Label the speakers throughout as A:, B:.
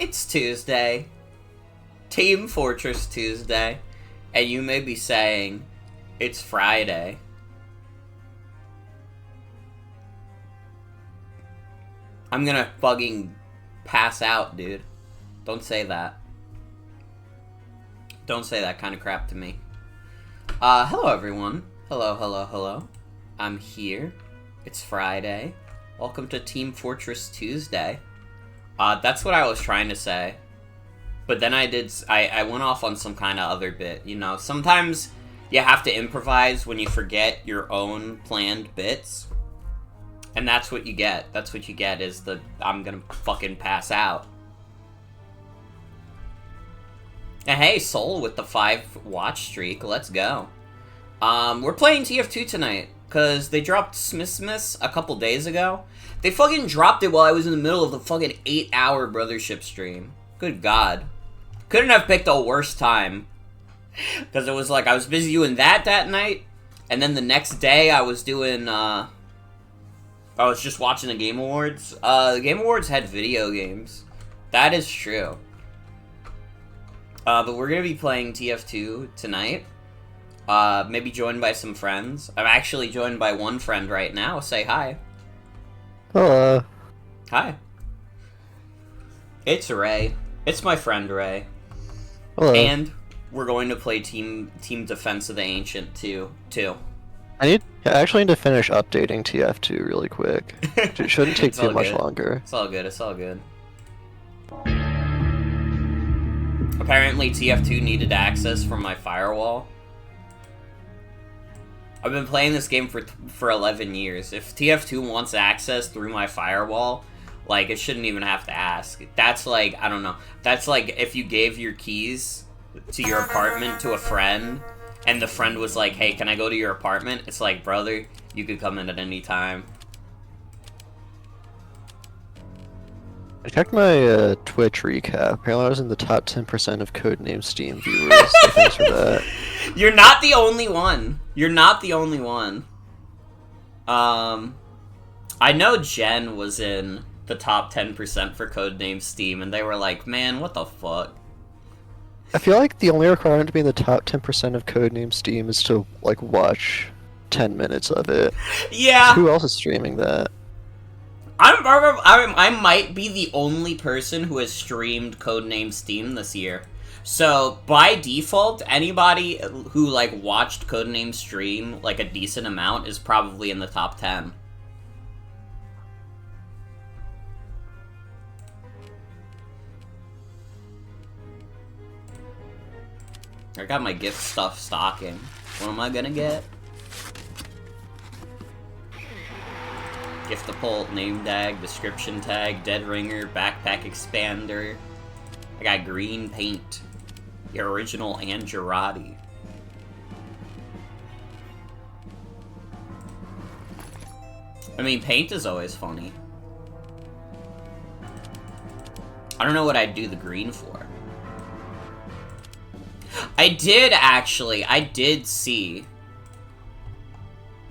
A: It's Tuesday. Team Fortress Tuesday. And you may be saying, it's Friday. I'm gonna fucking pass out, dude. Don't say that. Don't say that kind of crap to me. Hello everyone. Hello. I'm here. It's Friday. Welcome to Team Fortress Tuesday. That's what I was trying to say. But then I went off on some kind of other bit, you know. Sometimes you have to improvise when you forget your own planned bits. And that's what you get. That's what you get is the, I'm gonna fucking pass out. And hey, Soul with the 5 watch streak, let's go. We're playing TF2 tonight, because they dropped Smissmas a couple days ago. They fucking dropped it while I was in the middle of the fucking 8-hour Brothership stream. Good God. Couldn't have picked a worse time. Because it was like, I was busy doing that night, and then the next day I was doing, I was just watching the Game Awards. The Game Awards had video games. That is true. But we're gonna be playing TF2 tonight. Maybe joined by some friends. I'm actually joined by one friend right now. Say hi.
B: Hello.
A: Hi. It's Ray. It's my friend Ray.
B: Hello.
A: And we're going to play Team Defense of the Ancient too.
B: I actually need to finish updating TF2 really quick. It shouldn't take too much longer.
A: It's all good. It's all good. Apparently TF2 needed access from my firewall. I've been playing this game for 11 years. If TF2 wants access through my firewall, like, it shouldn't even have to ask. That's like, I don't know. That's like if you gave your keys to your apartment to a friend, and the friend was like, hey, can I go to your apartment? It's like, brother, you could come in at any time.
B: I checked my Twitch recap. Apparently I was in the top 10% of Codename Steam viewers, so thanks for that.
A: You're not the only one. You're not the only one. I know Jen was in the top 10% for Codename Steam, and they were like, man, what the fuck?
B: I feel like the only requirement to be in the top 10% of Codename Steam is to, like, watch 10 minutes of it.
A: Yeah.
B: Who else is streaming that?
A: I might be the only person who has streamed Codename Steam this year. So, by default, anybody who, like, watched Codename stream, like, a decent amount is probably in the top 10. I got my gift stuff stocking. What am I gonna get? Gift the Pult, name tag, description tag, dead ringer, backpack expander. I got green paint. The original Angerati. I mean, paint is always funny. I don't know what I'd do the green for. I did see.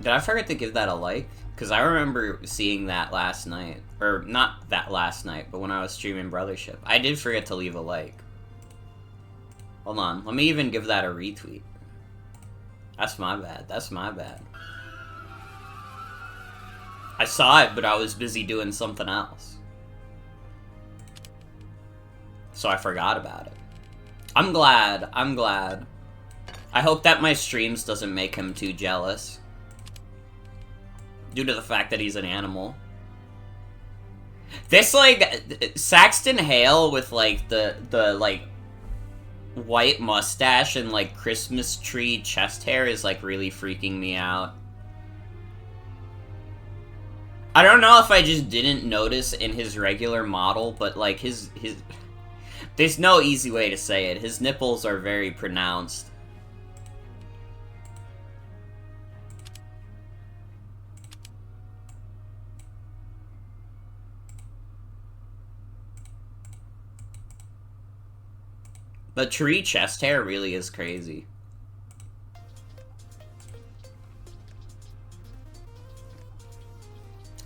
A: Did I forget to give that a like? Because I remember seeing that last night. Or, not that last night, but when I was streaming Brothership. I did forget to leave a like. Hold on, let me even give that a retweet. That's my bad, that's my bad. I saw it, but I was busy doing something else. So I forgot about it. I'm glad. I hope that my streams doesn't make him too jealous. Due to the fact that he's an animal. This, like, Saxton Hale with, like, the like, white mustache and, like, Christmas tree chest hair is, like, really freaking me out. I don't know if I just didn't notice in his regular model, but, like, his there's no easy way to say it. His nipples are very pronounced. The tree chest hair really is crazy.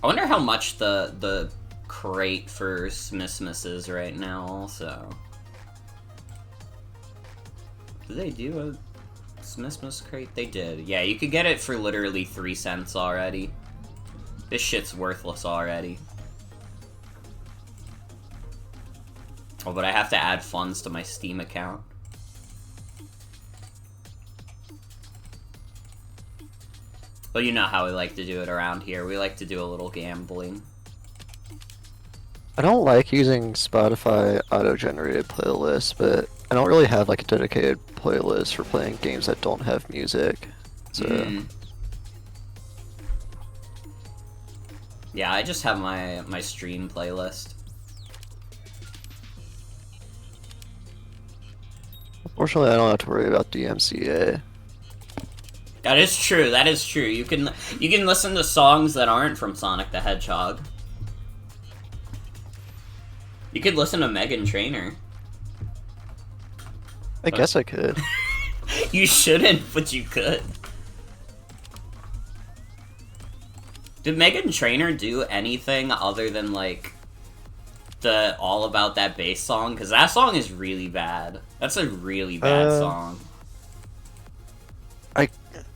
A: I wonder how much the crate for Smissmas right now, also. Did they do a Smissmas crate? They did. Yeah, you could get it for literally 3 cents already. This shit's worthless already. Oh, but I have to add funds to my Steam account. But you know how we like to do it around here. We like to do a little gambling.
B: I don't like using Spotify auto-generated playlists, but I don't really have like a dedicated playlist for playing games that don't have music. So
A: yeah, I just have my stream playlist.
B: Fortunately, I don't have to worry about DMCA.
A: That is true. That is true. You can listen to songs that aren't from Sonic the Hedgehog. You could listen to Meghan Trainor.
B: I guess I could.
A: You shouldn't, but you could. Did Meghan Trainor do anything other than, like, the All About That Bass song? Because that song is really bad. That's a really bad song.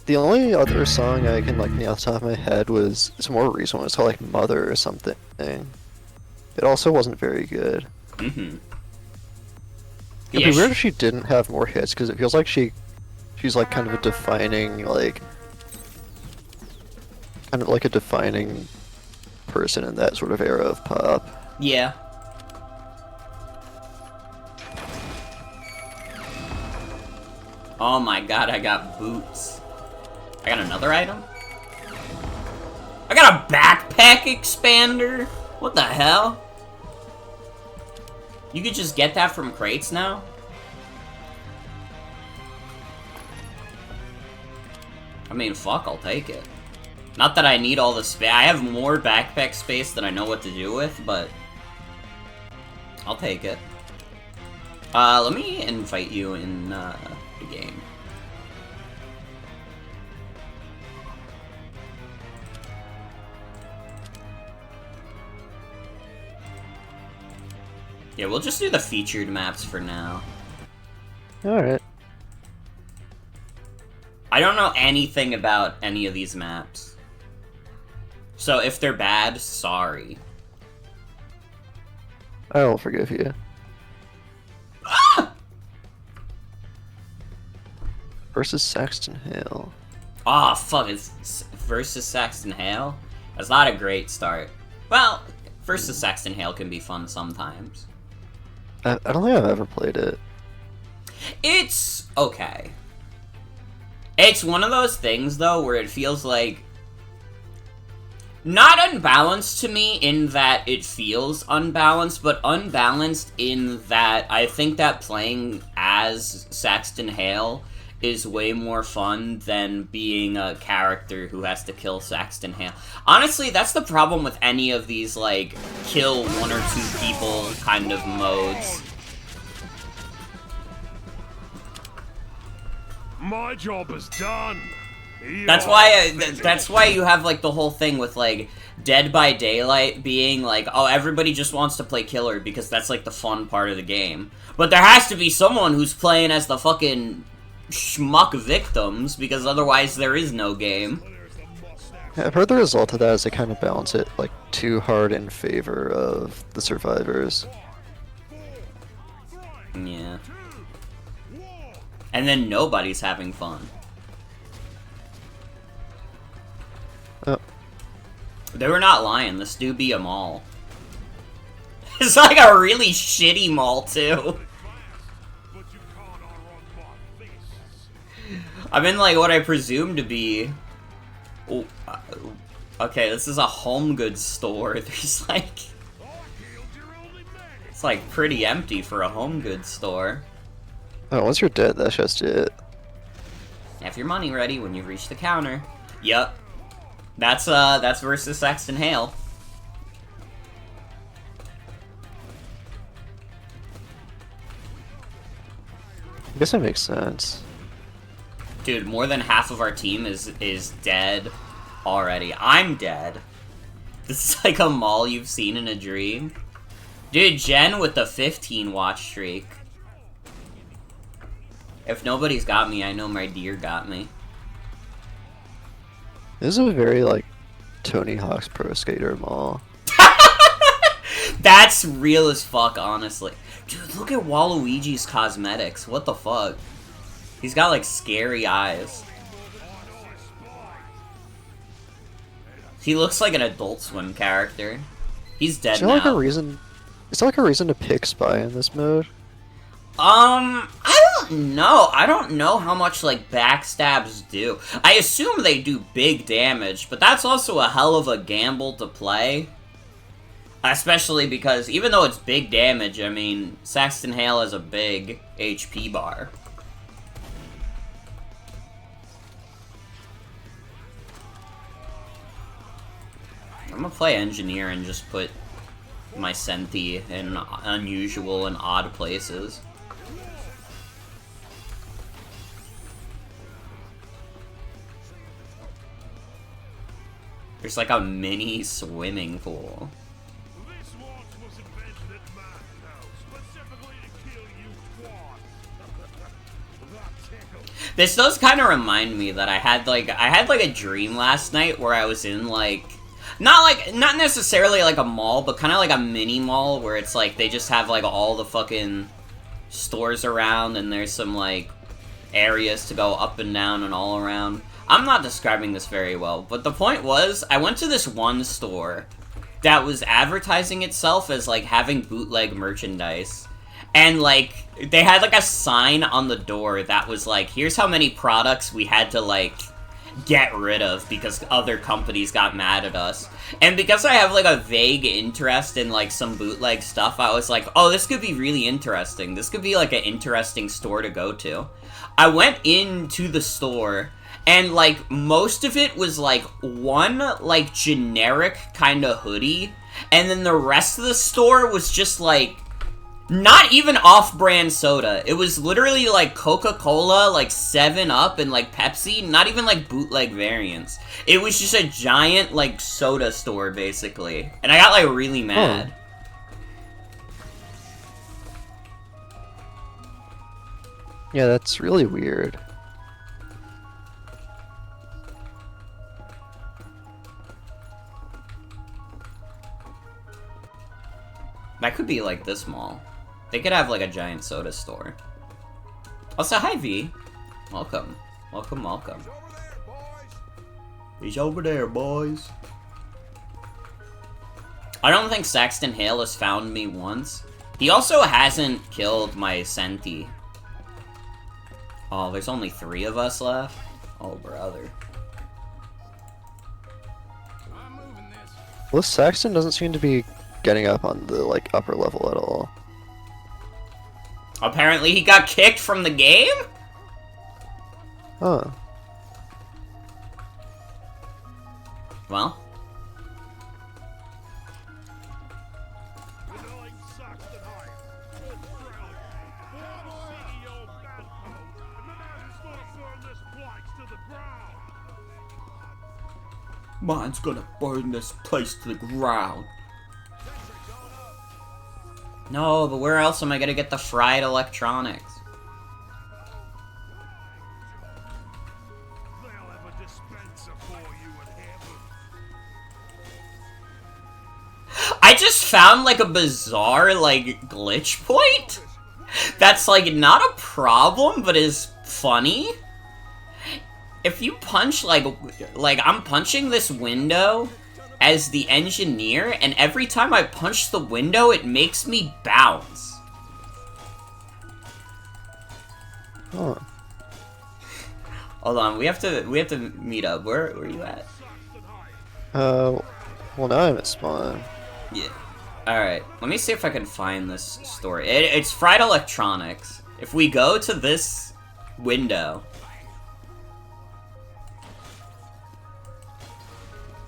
B: The only other song I can, like, name off the top of my head was, it's a more recent one, it's called, like, Mother or something. It also wasn't very good.
A: Mm-hmm.
B: It'd be weird if she didn't have more hits, because it feels like she's, like, kind of a defining, like... kind of like a defining person in that sort of era of pop.
A: Yeah. Oh my god, I got boots. I got another item? I got a backpack expander? What the hell? You could just get that from crates now? I mean, fuck, I'll take it. Not that I need all the space. I have more backpack space than I know what to do with, but... I'll take it. Let me invite you in, the game. Yeah, we'll just do the featured maps for now.
B: Alright.
A: I don't know anything about any of these maps. So if they're bad, sorry.
B: I will forgive you.
A: Ah!
B: Versus Saxton Hale.
A: Oh, fuck, it's versus Saxton Hale? That's not a great start. Well, versus Saxton Hale can be fun sometimes.
B: I don't think I've ever played it.
A: It's okay. It's one of those things, though, where it feels like... not unbalanced to me in that it feels unbalanced, but unbalanced in that I think that playing as Saxton Hale is way more fun than being a character who has to kill Saxton Hale. Honestly, that's the problem with any of these, like, kill 1 or 2 people kind of modes.
C: My job is done.
A: That's why you have, like, the whole thing with, like, Dead by Daylight being like, oh, everybody just wants to play killer because that's, like, the fun part of the game. But there has to be someone who's playing as the fucking schmuck victims, because otherwise there is no game.
B: Yeah, I've heard the result of that is they kind of balance it, like, too hard in favor of the survivors.
A: Yeah. And then nobody's having fun.
B: Oh.
A: They were not lying, this do be a mall. It's like a really shitty mall, too. I'm in, like, what I presume to be... Oh, okay, this is a home goods store. There's, like... It's, like, pretty empty for a home goods store.
B: Oh, once you're dead, that's just it.
A: Have your money ready when you reach the counter. Yup. That's versus Saxton Hale.
B: I guess that makes sense.
A: Dude, more than half of our team is dead already. I'm dead. This is like a mall you've seen in a dream. Dude, Jen with the 15 watch streak. If nobody's got me, I know my deer got me.
B: This is a very, like, Tony Hawk's Pro Skater mall.
A: That's real as fuck, honestly. Dude, look at Waluigi's cosmetics. What the fuck? He's got, like, scary eyes. He looks like an Adult Swim character. He's dead now.
B: Is there like a reason to pick Spy in this mode?
A: I don't know. I don't know how much, like, backstabs do. I assume they do big damage, but that's also a hell of a gamble to play. Especially because, even though it's big damage, I mean, Saxton Hale has a big HP bar. I'm gonna play Engineer and just put my Senti in unusual and odd places. There's like a mini swimming pool.
C: This watch was invented at my house, specifically to kill you twice. That tickles.
A: This does kind of remind me that I had like a dream last night where I was in like not necessarily like a mall, but kind of like a mini mall where it's like they just have like all the fucking stores around and there's some like areas to go up and down and all around. I'm not describing this very well, but the point was, I went to this one store that was advertising itself as, like, having bootleg merchandise. And, like, they had, like, a sign on the door that was, like, here's how many products we had to, like, get rid of because other companies got mad at us. And because I have, like, a vague interest in, like, some bootleg stuff, I was like, oh, this could be really interesting. This could be, like, an interesting store to go to. I went into the store, and, like, most of it was, like, one, like, generic kind of hoodie, and then the rest of the store was just, like, not even off-brand soda. It was literally, like, Coca-Cola, like, 7-Up, and, like, Pepsi, not even, like, bootleg variants. It was just a giant, like, soda store, basically. And I got, like, really mad.
B: Yeah, that's really weird.
A: That could be like this mall. They could have like a giant soda store. Also, hi V. Welcome. Welcome, welcome. He's over there, boys. I don't think Saxton Hale has found me once. He also hasn't killed my Senti. Oh, there's only 3 of us left? Oh, brother.
B: Well, Saxton doesn't seem to be getting up on the, like, upper level at all.
A: Apparently he got kicked from the game?
B: Huh.
A: Well. Mine's gonna burn this place to the ground. No, but where else am I gonna get the fried electronics? I just found, like, a bizarre, like, glitch point that's, like, not a problem, but is funny. If you punch, like, I'm punching this window as the engineer, and every time I punch the window, it makes me bounce.
B: Huh.
A: Hold on, we have to meet up. Where are you at?
B: Well, now I'm at spawn.
A: Yeah. Alright, let me see if I can find this story. It's fried electronics. If we go to this window...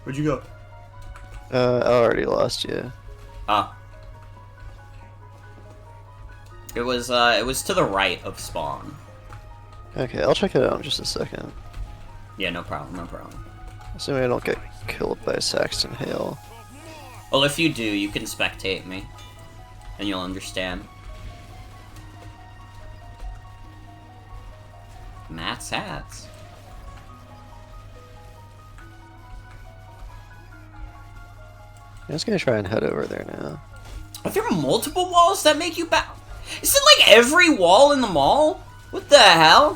A: Where'd you go?
B: I already lost you.
A: Ah. It was to the right of spawn.
B: Okay, I'll check it out in just a second.
A: Yeah, no problem, no problem.
B: Assuming I don't get killed by Saxton Hale.
A: Well, if you do, you can spectate me. And you'll understand. Matt's hats.
B: I'm just gonna try and head over there now.
A: Are there multiple walls that make you bounce? Is it like every wall in the mall? What the hell?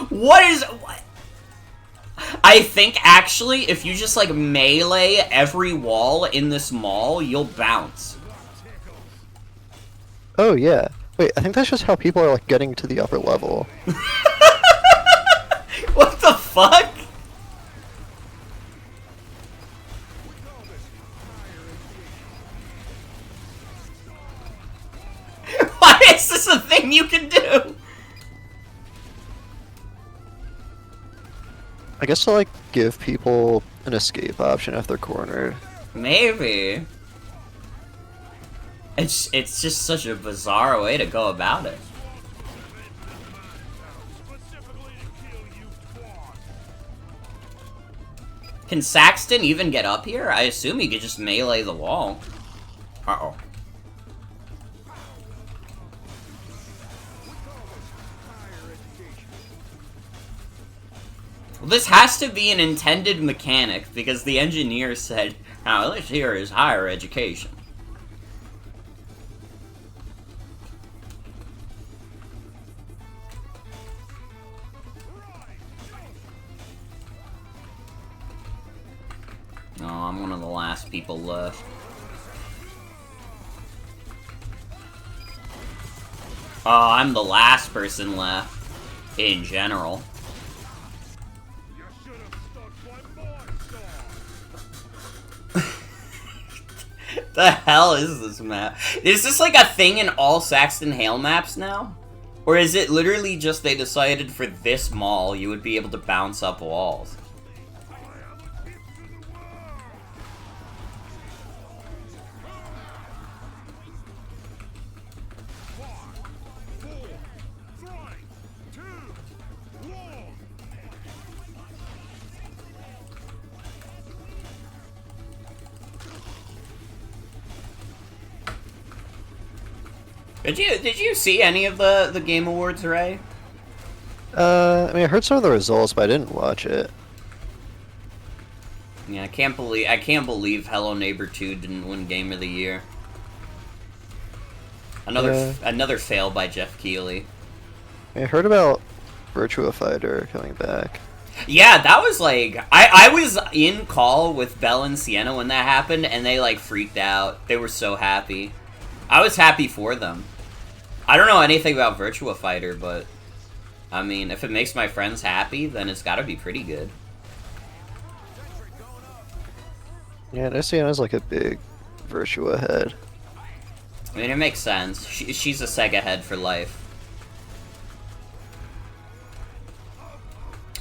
A: What is... What? I think, actually, if you just, like, melee every wall in this mall, you'll bounce.
B: Oh yeah. Wait, I think that's just how people are like getting to the upper level.
A: What the fuck? Why is this a thing you can do?
B: I guess to like give people an escape option if they're cornered.
A: Maybe. It's just such a bizarre way to go about it.
C: Specifically to kill you twice.
A: Can Saxton even get up here? I assume he could just melee the wall. Uh-oh. Well, this has to be an intended mechanic, because the engineer said, now this here is higher education. Oh, I'm one of the last people left. Oh, I'm the last person left. In general.
C: You should have stuck by my side.
A: The hell is this map? Is this like a thing in all Saxton Hale maps now? Or is it literally just they decided for this mall you would be able to bounce up walls?
C: I am a gift to the world. 5, 4, 3, 2, 1.
A: Did you see any of the Game Awards, Ray?
B: I mean, I heard some of the results, but I didn't watch it.
A: Yeah, I can't believe Hello Neighbor 2 didn't win Game of the Year. Another fail by Jeff Keighley.
B: I heard about Virtua Fighter coming back.
A: Yeah, that was like I was in call with Bell and Sienna when that happened, and they like freaked out. They were so happy. I was happy for them. I don't know anything about Virtua Fighter, but I mean, if it makes my friends happy, then it's got to be pretty good.
B: Yeah, and Sienna's like a big Virtua head.
A: I mean, it makes sense. She's a Sega head for life.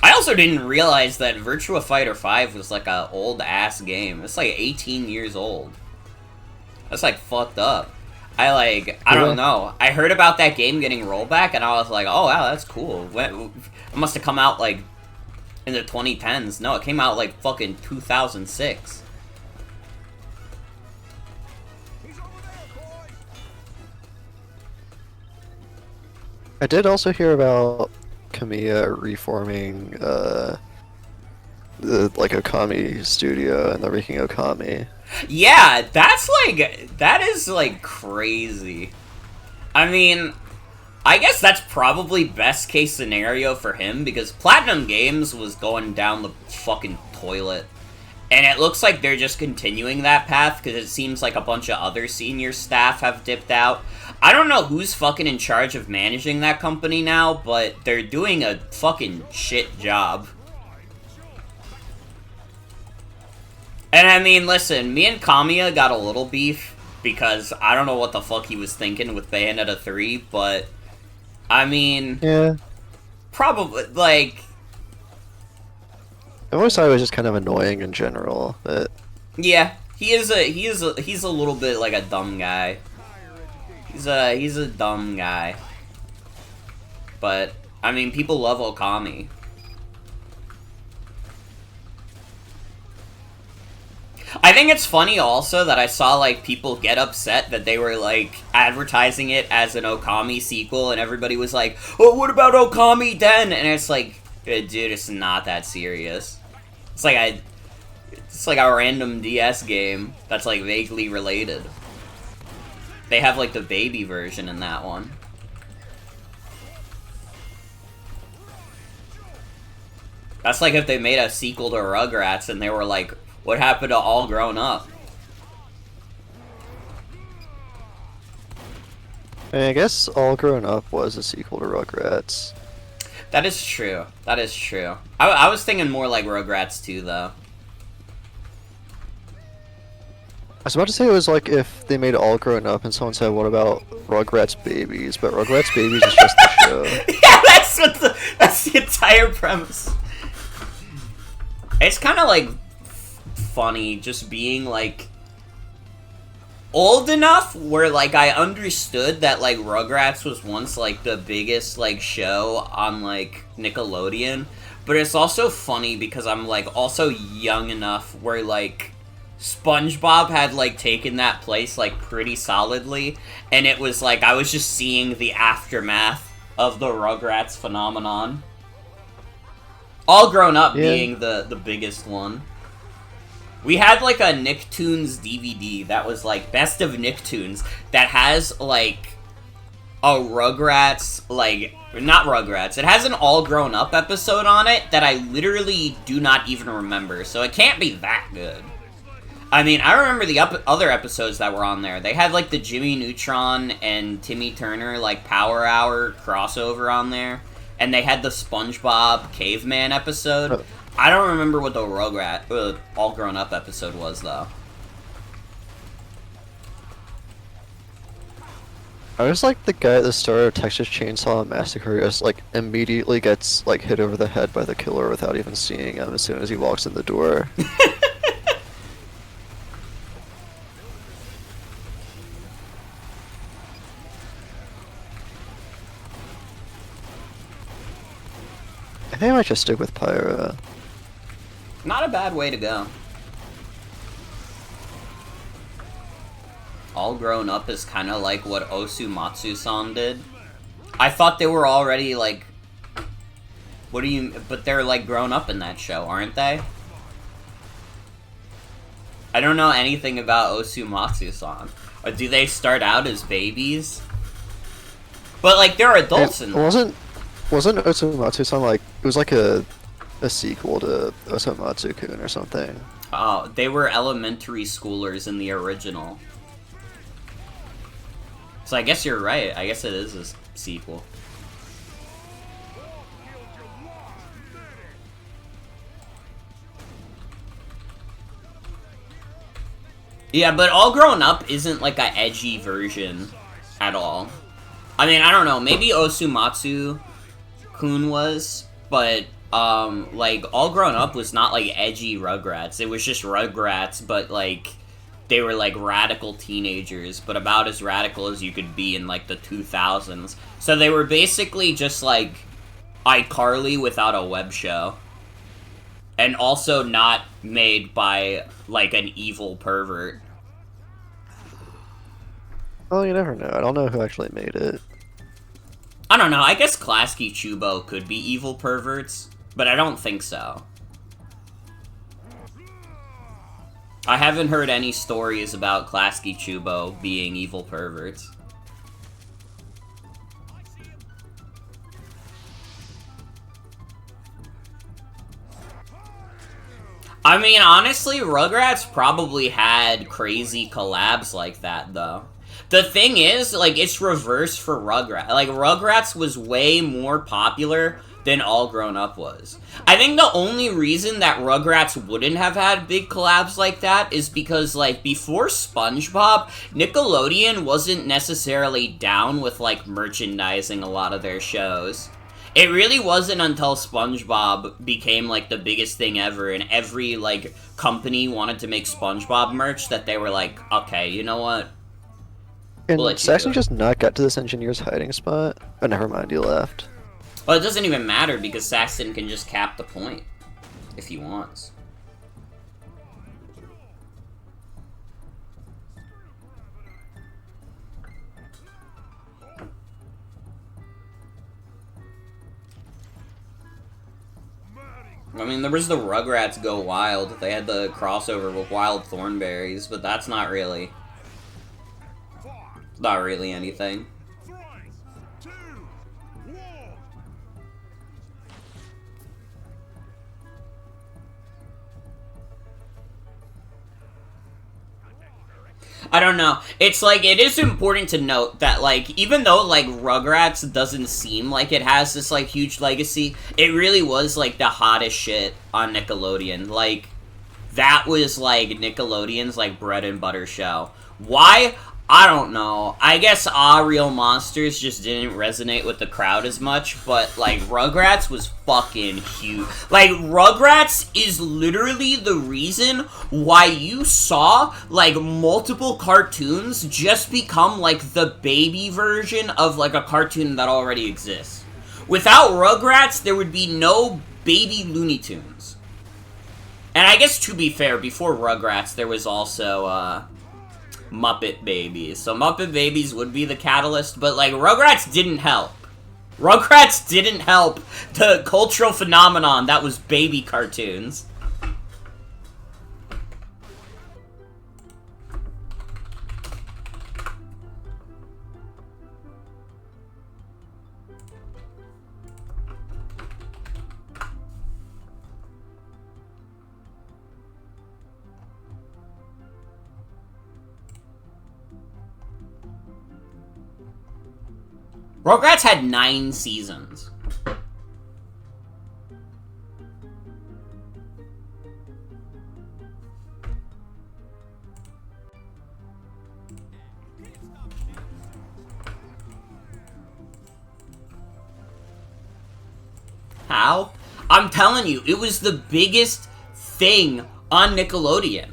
A: I also didn't realize that Virtua Fighter 5 was like a old ass game. It's like 18 years old. That's like fucked up. I don't know. I heard about that game getting rollback, and I was like, oh wow, that's cool. It must have come out like in the 2010s. No, it came out like fucking 2006.
B: I did also hear about Kamiya reforming the like Okami studio and they're making Okami.
A: Yeah, that is like crazy. I mean, I guess that's probably best case scenario for him, because Platinum Games was going down the fucking toilet. And it looks like they're just continuing that path, because it seems like a bunch of other senior staff have dipped out. I don't know who's fucking in charge of managing that company now, but they're doing a fucking shit job. And I mean, listen, me and Kamiya got a little beef, because I don't know what the fuck he was thinking with Bayonetta 3, but, I mean...
B: Yeah.
A: Probably, like...
B: I always thought it was just kind of annoying in general, but...
A: Yeah, he's a little bit like a dumb guy. He's a dumb guy. But, I mean, people love Okami. I think it's funny also that I saw like people get upset that they were like advertising it as an Okami sequel, and everybody was like, "Oh, what about Okami Den?" And it's like, dude, it's not that serious. It's like a random DS game that's like vaguely related. They have like the baby version in that one. That's like if they made a sequel to Rugrats and they were like, what happened to All Grown Up?
B: I guess All Grown Up was a sequel to Rugrats.
A: That is true. That is true. I was thinking more like Rugrats 2, though.
B: I was about to say it was like if they made All Grown Up and someone said, what about Rugrats Babies? But Rugrats Babies is just the show.
A: Yeah, that's the entire premise. It's kind of like funny just being like old enough where like I understood that like Rugrats was once like the biggest like show on like Nickelodeon, but it's also funny because I'm like also young enough where like SpongeBob had like taken that place like pretty solidly, and it was like I was just seeing the aftermath of the Rugrats phenomenon. All Grown Up being the biggest one. We had like a Nicktoons DVD that was like Best of Nicktoons that has like a Rugrats, like, not Rugrats, it has an All Grown Up episode on it that I literally do not even remember, so it can't be that good. I mean, I remember the other episodes that were on there. They had like the Jimmy Neutron and Timmy Turner like Power Hour crossover on there. And they had the SpongeBob Caveman episode. I don't remember what the All Grown Up episode was, though.
B: I was like the guy at the start of Texas Chainsaw Massacre just like immediately gets like hit over the head by the killer without even seeing him as soon as he walks in the door. I think I might just stick with Pyra.
A: Not a bad way to go. All Grown Up is kind of like what Osumatsu-san did. I thought they were already like... What do you... But they're like grown up in that show, aren't they? I don't know anything about Osumatsu-san. Or do they start out as babies? But like, they're adults in that.
B: Wasn't Osumatsu-san like... It was like a sequel to Osamatsu-kun or something.
A: Oh, they were elementary schoolers in the original. So I guess you're right. I guess it is a sequel. Yeah, but All Grown Up isn't like a edgy version at all. I mean, I don't know. Maybe Osumatsu-kun was, but like All Grown Up was not like edgy Rugrats. It was just Rugrats, but like they were like radical teenagers, but about as radical as you could be in like the 2000s. So they were basically just like iCarly without a web show. And also not made by like an evil pervert.
B: Well, you never know. I don't know who actually made it.
A: I don't know. I guess Klasky Chubo could be evil perverts, but I don't think so. I haven't heard any stories about Klasky Chubo being evil perverts. I mean, honestly, Rugrats probably had crazy collabs like that, though. The thing is, like, it's reverse for Rugrats. Like, Rugrats was way more popular than All Grown Up was. I think the only reason that Rugrats wouldn't have had big collabs like that is because, like, before SpongeBob, Nickelodeon wasn't necessarily down with, like, merchandising a lot of their shows. It really wasn't until SpongeBob became, like, the biggest thing ever, and every, like, company wanted to make SpongeBob merch that they were like, okay, you know what?
B: Can Saxon just not get to this engineer's hiding spot? Oh, never mind, he left.
A: Well, it doesn't even matter, because Saxon can just cap the point, if he wants. mean, there was the Rugrats Go Wild. They had the crossover with Wild Thornberries, but that's not really anything.
C: 3, 2, 1.
A: I don't know. It's like, it is important to note that, like, even though, like, Rugrats doesn't seem like it has this, like, huge legacy, it really was, like, the hottest shit on Nickelodeon. Like, that was, like, Nickelodeon's, like, bread and butter show. Why? I don't know. I guess Real Monsters just didn't resonate with the crowd as much, but, like, Rugrats was fucking huge. Like, Rugrats is literally the reason why you saw, like, multiple cartoons just become, like, the baby version of, like, a cartoon that already exists. Without Rugrats, there would be no baby Looney Tunes. And I guess, to be fair, before Rugrats, there was also, Muppet Babies. So Muppet Babies would be the catalyst, but, like, Rugrats didn't help. Rugrats didn't help the cultural phenomenon that was baby cartoons. Rugrats had 9 seasons. How? I'm telling you, it was the biggest thing on Nickelodeon.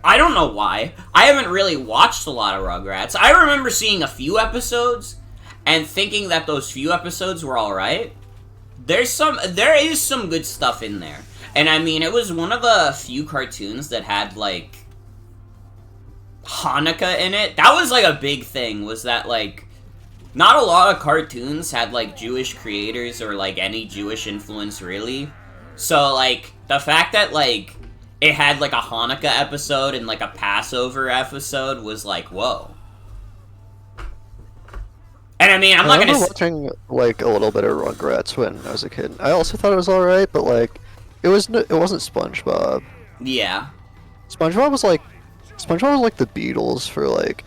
A: I don't know why. I haven't really watched a lot of Rugrats. I remember seeing a few episodes and thinking that those few episodes were alright. There is some good stuff in there. And I mean, it was one of the few cartoons that had, like, Hanukkah in it. That was, like, a big thing, was that, like, not a lot of cartoons had, like, Jewish creators or, like, any Jewish influence, really. So, like, the fact that, like, it had, like, a Hanukkah episode and, like, a Passover episode was, like, whoa. And I mean, I'm not gonna
B: watching, like, a little bit of Rugrats when I was a kid. I also thought it was alright, but, like, it wasn't SpongeBob.
A: Yeah.
B: SpongeBob was like the Beatles for, like,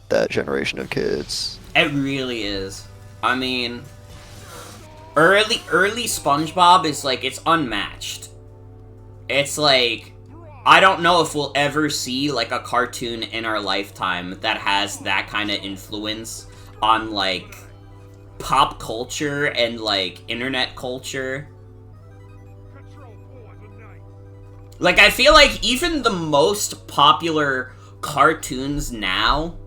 B: that generation of kids.
A: It really is. I mean, early SpongeBob is, like, it's unmatched. It's like, I don't know if we'll ever see, like, a cartoon in our lifetime that has that kind of influence on, like, pop culture and, like, internet culture. Like, I feel like even the most popular cartoons now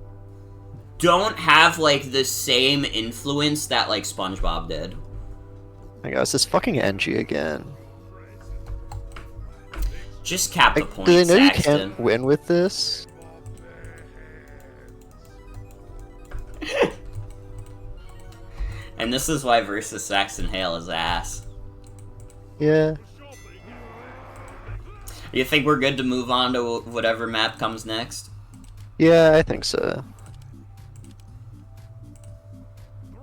A: don't have, like, the same influence that, like, SpongeBob did.
B: My gosh, this fucking NG again.
A: Just cap the point,
B: do they know
A: Saxton.
B: You can't win with this?
A: And this is why versus Saxton Hale is ass.
B: Yeah.
A: You think we're good to move on to whatever map comes next?
B: Yeah, I think so.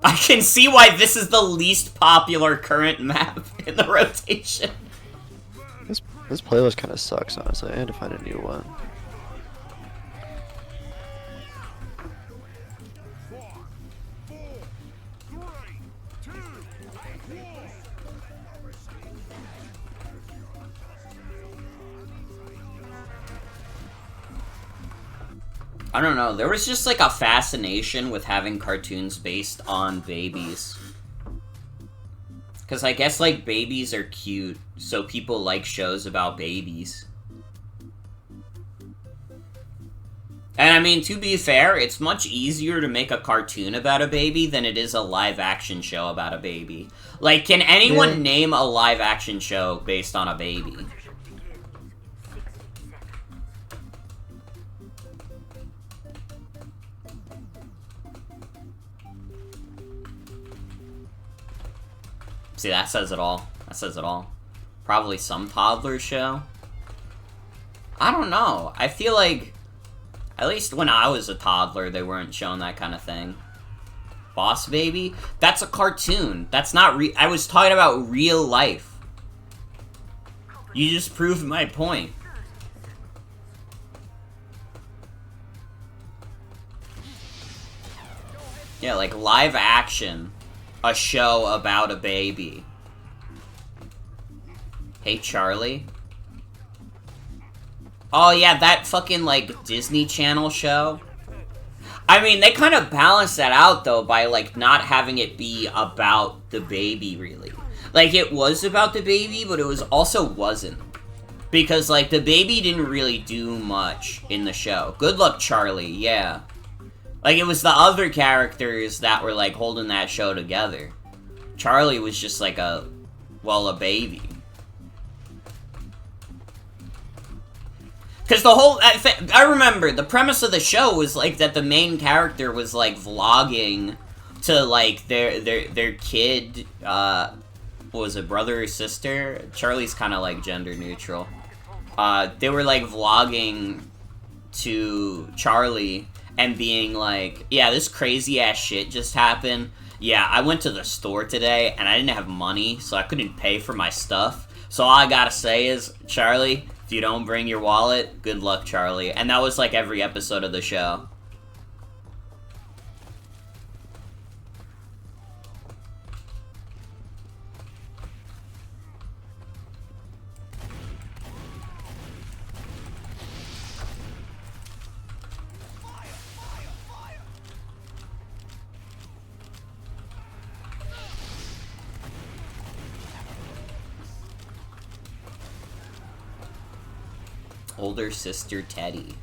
A: I can see why this is the least popular current map in the rotation.
B: This playlist kind of sucks, honestly. I had to find a new one.
A: I don't know, there was just like a fascination with having cartoons based on babies. Because I guess, like, babies are cute, so people like shows about babies. And I mean, to be fair, it's much easier to make a cartoon about a baby than it is a live-action show about a baby. Like, can anyone name a live-action show based on a baby? See, that says it all. That says it all. Probably some toddler show. I don't know. I feel like, at least when I was a toddler, they weren't showing that kind of thing. Boss Baby? That's a cartoon. That's not I was talking about real life. You just proved my point. Yeah, like live action. A show about a baby. Hey, Charlie. Oh, yeah, that fucking, like, Disney Channel show. I mean, they kind of balance that out, though, by, like, not having it be about the baby, really. Like, it was about the baby, but it was also wasn't. Because, like, the baby didn't really do much in the show. Good luck, Charlie, yeah. Like, it was the other characters that were, like, holding that show together. Charlie was just, like, a baby. Because the whole... I remember, the premise of the show was, like, that the main character was, like, vlogging to, like, their kid, what was it, brother or sister? Charlie's kind of, like, gender neutral. They were, like, vlogging to Charlie and being like, yeah, this crazy-ass shit just happened. Yeah, I went to the store today, and I didn't have money, so I couldn't pay for my stuff. So all I gotta say is, Charlie... if you don't bring your wallet, good luck, Charlie. And that was like every episode of the show. Older sister Teddy.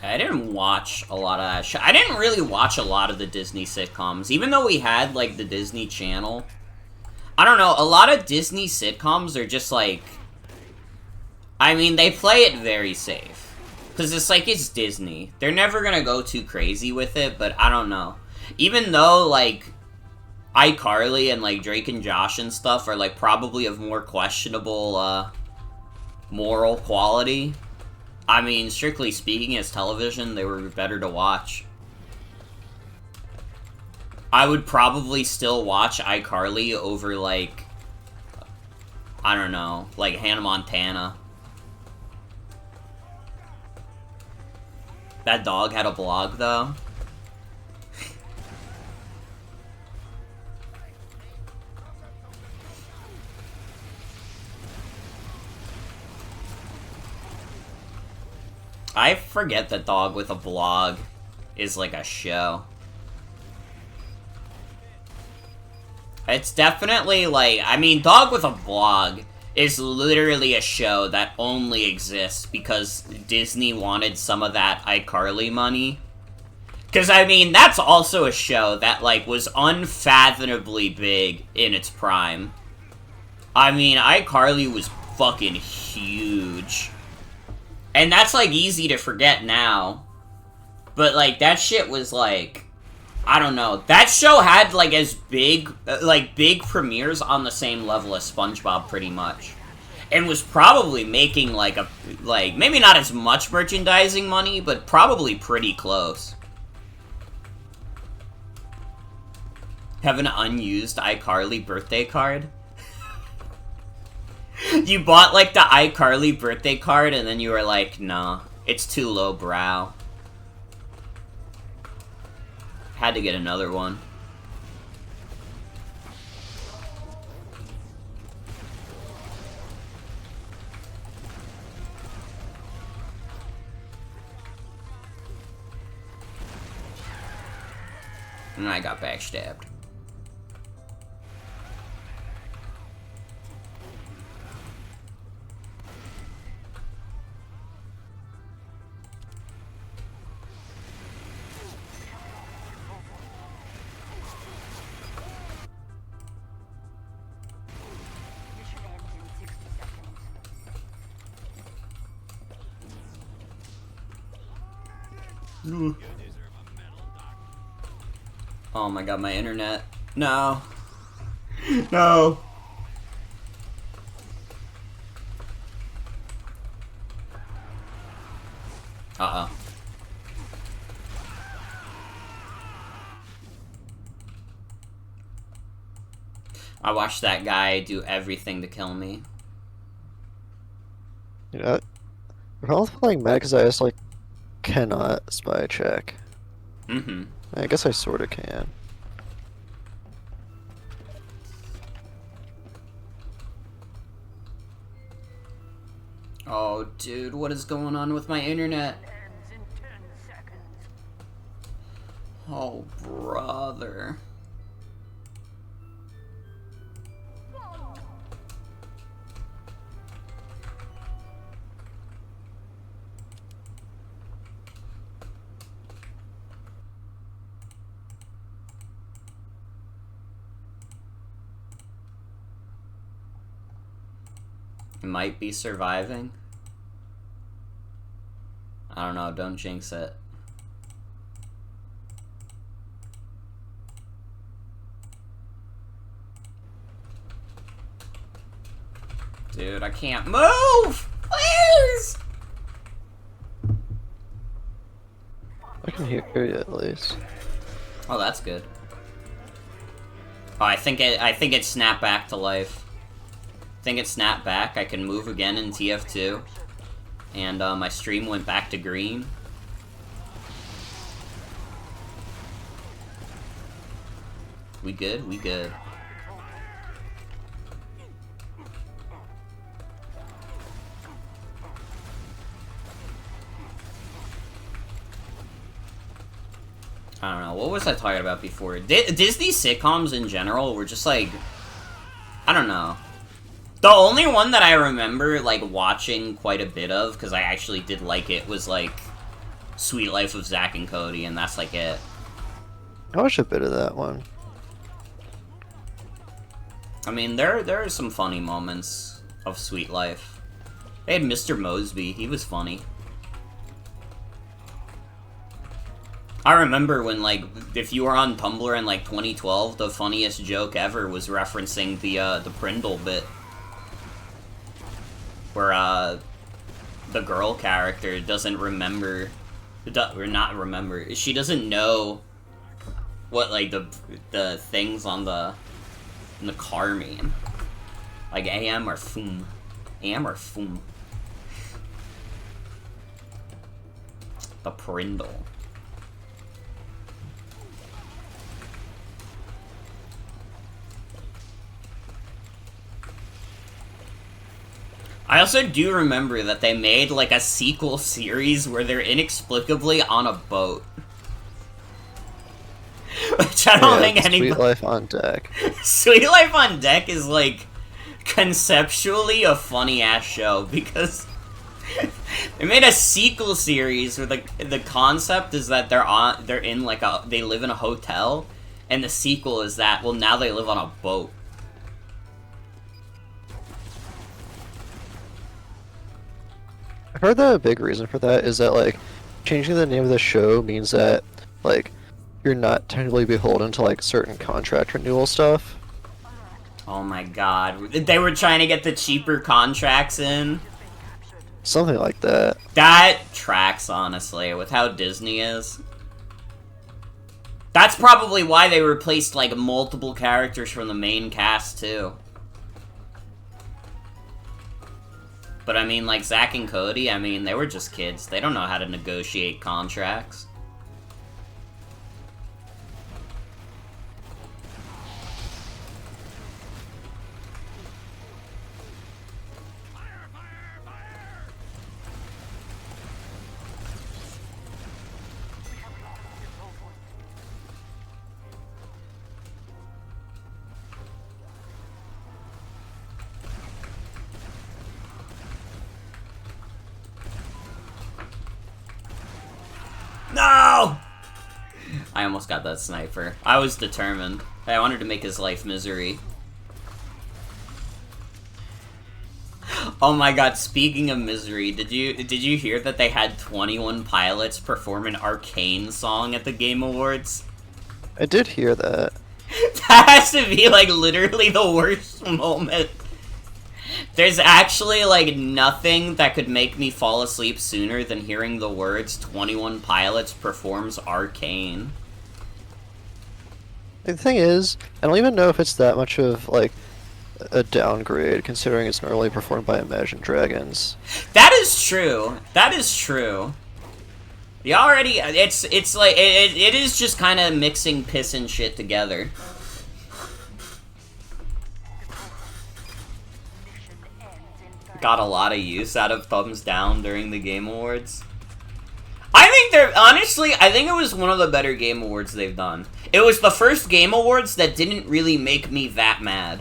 A: I didn't watch a lot of that show. I didn't really watch a lot of the Disney sitcoms, even though we had, like, the Disney Channel. I don't know, a lot of Disney sitcoms are just, like... I mean, they play it very safe. Because it's like, it's Disney. They're never gonna go too crazy with it, but I don't know. Even though, like, iCarly and, like, Drake and Josh and stuff are, like, probably of more questionable, moral quality. I mean, strictly speaking, as television, they were better to watch. I would probably still watch iCarly over, like, I don't know, like Hannah Montana. That dog had a blog, though. I forget that Dog with a Blog is like a show. It's definitely like, I mean, Dog with a Blog is literally a show that only exists because Disney wanted some of that iCarly money. Because, I mean, that's also a show that, like, was unfathomably big in its prime. I mean, iCarly was fucking huge. And that's, like, easy to forget now. But, like, that shit was, like... I don't know. That show had, like, as big... big premieres on the same level as SpongeBob, pretty much. And was probably making, like, a... like, maybe not as much merchandising money, but probably pretty close. Have an unused iCarly birthday card? You bought, like, the iCarly birthday card, and then you were like, nah, it's too low brow. Had to get another one. And I got backstabbed. Oh my god, my internet. No. No. Uh-oh. I watched that guy do everything to kill me.
B: You know, the problem with playing Meg is I just like cannot spy check.
A: Mm-hmm.
B: I guess I sorta can.
A: Oh, dude, what is going on with my internet? Oh, brother. Might be surviving. I don't know, don't jinx it. Dude, I can't move! Please!
B: I can hear you at least.
A: Oh, that's good. Oh, I think it snapped back to life. I think it snapped back. I can move again in TF2. And my stream went back to green. We good? We good. I don't know. What was I talking about before? Disney sitcoms in general were just like... I don't know. The only one that I remember, like, watching quite a bit of, because I actually did like it, was, like, Sweet Life of Zack and Cody, and that's, like, it.
B: I watched a bit of that one.
A: I mean, there are some funny moments of Sweet Life. They had Mr. Mosby. He was funny. I remember when, like, if you were on Tumblr in, like, 2012, the funniest joke ever was referencing the Prindle bit. Where, the girl character doesn't remember... or not remember. She doesn't know what, like, the things on in the car mean. Like, AM or FUM. AM or FUM. The Prindle. I also do remember that they made, like, a sequel series where they're inexplicably on a boat. Which I don't think anybody...
B: Sweet Life on Deck.
A: Sweet Life on Deck is, like, conceptually a funny-ass show, because... they made a sequel series where the concept is that they're in, like, they live in a hotel, and the sequel is that, well, now they live on a boat.
B: I've heard that a big reason for that is that, like, changing the name of the show means that, like, you're not technically beholden to, like, certain contract renewal stuff.
A: Oh my god. They were trying to get the cheaper contracts in?
B: Something like that.
A: That tracks, honestly, with how Disney is. That's probably why they replaced, like, multiple characters from the main cast, too. But I mean, like, Zack and Cody, I mean, they were just kids. They don't know how to negotiate contracts. No! I almost got that sniper. I was determined. I wanted to make his life misery. Oh my god, speaking of misery, did you hear that they had 21 Pilots perform an Arcane song at the Game Awards?
B: I did hear that.
A: That has to be, like, literally the worst moment. There's actually, like, nothing that could make me fall asleep sooner than hearing the words 21 Pilots performs Arcane.
B: The thing is, I don't even know if it's that much of, like, a downgrade, considering it's normally performed by Imagine Dragons.
A: That is true. That is true. You already, it's like, it is just kind of mixing piss and shit together. Got a lot of use out of thumbs down during the Game Awards. I think honestly, I think it was one of the better Game Awards they've done. It was the first Game Awards that didn't really make me that mad.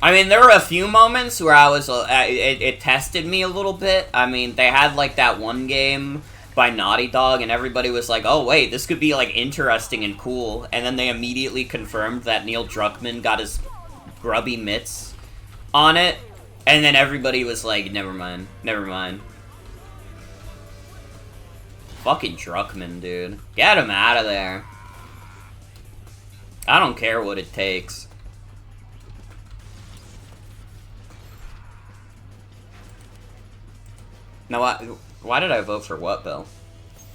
A: I mean, there were a few moments where I was, it tested me a little bit. I mean, they had, like, that one game by Naughty Dog, and everybody was like, oh, wait, this could be, like, interesting and cool. And then they immediately confirmed that Neil Druckmann got his grubby mitts on it. And then everybody was like, never mind, never mind. Fucking Druckmann, dude. Get him out of there. I don't care what it takes. Now, why did I vote for what bill?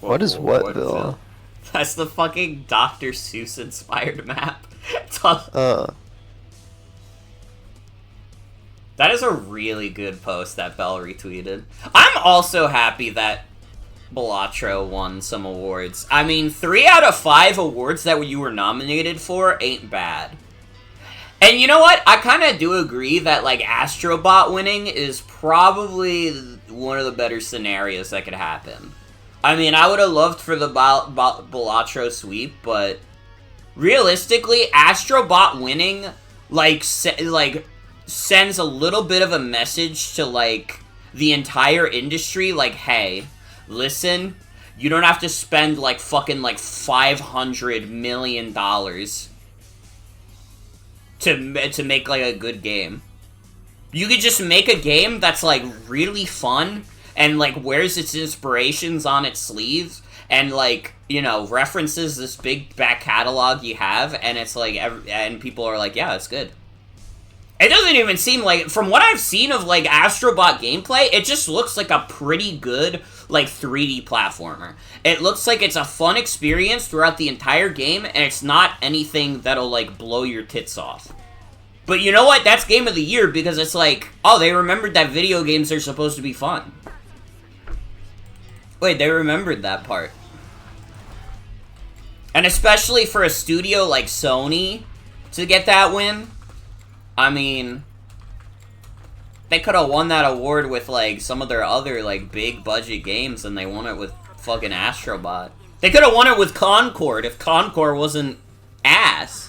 B: What is what bill?
A: That's the fucking Dr. Seuss inspired map. That is a really good post that Bell retweeted. I'm also happy that Balatro won some awards. I mean, 3 out of 5 awards that you were nominated for ain't bad. And you know what? I kind of do agree that, like, Astrobot winning is probably one of the better scenarios that could happen. I mean, I would have loved for the Balatro sweep, but realistically, Astrobot winning, like, sends a little bit of a message to, like, the entire industry, like, hey, listen, you don't have to spend, like, fucking, like, $500 million to make, like, a good game. You could just make a game that's, like, really fun and, like, wears its inspirations on its sleeves and, like, you know, references this big back catalog you have, and it's, like, and people are like, yeah, it's good. It doesn't even seem like, from what I've seen of, like, Astrobot gameplay, it just looks like a pretty good, like, 3D platformer. It looks like it's a fun experience throughout the entire game, and it's not anything that'll, like, blow your tits off. But you know what? That's Game of the Year, because it's like, oh, they remembered that video games are supposed to be fun. Wait, they remembered that part. And especially for a studio like Sony to get that win, I mean, they could have won that award with, like, some of their other, like, big budget games, and they won it with fucking Astrobot. They could have won it with Concord if Concord wasn't ass.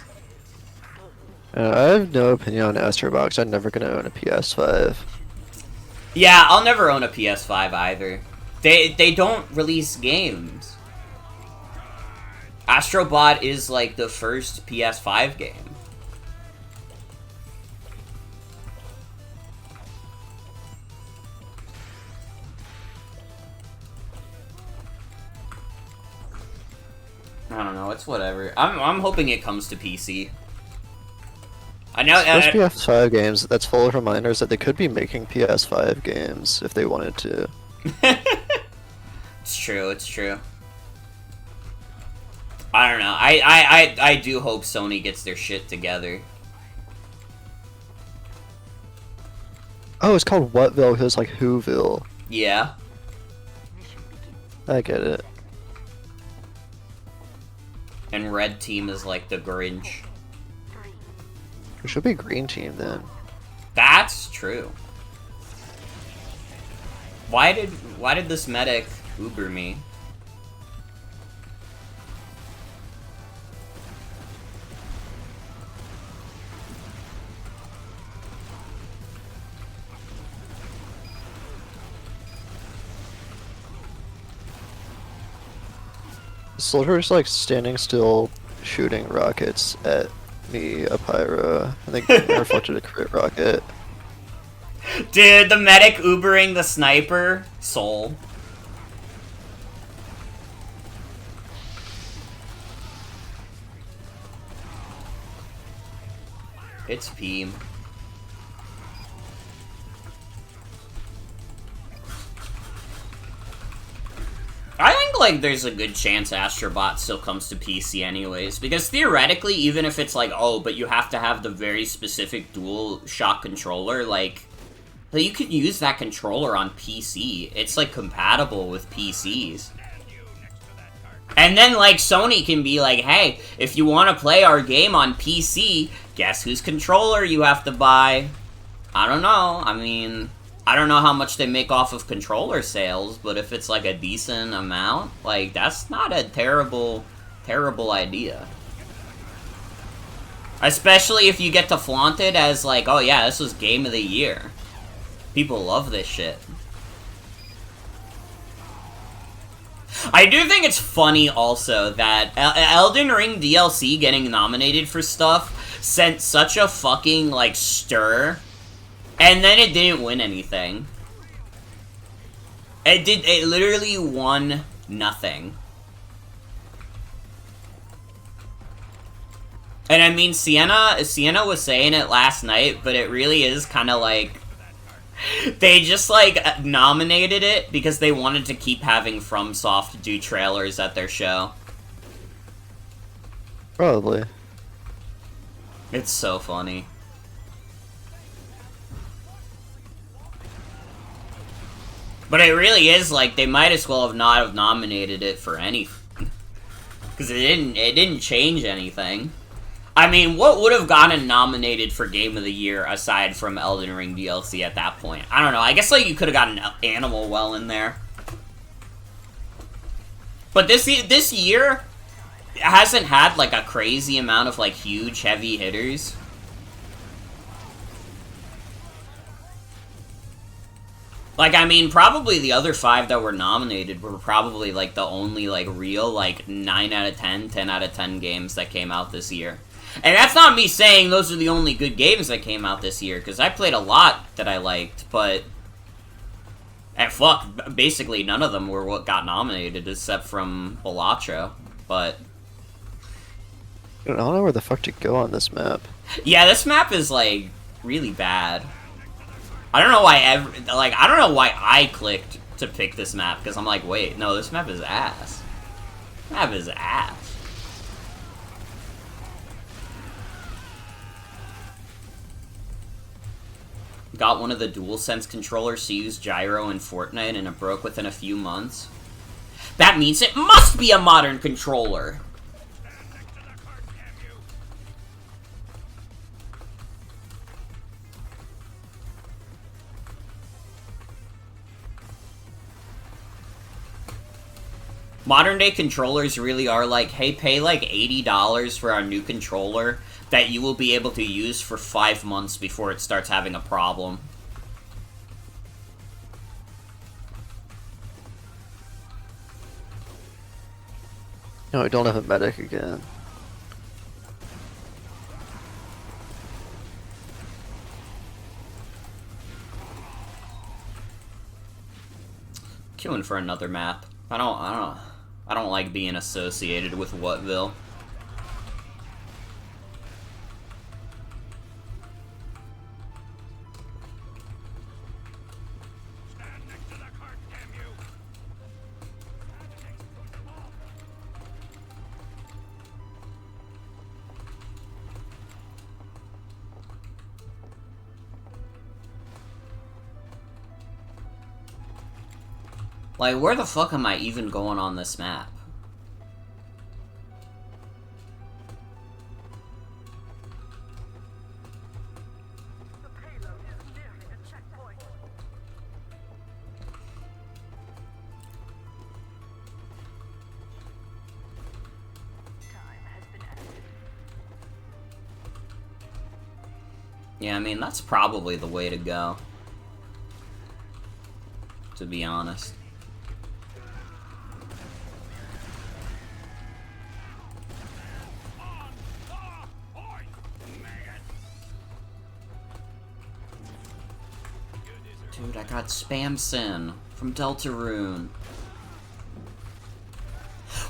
B: I have no opinion on Astrobot. I'm never gonna own a PS5.
A: Yeah, I'll never own a PS5 either. They don't release games. Astrobot is, like, the first PS5 game. I don't know, it's whatever. I'm hoping it comes to PC. I know.
B: Those PS5 games, that's full of reminders that they could be making PS5 games if they wanted to.
A: It's true, it's true. I don't know. I do hope Sony gets their shit together.
B: Oh, it's called Whatville because it's like Whoville.
A: Yeah.
B: I get it.
A: And Red Team is like the Grinch.
B: It should be Green Team then.
A: That's true. Why did this medic Uber me?
B: The soldier's like standing still, shooting rockets at me, a pyro. I think I reflected a crit rocket.
A: Dude, the medic Ubering the sniper. Soul. It's P. I think, like, there's a good chance Astrobot still comes to PC anyways, because theoretically, even if it's like, oh, but you have to have the very specific dual shock controller, like, you can use that controller on PC. It's, like, compatible with PCs. And then, like, Sony can be like, hey, if you want to play our game on PC, guess whose controller you have to buy? I don't know. I mean, I don't know how much they make off of controller sales, but if it's, like, a decent amount, like, that's not a terrible, terrible idea. Especially if you get to flaunt it as, like, oh yeah, this was Game of the Year. People love this shit. I do think it's funny also that Elden Ring DLC getting nominated for stuff sent such a fucking, like, stir, and then it didn't win anything. It literally won nothing. And I mean, Sienna was saying it last night, but it really is kind of like, they just, like, nominated it because they wanted to keep having FromSoft do trailers at their show.
B: Probably.
A: It's so funny. But it really is, like, they might as well have not have nominated it for anything. Because it didn't change anything. I mean, what would have gotten nominated for Game of the Year aside from Elden Ring DLC at that point? I don't know. I guess, like, you could have gotten Animal Well in there. But this year hasn't had, like, a crazy amount of, like, huge, heavy hitters. Like, I mean, probably the other 5 that were nominated were probably, like, the only, like, real, like, 9 out of 10, 10 out of 10 games that came out this year. And that's not me saying those are the only good games that came out this year, because I played a lot that I liked, but... And fuck, basically none of them were what got nominated, except from Balatro, but...
B: I don't know where the fuck to go on this map.
A: Yeah, this map is, like, really bad. I don't know why I don't know why I clicked to pick this map, because I'm like, wait, no, this map is ass. This map is ass. Got one of the DualSense controllers to use gyro in Fortnite, and it broke within a few months. That means it must be a modern controller! Modern day controllers really are like, hey, pay like $80 for our new controller that you will be able to use for 5 months before it starts having a problem.
B: No, I don't have a medic again.
A: Queuing for another map. I don't like being associated with Whatville. Like, where the fuck am I even going on this map?
D: The payload is nearing a checkpoint. Time has been added.
A: Yeah, I mean, that's probably the way to go. To be honest. Dude, I got Spamson from Deltarune.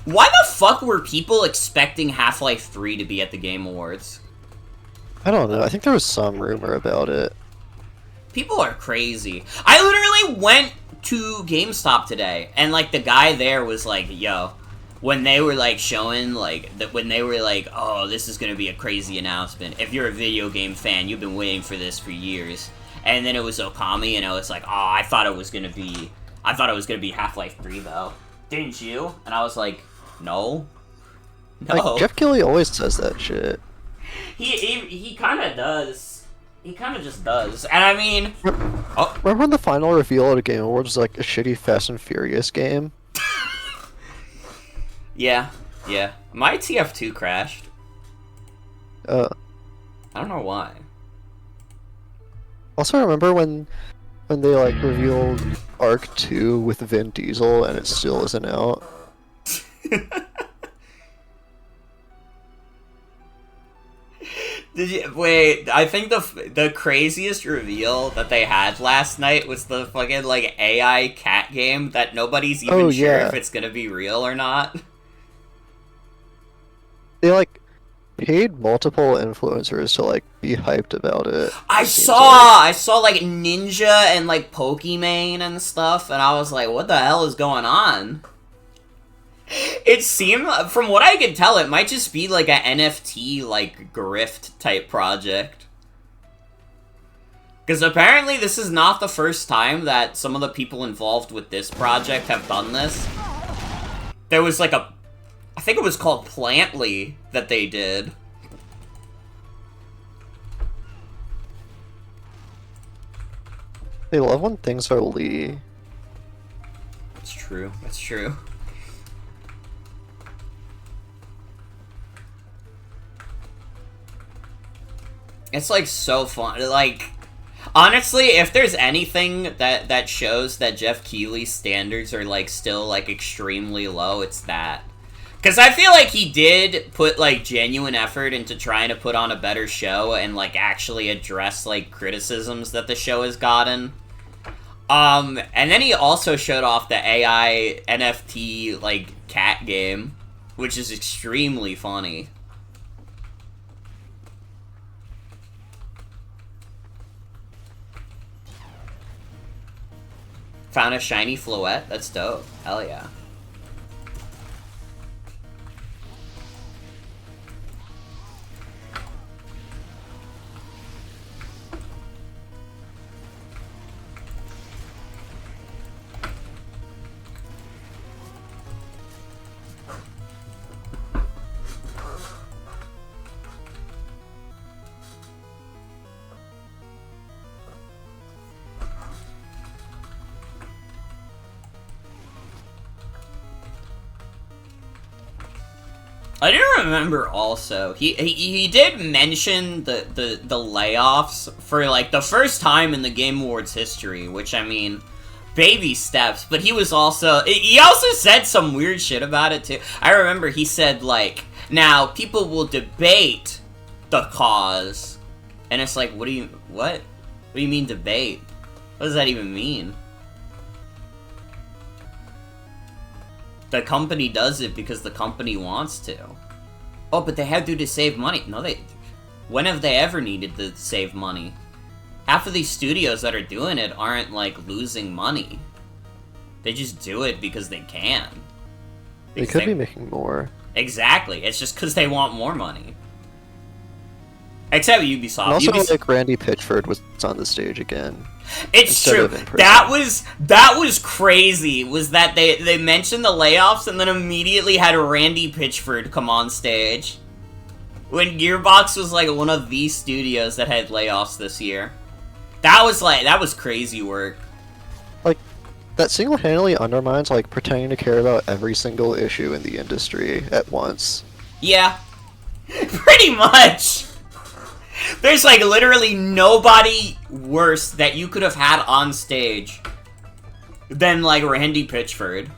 A: Why the fuck were people expecting Half-Life 3 to be at the Game Awards?
B: I don't know. I think there was some rumor about it.
A: People are crazy. I literally went to GameStop today, and, like, the guy there was like, yo, when they were, like, showing, like, when they were like, oh, this is gonna be a crazy announcement. If you're a video game fan, you've been waiting for this for years. And then it was Okami, and I was like, oh, I thought it was gonna be Half-Life 3, though. Didn't you? And I was like, no. No.
B: Like, Jeff Keighley always says that shit.
A: He kind of does. He kind of just does. And I mean... Oh.
B: Remember when the final reveal at a Game Awards was like a shitty Fast and Furious game?
A: Yeah. My TF2 crashed. I don't know why.
B: Also, remember when they like revealed Arc 2 with Vin Diesel and it still isn't out?
A: Wait, I think the craziest reveal that they had last night was the fucking, like, AI cat game that nobody's even sure if it's gonna be real or not.
B: They, like, paid multiple influencers to, like, be hyped about it.
A: I saw, like, Ninja and, like, Pokimane and stuff, and I was like, what the hell is going on? It seemed, from what I could tell, it might just be like a NFT, like, grift type project. Because apparently this is not the first time that some of the people involved with this project have done this. There was like I think it was called Plantly that they did.
B: They love when things are Lee.
A: That's true, that's true. It's, like, so fun. Like, honestly, if there's anything that shows that Jeff Keighley's standards are, like, still, like, extremely low, it's that. Because I feel like he did put, like, genuine effort into trying to put on a better show and, like, actually address, like, criticisms that the show has gotten. And then he also showed off the AI NFT, like, cat game, which is extremely funny. Found a shiny Floette? That's dope. Hell yeah. I do remember also, he did mention the layoffs for, like, the first time in the Game Awards history, which, I mean, baby steps, but he also said some weird shit about it, too. I remember he said, like, now, people will debate the cause, and it's like, what do you mean debate? What does that even mean? The company does it because the company wants to. Oh, but they have to save money. No, when have they ever needed to save money? Half of these studios that are doing it aren't, like, losing money. They just do it because they can.
B: They could be making more.
A: Exactly. It's just because they want more money. Except Ubisoft.
B: And also, like, Randy Pitchford was on the stage again.
A: It's true. That was crazy. Was that they mentioned the layoffs and then immediately had Randy Pitchford come on stage when Gearbox was like one of the studios that had layoffs this year. That was crazy work.
B: Like, that single-handedly undermines, like, pretending to care about every single issue in the industry at once. Yeah,
A: pretty much. There's, like, literally nobody worse that you could have had on stage than, like, Randy Pitchford.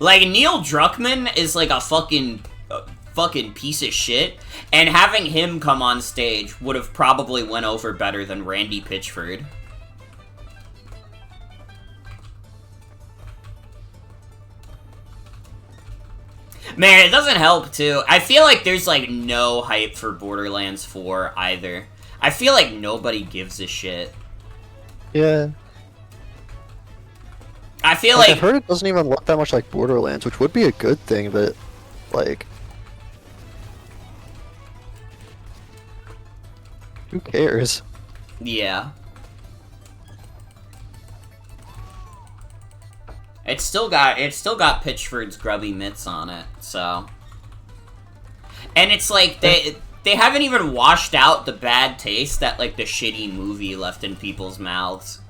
A: Like, Neil Druckmann is, like, a fucking fucking piece of shit, and having him come on stage would have probably went over better than Randy Pitchford. Man, it doesn't help, too. I feel like there's, like, no hype for Borderlands 4, either. I feel like nobody gives a shit.
B: Yeah.
A: I feel like...
B: I've heard it doesn't even look that much like Borderlands, which would be a good thing, but, like... who cares?
A: Yeah. It's still got Pitchford's grubby mitts on it, so. And it's like they haven't even washed out the bad taste that like the shitty movie left in people's mouths.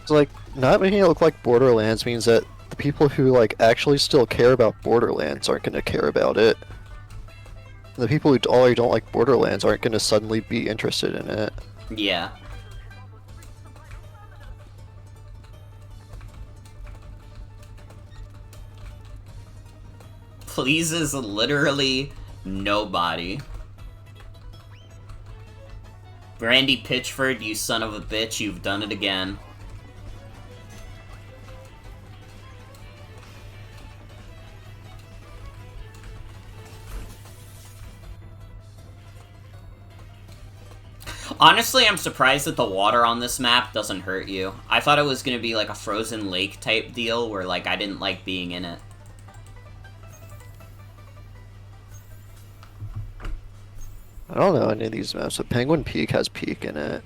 B: It's like not making it look like Borderlands means that the people who like actually still care about Borderlands aren't going to care about it. And the people who already don't like Borderlands aren't going to suddenly be interested in it.
A: Yeah. Pleases literally nobody. Randy Pitchford, you son of a bitch, you've done it again. Honestly, I'm surprised that the water on this map doesn't hurt you. I thought it was gonna be like a frozen lake type deal where like I didn't like being in it.
B: I don't know any of these maps, but Penguin Peak has Peak in it.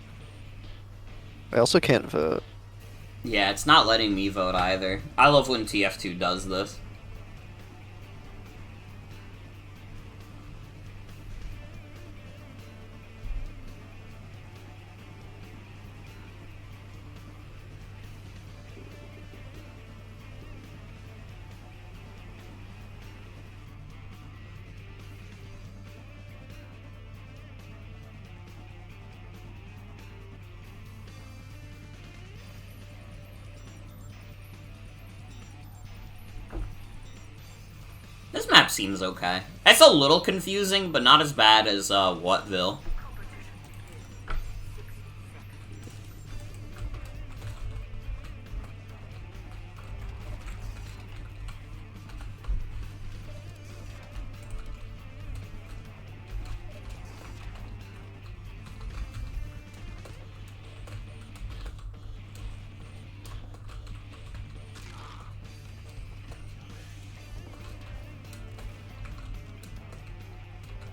B: I also can't vote.
A: Yeah, it's not letting me vote either. I love when TF2 does this. This map seems okay. It's a little confusing, but not as bad as, Whatville.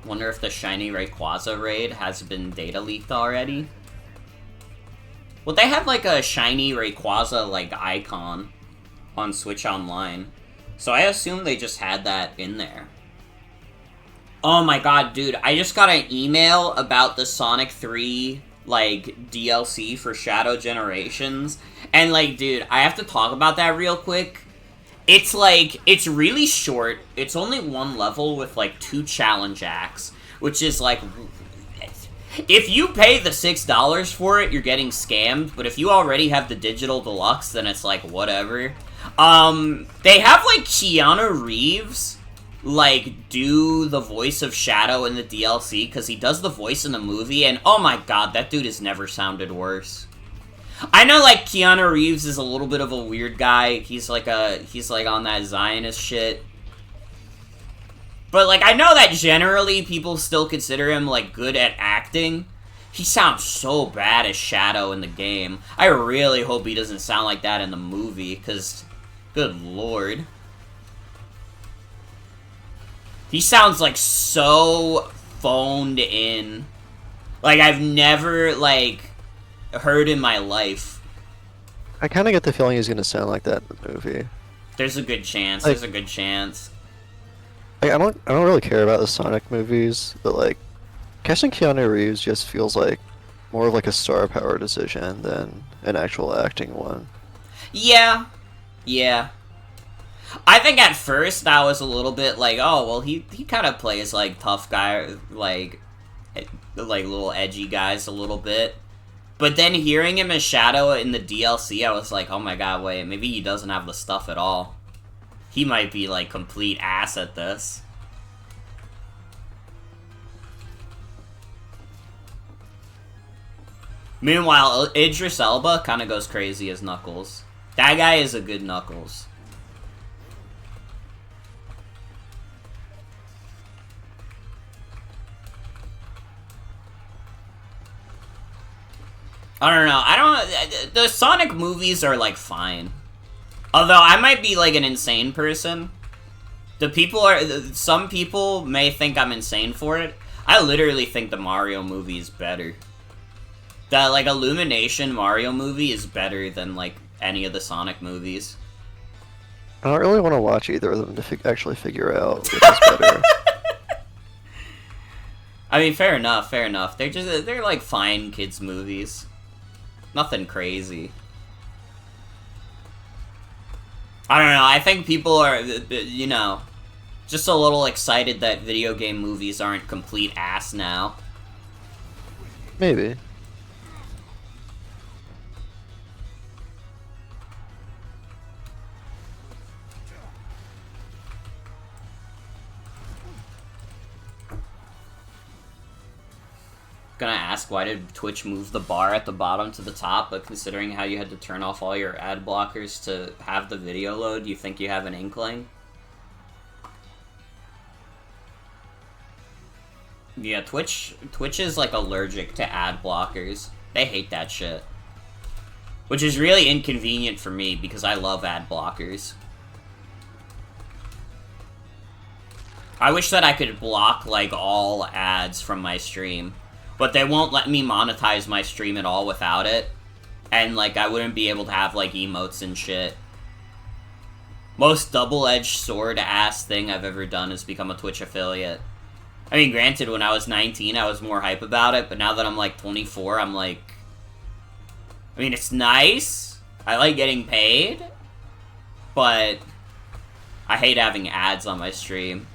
A: Wonder if the shiny Rayquaza raid has been data leaked already? Well, they had like a shiny Rayquaza like icon on Switch Online, so I assume they just had that in there. Oh my god, dude, I just got an email about the Sonic 3 like DLC for Shadow Generations, and like, dude, I have to talk about that real quick. It's like, it's really short, it's only one level with like 2 challenge acts, which is like, if you pay the $6 for it, you're getting scammed, but if you already have the digital deluxe, then it's like, whatever. They have like Keanu Reeves, like, do the voice of Shadow in the DLC, because he does the voice in the movie, and oh my god, that dude has never sounded worse. I know, like, Keanu Reeves is a little bit of a weird guy. He's like on that Zionist shit. But, like, I know that generally people still consider him, like, good at acting. He sounds so bad as Shadow in the game. I really hope he doesn't sound like that in the movie, because, good lord. He sounds, like, so phoned in. Like, I've never, like, heard in my life.
B: I kind of get the feeling he's going to sound like that in the movie.
A: There's a good chance.
B: Like,
A: there's a good chance.
B: Like, I don't really care about the Sonic movies, but like, casting Keanu Reeves just feels like more of like a star power decision than an actual acting one.
A: Yeah. Yeah. I think at first I was a little bit like, oh, well, he kind of plays like tough guy, like little edgy guys a little bit. But then hearing him as Shadow in the DLC, I was like, oh my god, wait, maybe he doesn't have the stuff at all. He might be, like, complete ass at this. Meanwhile, Idris Elba kind of goes crazy as Knuckles. That guy is a good Knuckles. I don't know. The Sonic movies are, like, fine. Although, I might be, like, an insane person. Some people may think I'm insane for it. I literally think the Mario movie is better. The, like, Illumination Mario movie is better than, like, any of the Sonic movies.
B: I don't really want to watch either of them to actually figure out which is better.
A: I mean, fair enough, fair enough. They're like fine kids movies. Nothing crazy. I don't know, I think people are, you know, just a little excited that video game movies aren't complete ass now.
B: Maybe.
A: Gonna ask, why did Twitch move the bar at the bottom to the top, but considering how you had to turn off all your ad blockers to have the video load, do you think you have an inkling? Yeah, Twitch is, like, allergic to ad blockers. They hate that shit. Which is really inconvenient for me, because I love ad blockers. I wish that I could block, like, all ads from my stream. But they won't let me monetize my stream at all without it. And, like, I wouldn't be able to have, like, emotes and shit. Most double-edged sword-ass thing I've ever done is become a Twitch affiliate. I mean, granted, when I was 19, I was more hype about it, but now that I'm, like, 24, I'm like... I mean, it's nice. I like getting paid. But... I hate having ads on my stream.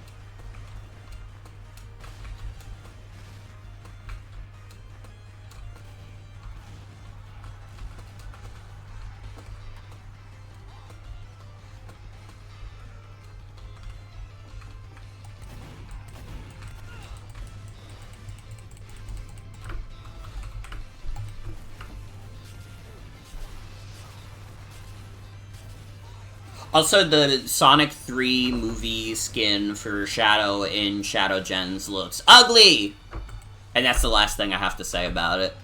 A: Also, the Sonic 3 movie skin for Shadow in Shadow Gens looks ugly! And that's the last thing I have to say about it.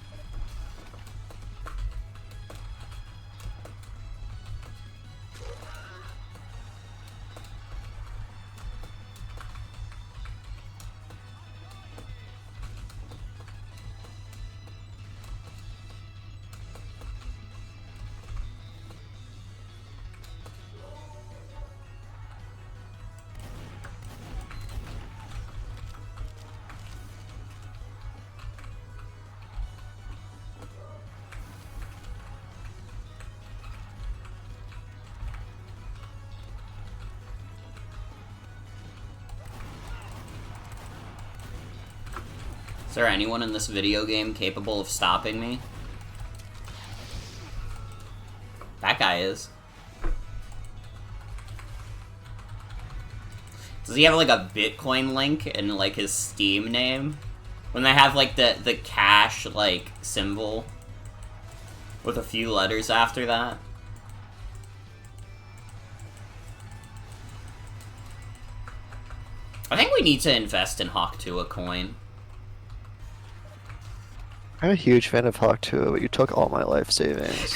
A: Is there anyone in this video game capable of stopping me? That guy is. Does he have, like, a Bitcoin link in, like, his Steam name? When they have, like, the cash, like, symbol with a few letters after that? I think we need to invest in Hawk Tuah coin.
B: I'm a huge fan of Hawk Tuah, but you took all my life savings.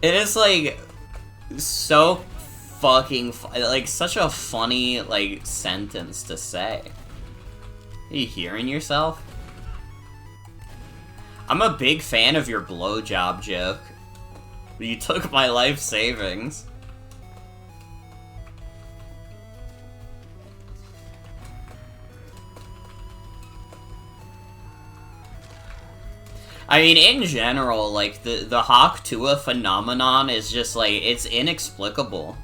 A: It is, like, so fucking, like, such a funny, like, sentence to say. Are you hearing yourself? I'm a big fan of your blowjob joke. But you took my life savings. I mean, in general, like, the Hawk Tuah phenomenon is just, like, it's inexplicable.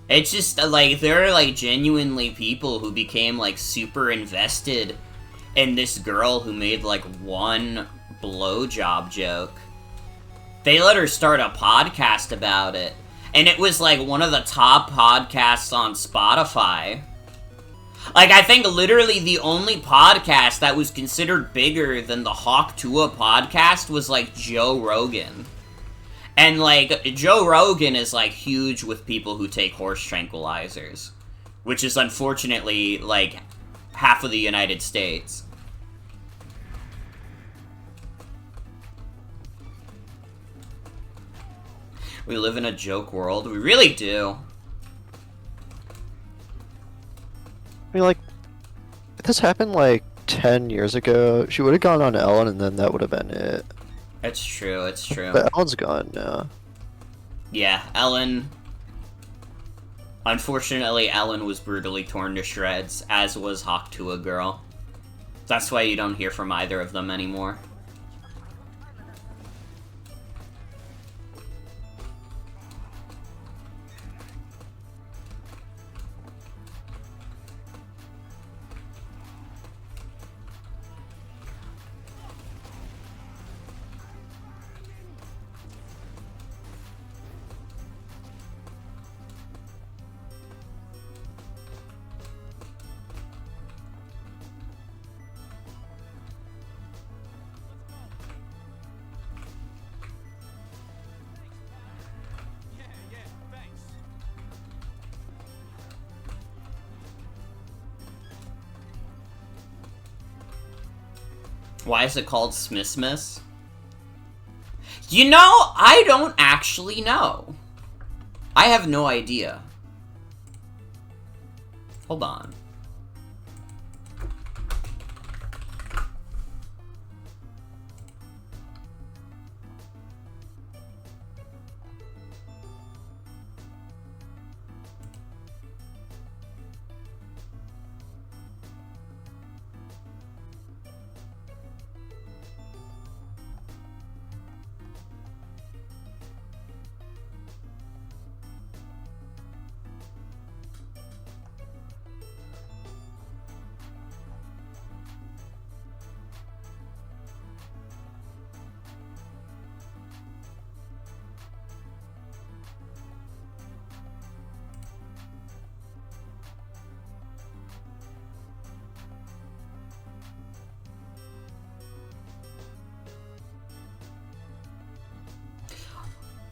A: It's just, like, there are, like, genuinely people who became, like, super invested in this girl who made, like, one blowjob joke. They let her start a podcast about it. And it was, like, one of the top podcasts on Spotify. Like, I think literally the only podcast that was considered bigger than the Hawk Tuah podcast was, like, Joe Rogan. And, like, Joe Rogan is, like, huge with people who take horse tranquilizers. Which is, unfortunately, like, half of the United States. We live in a joke world. We really do.
B: I mean, like, if this happened, like, 10 years ago, she would have gone on Ellen, and then that would have been it.
A: It's true, it's true.
B: But Ellen's gone now.
A: Yeah, Ellen... Unfortunately, Ellen was brutally torn to shreds, as was Hawk Tuah Girl. That's why you don't hear from either of them anymore. Why is it called Smissmas? You know, I don't actually know. I have no idea. Hold on.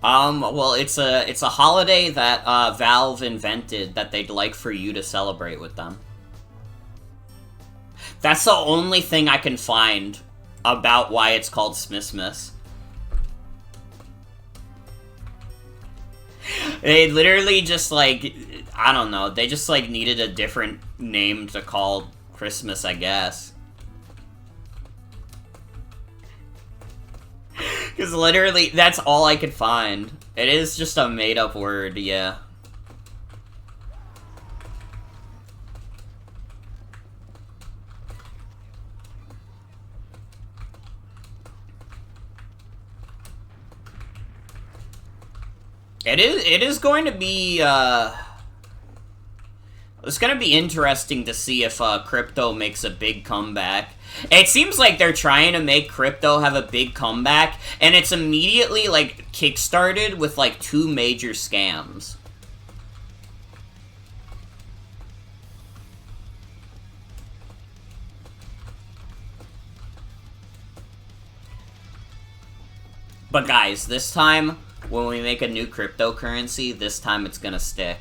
A: Well, it's a holiday that, Valve invented that they'd like for you to celebrate with them. That's the only thing I can find about why it's called Smissmas. They literally just, like, I don't know, they just, like, needed a different name to call Christmas, I guess. Because literally, that's all I could find. It is just a made-up word, yeah. It is going to be, it's gonna be interesting to see if, crypto makes a big comeback. It seems like they're trying to make crypto have a big comeback, and it's immediately, like, kickstarted with, like, 2 major scams. But guys, this time, when we make a new cryptocurrency, this time it's gonna stick.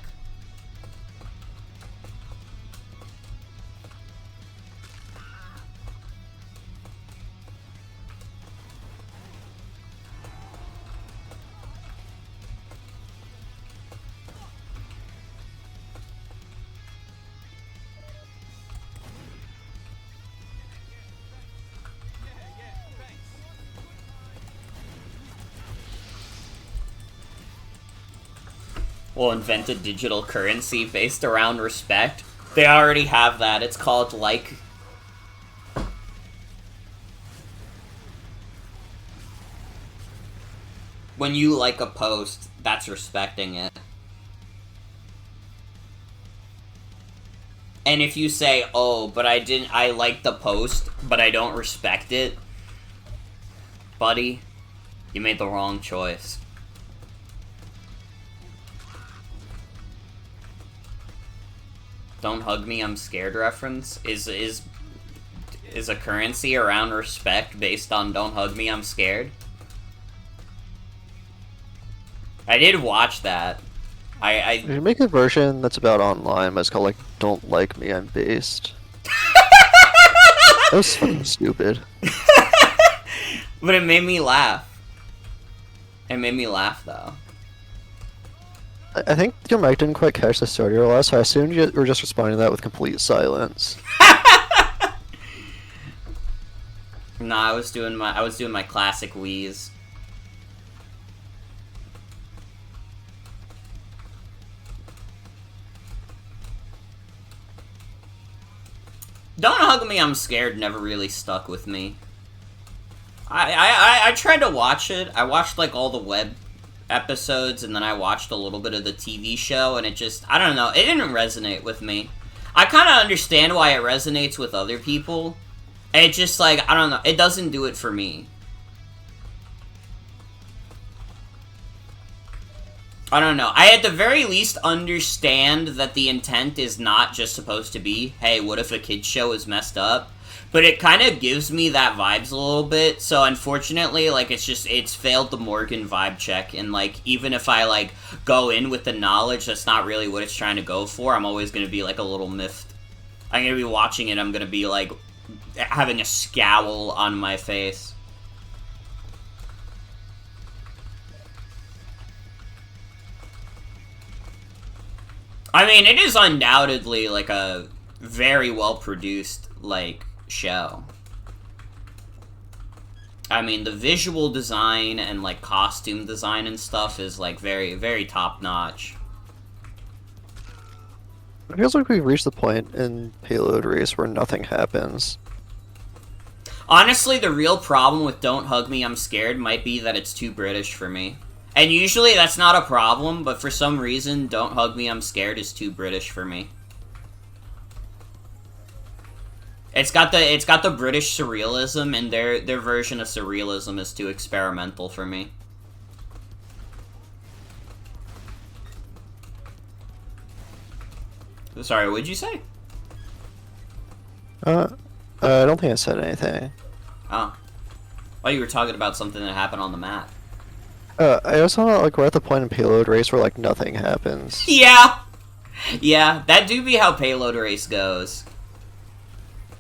A: Will invent a digital currency based around respect. They already have that. It's called, like... When you like a post, that's respecting it. And if you say, oh, but I like the post, but I don't respect it, Buddy, you made the wrong choice. Don't hug me, I'm scared reference is a currency around respect based on don't hug me, I'm scared. I did watch that.
B: You should make a version that's about online, but it's called like "Don't Like Me, I'm Based." That was fucking stupid.
A: But it made me laugh. It made me laugh though.
B: I think your mic didn't quite catch the start of your last, so I assumed you were just responding to that with complete silence.
A: Nah, I was doing my classic wheeze. Don't hug me, I'm scared never really stuck with me. I tried to watch it. I watched like all the web episodes and then I watched a little bit of the TV show and it just, I don't know, it didn't resonate with me. I kind of understand why it resonates with other people. It just like, I don't know, it doesn't do it for me. I don't know. I at the very least understand that the intent is not just supposed to be, hey, what if a kid's show is messed up? But it kind of gives me that vibes a little bit, so unfortunately, like, it's failed the Morgan vibe check, and, like, even if I, like, go in with the knowledge that's not really what it's trying to go for, I'm always gonna be, like, a little miffed. I'm gonna be watching it, I'm gonna be, like, having a scowl on my face. I mean, it is undoubtedly, like, a very well-produced, like, show. I mean, the visual design and, like, costume design and stuff is, like, very, very top-notch.
B: It feels like we've reached the point in Payload Race where nothing happens.
A: Honestly, the real problem with Don't Hug Me, I'm Scared might be that it's too British for me. And usually that's not a problem, but for some reason, Don't Hug Me, I'm Scared is too British for me. It's got the British surrealism, and their version of surrealism is too experimental for me. Sorry, what'd you say?
B: I don't think I said anything.
A: Oh. Oh, you were talking about something that happened on the map.
B: I also like we're at the point in Payload Race where like nothing happens.
A: Yeah! Yeah, that do be how Payload Race goes.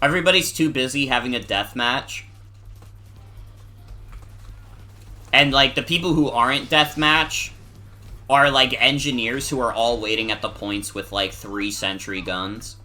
A: Everybody's too busy having a deathmatch. And, like, the people who aren't deathmatch are, like, engineers who are all waiting at the points with, like, 3 sentry guns.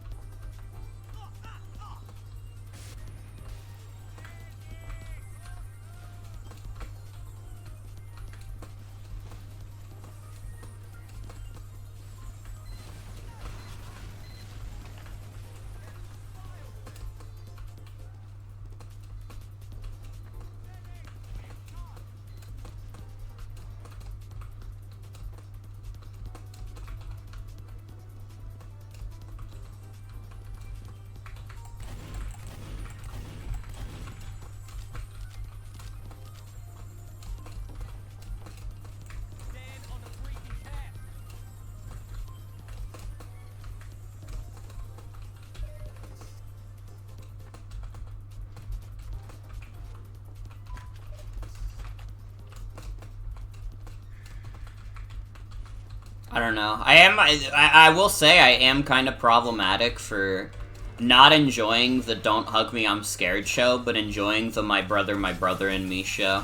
A: I don't know. I will say I am kind of problematic for not enjoying the Don't Hug Me, I'm Scared show, but enjoying the My Brother, and Me show.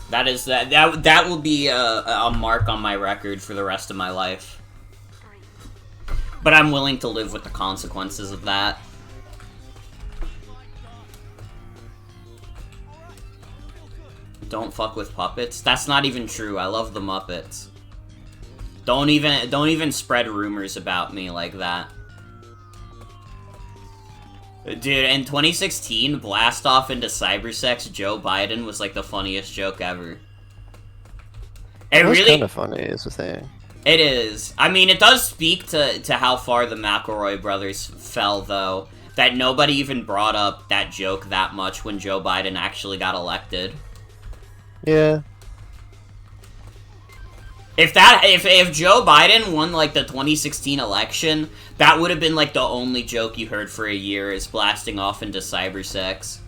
A: That is, that will be a mark on my record for the rest of my life. But I'm willing to live with the consequences of that. Don't fuck with puppets? That's not even true. I love the Muppets. Don't even spread rumors about me like that. Dude, in 2016, blast off into cybersex Joe Biden was like the funniest joke ever. It
B: That's
A: really
B: kind of funny is the thing.
A: It is. I mean, it does speak to how far the McElroy brothers fell, though. that nobody even brought up that joke that much when Joe Biden actually got elected.
B: Yeah.
A: If Joe Biden won, like, the 2016 election, that would have been, like, the only joke you heard for a year, is blasting off into cybersex.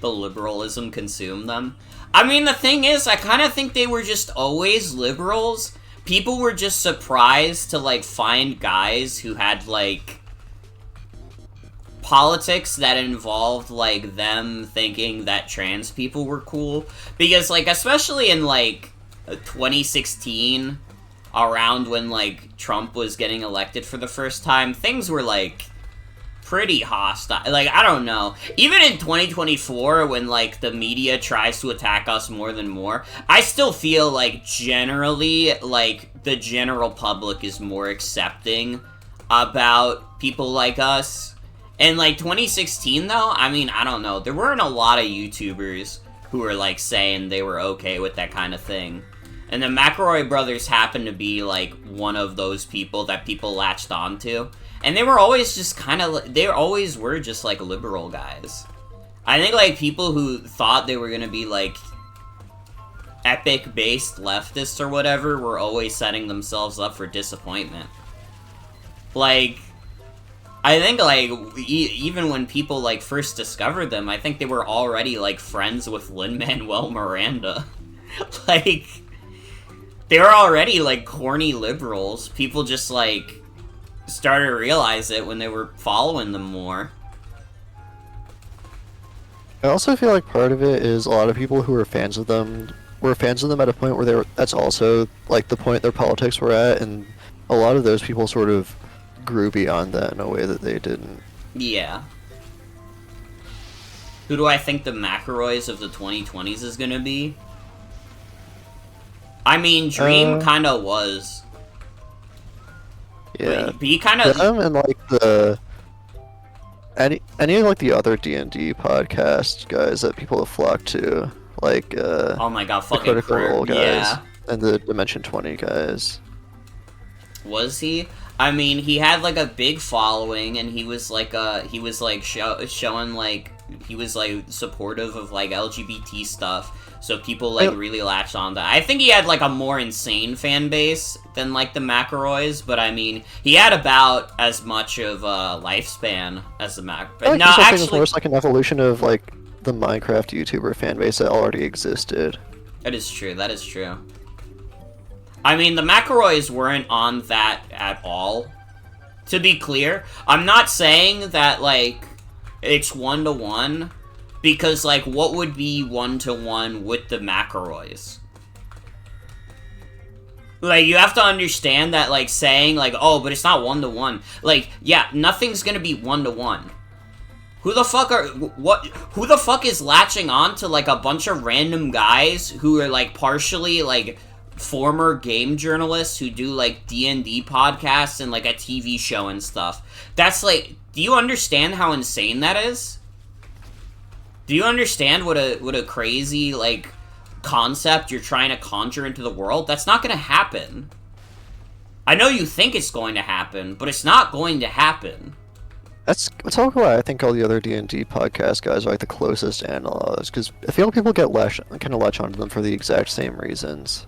A: The liberalism consumed them. I mean, the thing is, I kind of think they were just always liberals. People were just surprised to, like, find guys who had, like, politics that involved, like, them thinking that trans people were cool. Because, like, especially in, like, 2016, around when, like, Trump was getting elected for the first time, things were, like, pretty hostile. Like, I don't know. Even in 2024, when, like, the media tries to attack us more than more, I still feel like, generally, like, the general public is more accepting about people like us. And, like, 2016, though, I mean, I don't know. There weren't a lot of YouTubers who were, like, saying they were okay with that kind of thing. And the McElroy brothers happened to be, like, one of those people that people latched onto. And they were always just kind of, they always were just, like, liberal guys. I think, like, people who thought they were gonna be, like, epic-based leftists or whatever were always setting themselves up for disappointment. Like, I think, like, even when people, like, first discovered them, I think they were already, like, friends with Lin-Manuel Miranda. Like, they were already, like, corny liberals. People just, like, started to realize it when they were following them more.
B: I also feel like part of it is a lot of people who were fans of them at a point where they were, that's also, like, the point their politics were at, and a lot of those people sort of grew beyond that in a way that they didn't.
A: Yeah. Who do I think the McElroys of the 2020s is gonna be? I mean, Dream kinda was.
B: Yeah.
A: But he kinda...
B: Them and, like, any of, like, the other D&D podcast guys that people have flocked to, like,
A: oh my god,
B: the
A: fucking
B: Critical
A: Kurt,
B: Role guys,
A: yeah.
B: and the Dimension 20 guys.
A: Was he? I mean, he had, like, a big following, and he was, like, showing, like, he was, like, supportive of, like, LGBT stuff, so people, like, really latched on that. I think he had, like, a more insane fan base than, like, the McElroys, but, I mean, he had about as much of a lifespan as the McElroys. No,
B: actually...
A: actually...
B: It was like an evolution of, like, the Minecraft YouTuber fan base that already existed.
A: That is true, that is true. I mean, the McElroys weren't on that at all. To be clear, I'm not saying that, like, it's one-to-one, because, like, what would be one-to-one with the McElroys? Like, you have to understand that, like, saying, like, oh, but it's not one-to-one. Like, yeah, nothing's gonna be one-to-one. Who the fuck is latching on to, like, a bunch of random guys who are, like, partially, like, former game journalists who do, like, D&D podcasts and, like, a TV show and stuff? That's, like, do you understand how insane that is? Do you understand what a crazy, like, concept you're trying to conjure into the world? That's not gonna happen. I know you think it's going to happen, but it's not going to happen.
B: That's why I think all the other D&D podcast guys are, like, the closest analogs, because I feel people get kind of latch onto them for the exact same reasons.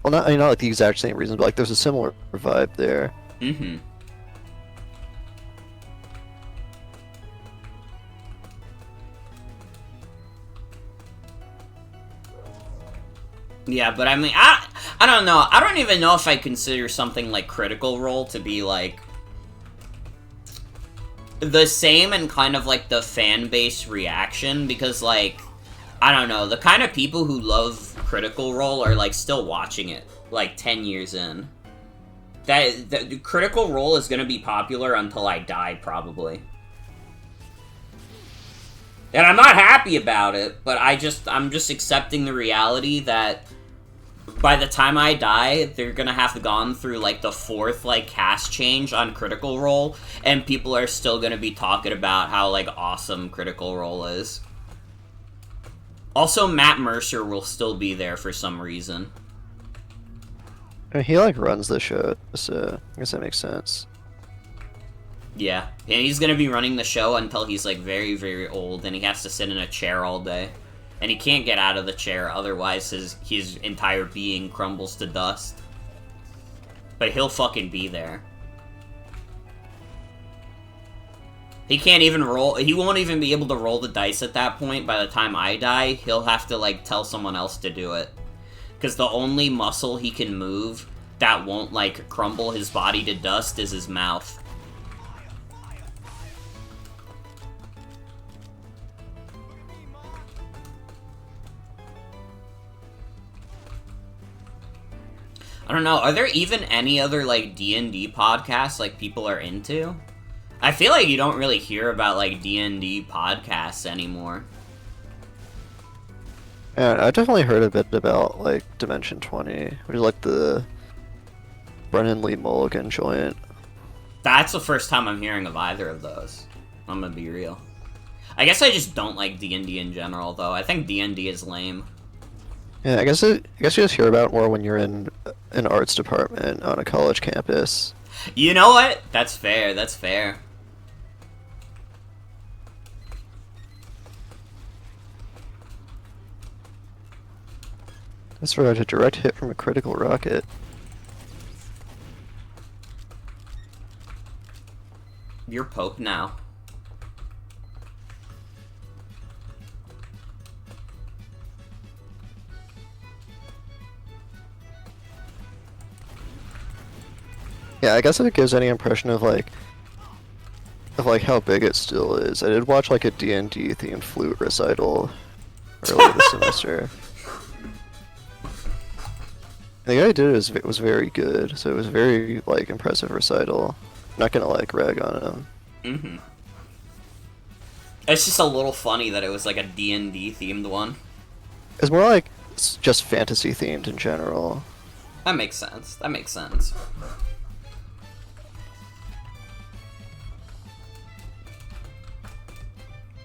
B: Well, not like the exact same reasons, but, like, there's a similar vibe there.
A: Mm-hmm. Yeah, but I mean, I don't know. I don't even know if I consider something like Critical Role to be, like, the same and kind of, like, the fan base reaction, because, like, I don't know, the kind of people who love Critical Role are, like, still watching it, like, 10 years in. That Critical Role is gonna be popular until I die, probably. And I'm not happy about it, but I'm just accepting the reality that by the time I die, they're gonna have gone through, like, the 4th, like, cast change on Critical Role, and people are still gonna be talking about how, like, awesome Critical Role is. Also, Matt Mercer will still be there for some reason.
B: I mean, he like runs the show, so I guess that makes sense.
A: Yeah, and he's gonna be running the show until he's like very, very old, and he has to sit in a chair all day, and he can't get out of the chair, otherwise his entire being crumbles to dust. But he'll fucking be there. He can't even roll. He won't even be able to roll the dice at that point. By the time I die, he'll have to like tell someone else to do it, because the only muscle he can move that won't like crumble his body to dust is his mouth. I don't know, are there even any other, like, D&D podcasts, like, people are into? I feel like you don't really hear about, like, D&D podcasts anymore.
B: Yeah, I definitely heard a bit about, like, Dimension 20, which is, like, the Brennan Lee Mulligan joint.
A: That's the first time I'm hearing of either of those. I'm gonna be real. I guess I just don't like D&D in general, though. I think D&D is lame.
B: Yeah, I guess you just hear about it more when you're in an arts department on a college campus.
A: You know what? That's fair, that's fair.
B: That's for a direct hit from a critical rocket.
A: You're Pope now.
B: Yeah, I guess if it gives any impression of how big it still is. I did watch like a D&D themed flute recital earlier this semester. The guy who did it was very good, so it was very like impressive recital. Not gonna like rag on him.
A: Mm-hmm. It's just a little funny that it was like a D&D themed one.
B: It's more like just fantasy themed in general.
A: That makes sense. That makes sense.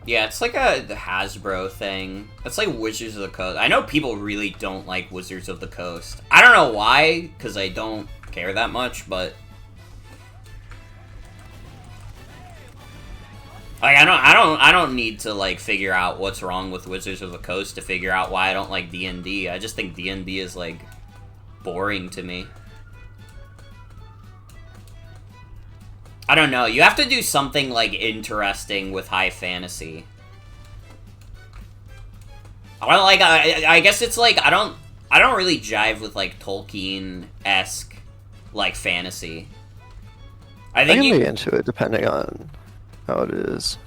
A: Yeah, it's like a Hasbro thing. It's like Wizards of the Coast. I know people really don't like Wizards of the Coast. I don't know why, because I don't care that much, but like I don't need to like figure out what's wrong with Wizards of the Coast to figure out why I don't like D&D. I just think D&D is like boring to me. I don't know. You have to do something, like, interesting with high fantasy. I guess it's, like, I don't really jive with, like, Tolkien-esque, like, fantasy. I
B: can be into it, depending on how it is.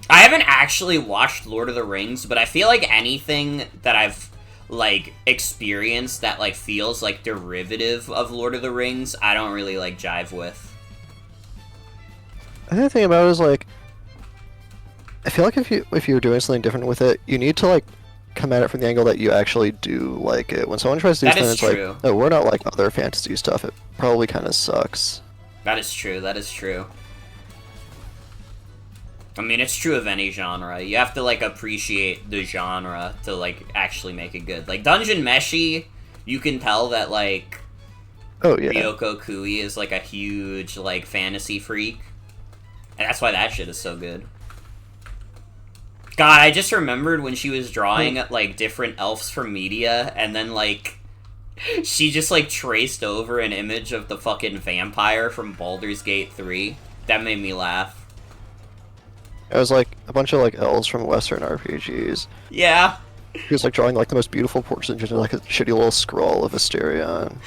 A: I haven't actually watched Lord of the Rings, but I feel like anything that I've, like, experienced that, like, feels, like, derivative of Lord of the Rings, I don't really, like, jive with.
B: The other thing about it is like, I feel like if you're doing something different with it, you need to like come at it from the angle that you actually do like it. When someone tries to do something, it's like, no, we're not like other fantasy stuff. It probably kind of sucks.
A: That is true. That is true. I mean, it's true of any genre. You have to like appreciate the genre to like actually make it good. Like Dungeon Meshi, you can tell that like,
B: oh yeah,
A: Ryoko Kui is like a huge like fantasy freak. And that's why that shit is so good. God, I just remembered when she was drawing, like, different elves from media, and then, like, she just, like, traced over an image of the fucking vampire from Baldur's Gate 3. That made me laugh.
B: It was, like, a bunch of, like, elves from Western RPGs.
A: Yeah.
B: He was, like, drawing, like, the most beautiful portraits into, like, a shitty little scroll of Asterion.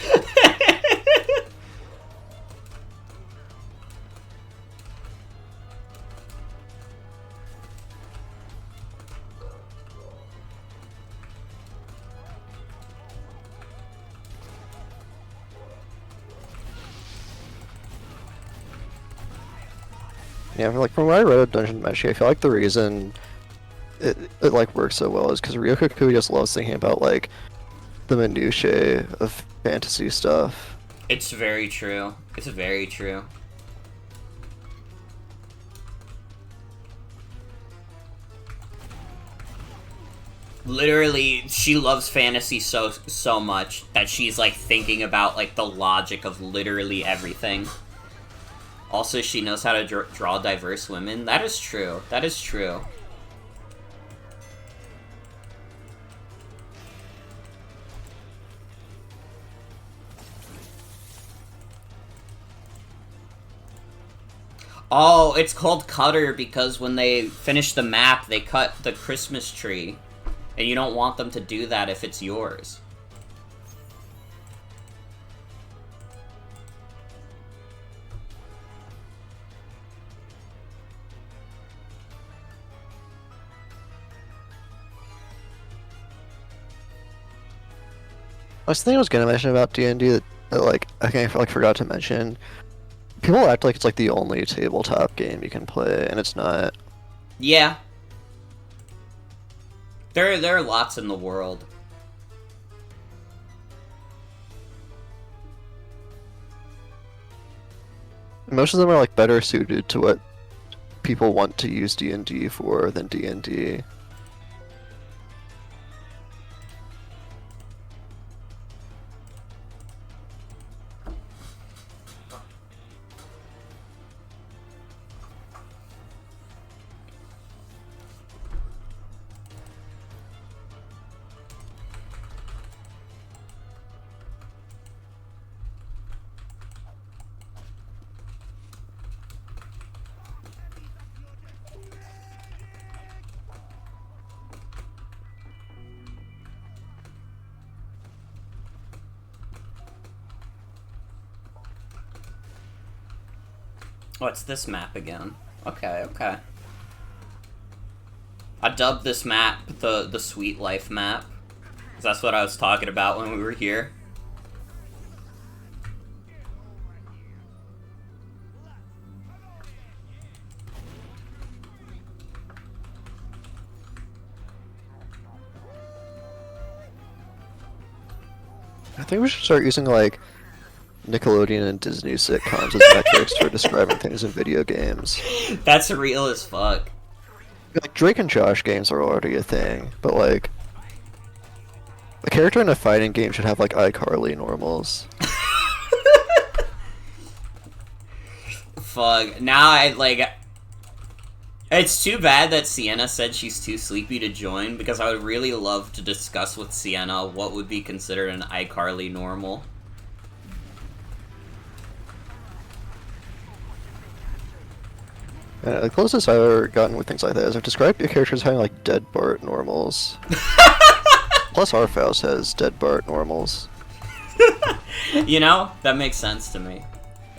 B: Yeah, like from what I read of Dungeon Meshi, I feel like the reason it like works so well is because Ryoko Kui just loves thinking about like the minutiae of fantasy stuff.
A: It's very true. It's very true. Literally, she loves fantasy so much that she's like thinking about like the logic of literally everything. Also, she knows how to draw diverse women. That is true. That is true. Oh, it's called Cutter because when they finish the map, they cut the Christmas tree. And you don't want them to do that if it's yours.
B: I was thinking I was gonna mention about D&D that like I think I forgot to mention. People act like it's like the only tabletop game you can play, and it's not.
A: Yeah. There are lots in the world.
B: Most of them are like better suited to what people want to use D&D for than D&D.
A: Oh, it's this map again. Okay, okay. I dubbed this map the Sweet Life map. 'Cause that's what I was talking about when we were here.
B: I think we should start using like Nickelodeon and Disney sitcoms as metrics for describing things in video games.
A: That's real as fuck.
B: Like Drake and Josh games are already a thing, but like a character in a fighting game should have like iCarly normals.
A: Fuck. Now I like. It's too bad that Sienna said she's too sleepy to join because I would really love to discuss with Sienna what would be considered an iCarly normal.
B: The closest I've ever gotten with things like that is I've described your characters having like dead Bart normals. Plus Arfaus has dead Bart normals.
A: You know, that makes sense to me.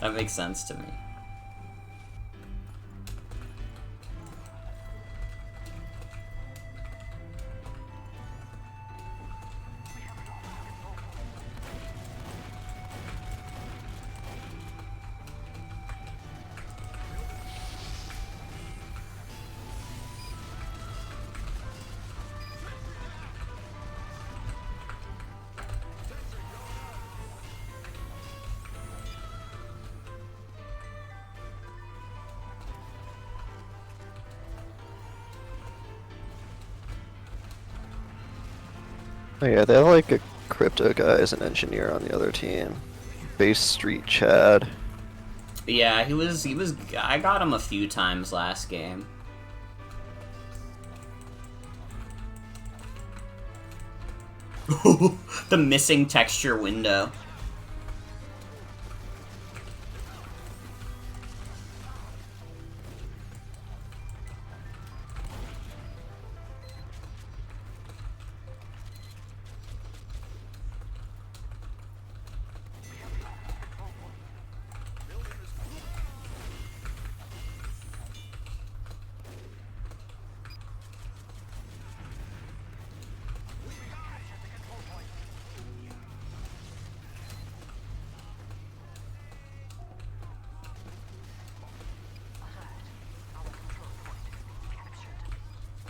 A: That makes sense to me.
B: Oh yeah, they have like a crypto guy as an engineer on the other team. Base Street Chad.
A: Yeah, he was, I got him a few times last game. The missing texture window.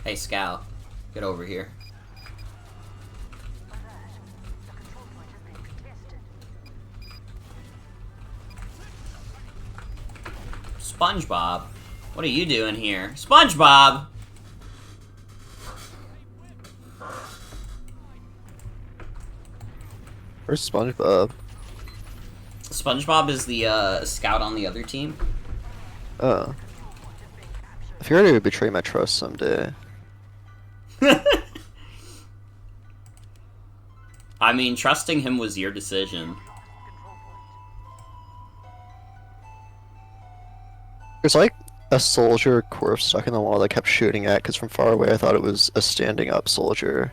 A: Hey, Scout. Get over here. SpongeBob. What are you doing here? SpongeBob!
B: Where's SpongeBob?
A: SpongeBob is the scout on the other team.
B: Oh. I figured he would betray my trust someday.
A: I mean, trusting him was your decision.
B: There's like a soldier corpse stuck in the wall that I kept shooting at because from far away I thought it was a standing up soldier.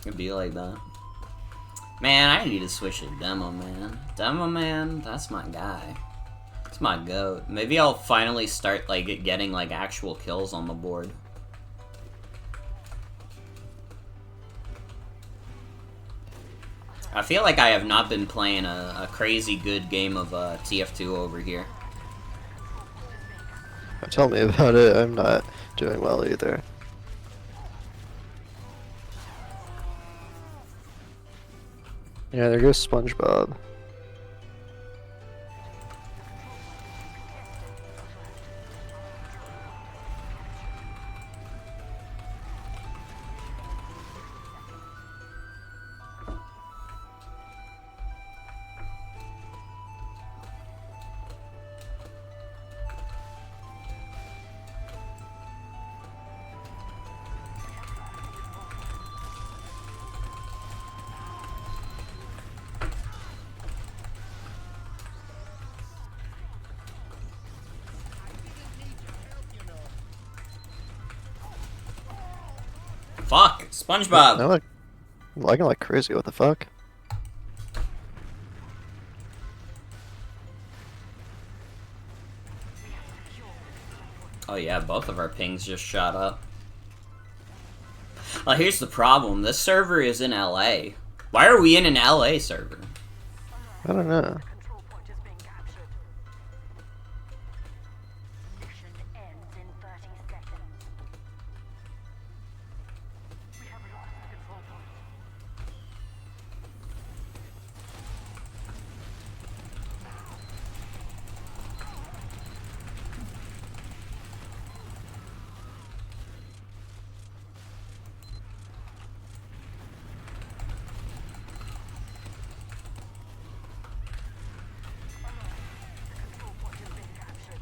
A: It'd be like that. Man, I need to switch to Demo Man. Demo Man, that's my guy. That's my goat. Maybe I'll finally start like getting like actual kills on the board. I feel like I have not been playing a crazy good game of TF2 over here.
B: Tell me about it, I'm not doing well either. Yeah, there goes SpongeBob.
A: Fuck! SpongeBob!
B: I'm lagging like crazy, what the fuck?
A: Oh yeah, both of our pings just shot up. Well, here's the problem. This server is in LA. Why are we in an LA server?
B: I don't know.
D: Control point is being captured. Mission ends in 30 seconds. We have lost the control point. Control point is being captured.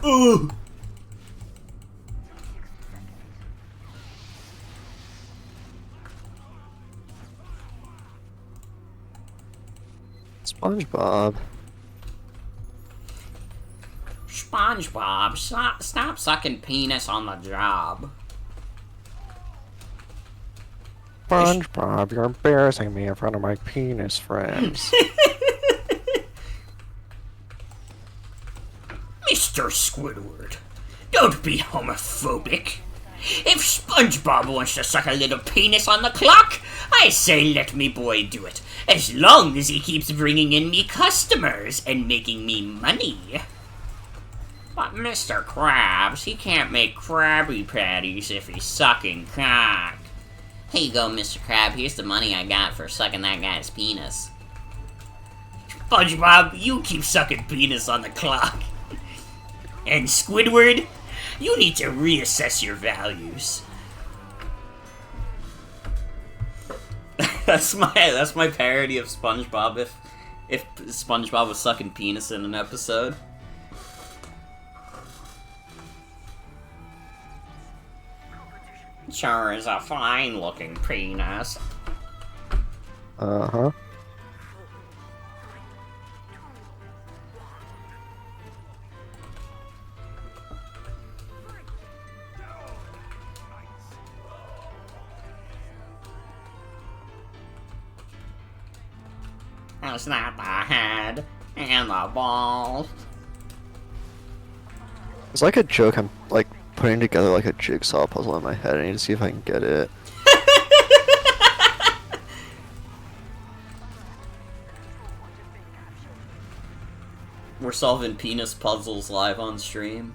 A: Ooh!
B: SpongeBob.
A: SpongeBob, stop sucking penis on the job.
B: SpongeBob, you're embarrassing me in front of my penis friends.
A: Mr. Squidward, don't be homophobic. If SpongeBob wants to suck a little penis on the clock, I say let me boy do it, as long as he keeps bringing in me customers and making me money. But Mr. Krabs, he can't make Krabby Patties if he's sucking cock. Here you go, Mr. Crab, here's the money I got for sucking that guy's penis. SpongeBob, you keep sucking penis on the clock. And Squidward, you need to reassess your values. that's my parody of SpongeBob if SpongeBob was sucking penis in an episode. Sure is a fine looking penis.
B: Uh-huh.
A: It's not the head and the balls.
B: It's like a joke. I'm like putting together like a jigsaw puzzle in my head. I need to see if I can get it.
A: We're solving penis puzzles live on stream.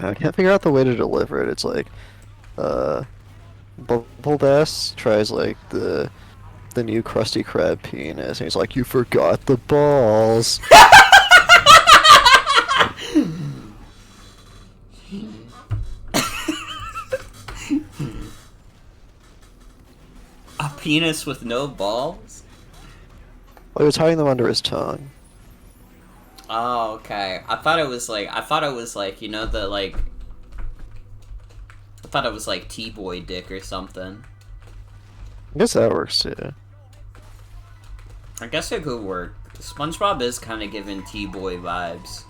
B: I can't figure out the way to deliver it. It's like, uh, Bubble Bass tries like the new Krusty Krab penis, and he's like, "You forgot the balls."
A: A penis with no balls?
B: Well, he was hiding them under his tongue.
A: Oh, okay. I thought it was like, you know, I thought it was like T-boy dick or something.
B: I guess that works too.
A: I guess it could work. SpongeBob is kind of giving T-boy vibes.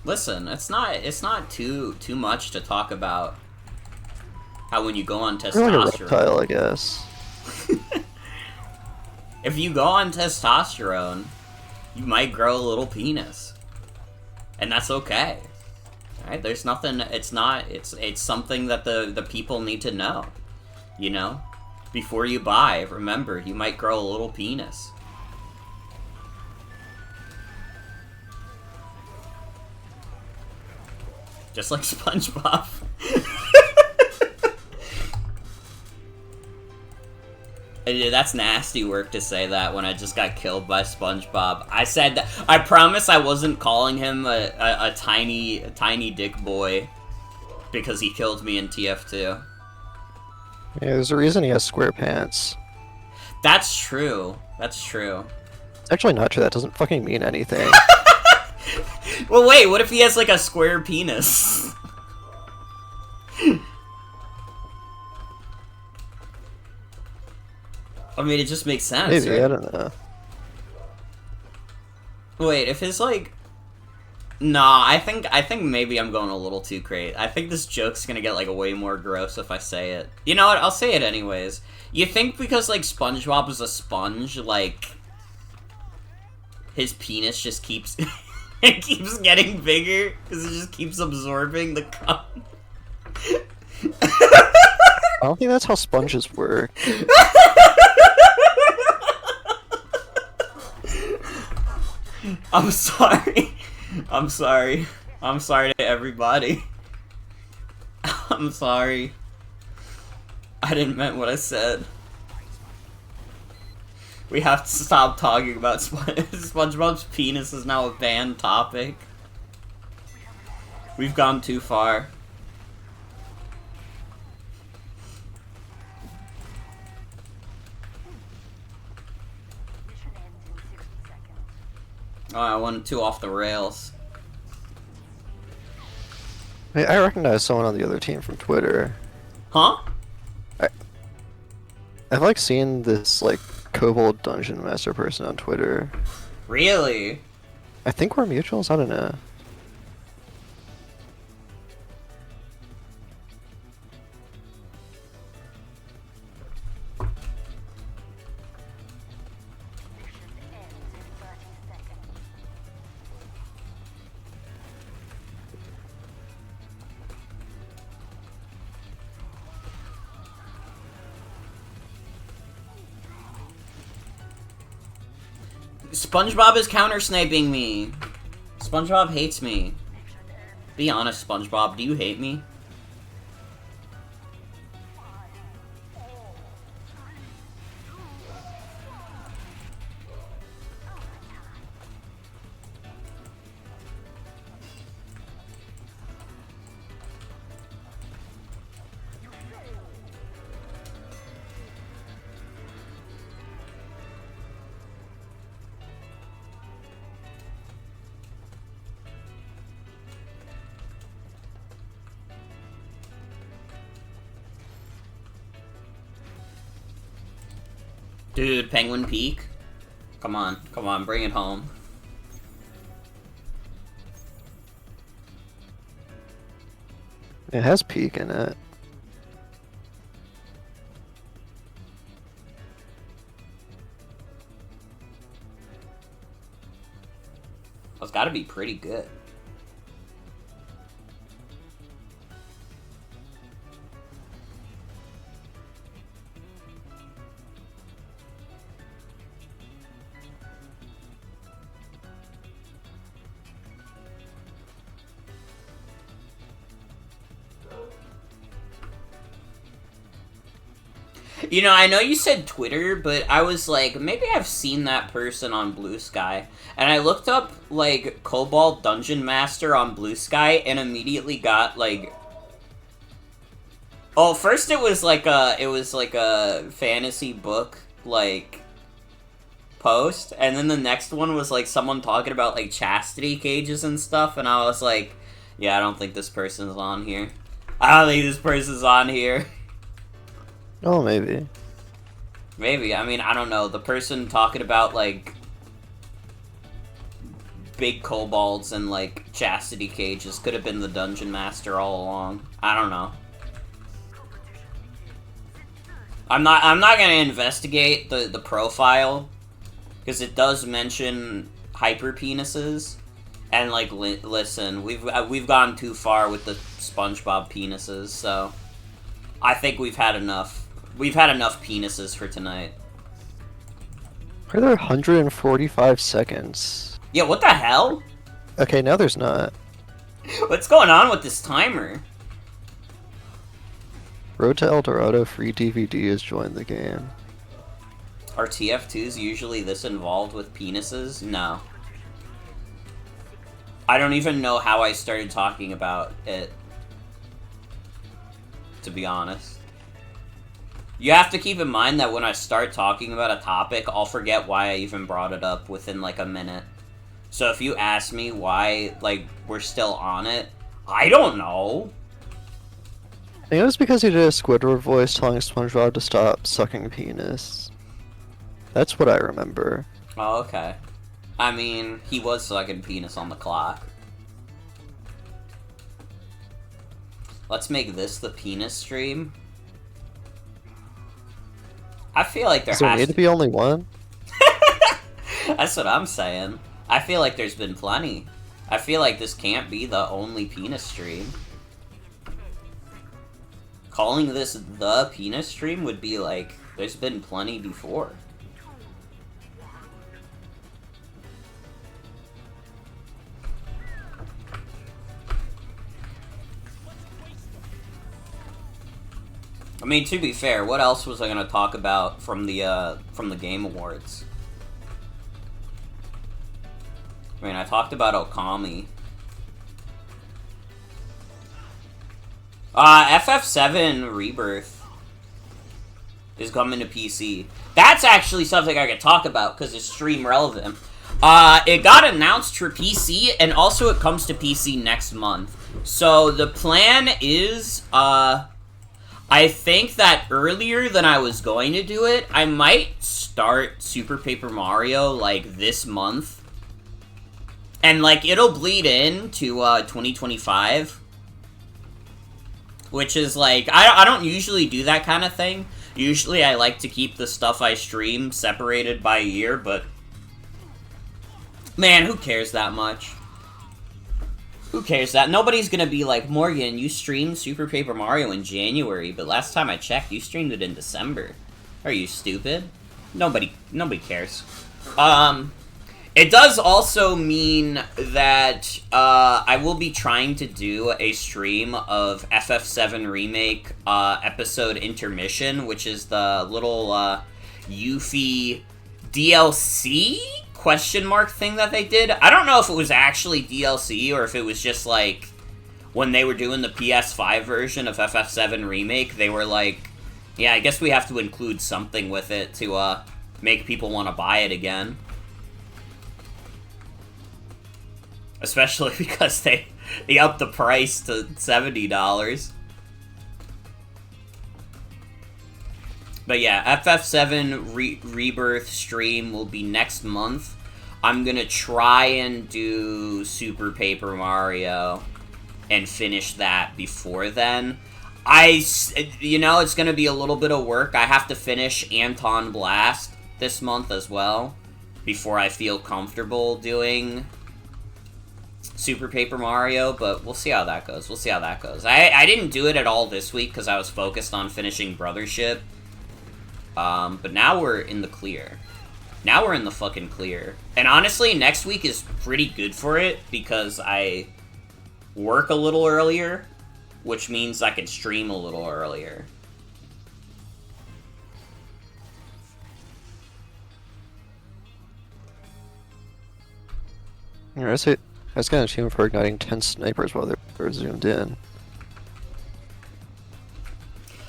A: Listen, it's not too much to talk about how when you go on
B: You're like a
A: testosterone.
B: reptile, I guess.
A: If you go on testosterone, you might grow a little penis. And that's okay. Right? There's nothing, it's something that the people need to know. You know? Before you buy, remember, you might grow a little penis. Just like SpongeBob. That's nasty work to say that when I just got killed by SpongeBob. I said that. I promise I wasn't calling him a tiny dick boy because he killed me in TF2.
B: Yeah, there's a reason he has square pants.
A: That's true. That's true.
B: It's actually not true. That doesn't fucking mean anything.
A: Well, wait. What if he has like a square penis? I mean, it just makes sense.
B: Maybe,
A: right?
B: I don't know.
A: Wait, if it's like, nah, I think maybe I'm going a little too crazy. I think this joke's gonna get like way more gross if I say it. You know what? I'll say it anyways. You think because like SpongeBob is a sponge, like his penis just keeps it keeps getting bigger because it just keeps absorbing the cum.
B: I don't think that's how sponges work.
A: I'm sorry. I'm sorry. I'm sorry to everybody. I'm sorry. I didn't mean what I said. We have to stop talking about SpongeBob's penis is now a banned topic. We've gone too far. Oh, I went too off the rails.
B: Hey, I recognize someone on the other team from Twitter.
A: Huh?
B: I've like seen this like Kobold Dungeon Master person on Twitter.
A: Really?
B: I think we're mutuals. I don't know.
A: SpongeBob is counter-sniping me. SpongeBob hates me. Be honest, SpongeBob, do you hate me? Dude, Penguin Peak? Come on, bring it home.
B: It has peak in it.
A: It's gotta be pretty good. You know, I know you said Twitter, but I was like, maybe I've seen that person on Blue Sky. And I looked up, like, Cobalt Dungeon Master on Blue Sky and immediately got, like... Oh, first it was like a fantasy book, like, post. And then the next one was, like, someone talking about, like, chastity cages and stuff. And I was like, yeah, I don't think this person's on here. I don't think this person's on here.
B: Oh, maybe.
A: Maybe. I mean, I don't know. The person talking about, like, big kobolds and, like, chastity cages could have been the Dungeon Master all along. I don't know. I'm not gonna investigate the profile, because it does mention hyper penises. And, like, listen, we've gone too far with the SpongeBob penises, so I think we've had enough. We've had enough penises for tonight.
B: Why are there 145 seconds?
A: Yeah, what the hell?
B: Okay, now there's not.
A: What's going on with this timer?
B: Road to El Dorado free DVD has joined the game.
A: Are TF2s usually this involved with penises? No. I don't even know how I started talking about it, to be honest. You have to keep in mind that when I start talking about a topic, I'll forget why I even brought it up within, like, a minute. So if you ask me why, like, we're still on it, I don't know.
B: I think it was because he did a Squidward voice telling SpongeBob to stop sucking penis. That's what I remember.
A: Oh, okay. I mean, he was sucking penis on the clock. Let's make this the penis stream. I feel like there
B: Does there need to be only one?
A: That's what I'm saying. I feel like there's been plenty. I feel like this can't be the only penis stream. Calling this the penis stream would be like, there's been plenty before. I mean, to be fair, what else was I gonna talk about from the Game Awards? I mean, I talked about Okami. FF7 Rebirth is coming to PC. That's actually something I could talk about, because it's stream relevant. It got announced for PC, and also it comes to PC next month. So, the plan is, I think that earlier than I was going to do it, I might start Super Paper Mario, like, this month. And, like, it'll bleed into, 2025. Which is, like, I don't usually do that kind of thing. Usually I like to keep the stuff I stream separated by year, but... Man, who cares that much? Who cares that? Nobody's gonna be like, Morgan, you streamed Super Paper Mario in January, but last time I checked, you streamed it in December. Are you stupid? Nobody cares. It does also mean that, I will be trying to do a stream of FF7 Remake, episode Intermission, which is the little, Yuffie DLC? Question mark thing that they did. I don't know if it was actually DLC or if it was just like when they were doing the PS5 version of FF7 Remake, they were like, yeah, I guess we have to include something with it to make people want to buy it again. Especially because they upped the price to $70. But yeah, FF7 Rebirth stream will be next month. I'm gonna try and do Super Paper Mario and finish that before then. You know, it's gonna be a little bit of work. I have to finish Anton Blast this month as well before I feel comfortable doing Super Paper Mario, but we'll see how that goes. We'll see how that goes. I didn't do it at all this week because I was focused on finishing Brothership. But now we're in the clear. Now we're in the fucking clear. And honestly, next week is pretty good for it because I work a little earlier, which means I can stream a little earlier.
B: Yeah, I was kind of shooting for igniting 10 snipers while they're zoomed in.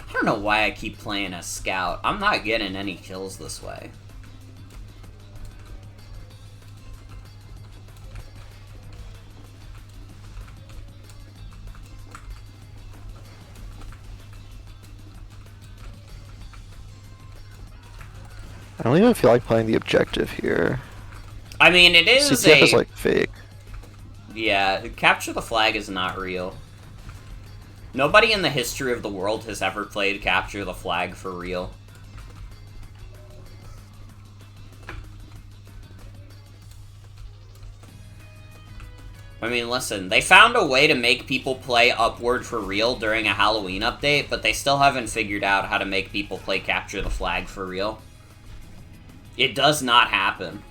A: I don't know why I keep playing as Scout. I'm not getting any kills this way.
B: I don't even feel like playing the objective here.
A: I mean, it is
B: CTF is like fake.
A: Yeah, capture the flag is not real. Nobody in the history of the world has ever played capture the flag for real. I mean, listen, they found a way to make people play Upward for real during a Halloween update, but they still haven't figured out how to make people play capture the flag for real. It does not happen.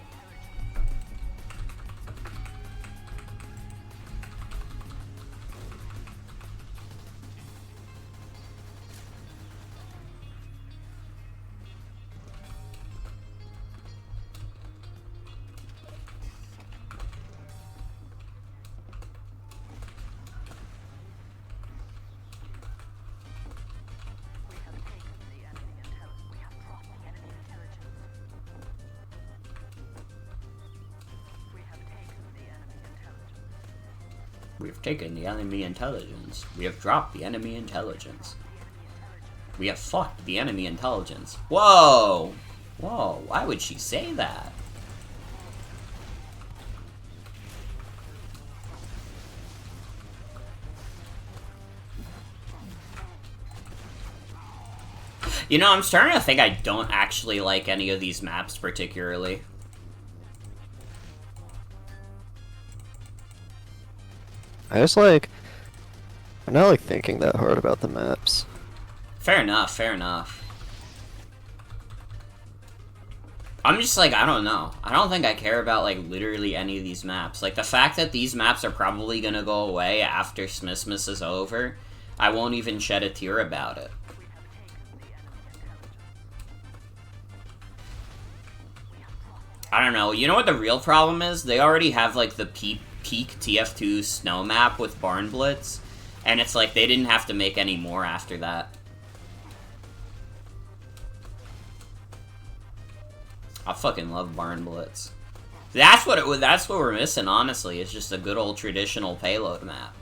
A: We have taken the enemy intelligence. We have dropped the enemy intelligence. We have fucked the enemy intelligence. Whoa! Whoa, why would she say that? You know, I'm starting to think I don't actually like any of these maps particularly.
B: I'm not like thinking that hard about the maps.
A: Fair enough, fair enough. I'm just like, I don't know. I don't think I care about, like, literally any of these maps. Like, the fact that these maps are probably gonna go away after Smissmas is over, I won't even shed a tear about it. I don't know. You know what the real problem is? They already have, like, the peak TF2 snow map with Barn Blitz, and it's like they didn't have to make any more after that. I fucking love Barn Blitz. That's what we're missing, honestly. It's just a good old traditional payload map.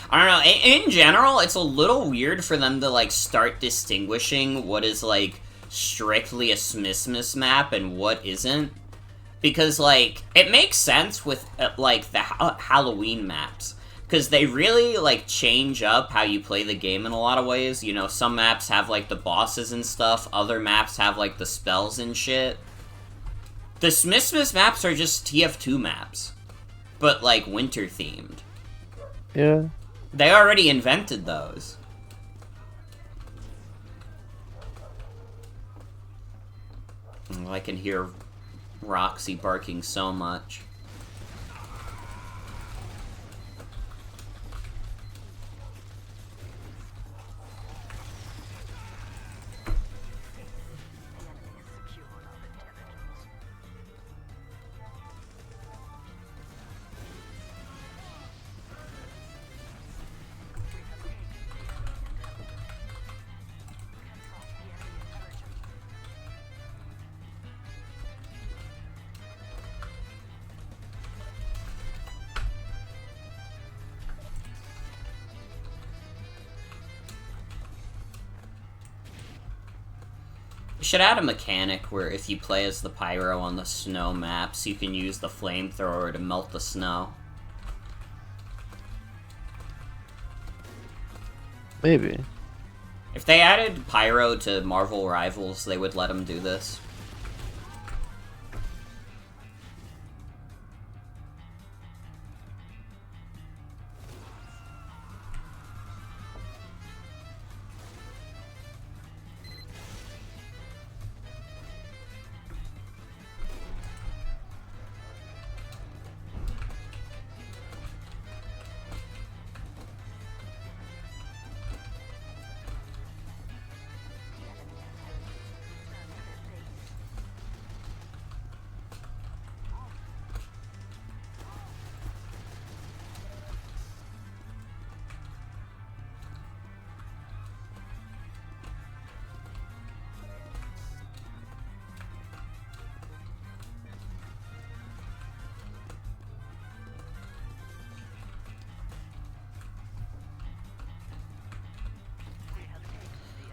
A: I don't know, in general, it's a little weird for them to, like, start distinguishing what is, like, strictly a Smissmas map and what isn't. Because, like, it makes sense with, like, the Halloween maps. Because they really, like, change up how you play the game in a lot of ways. You know, some maps have, like, the bosses and stuff. Other maps have, like, the spells and shit. The Smissmas maps are just TF2 maps. But, like, winter-themed.
B: Yeah.
A: They already invented those. Oh, I can hear Roxy barking so much. Should add a mechanic where if you play as the pyro on the snow maps, you can use the flamethrower to melt the snow.
B: Maybe.
A: If they added pyro to Marvel Rivals, they would let them do this.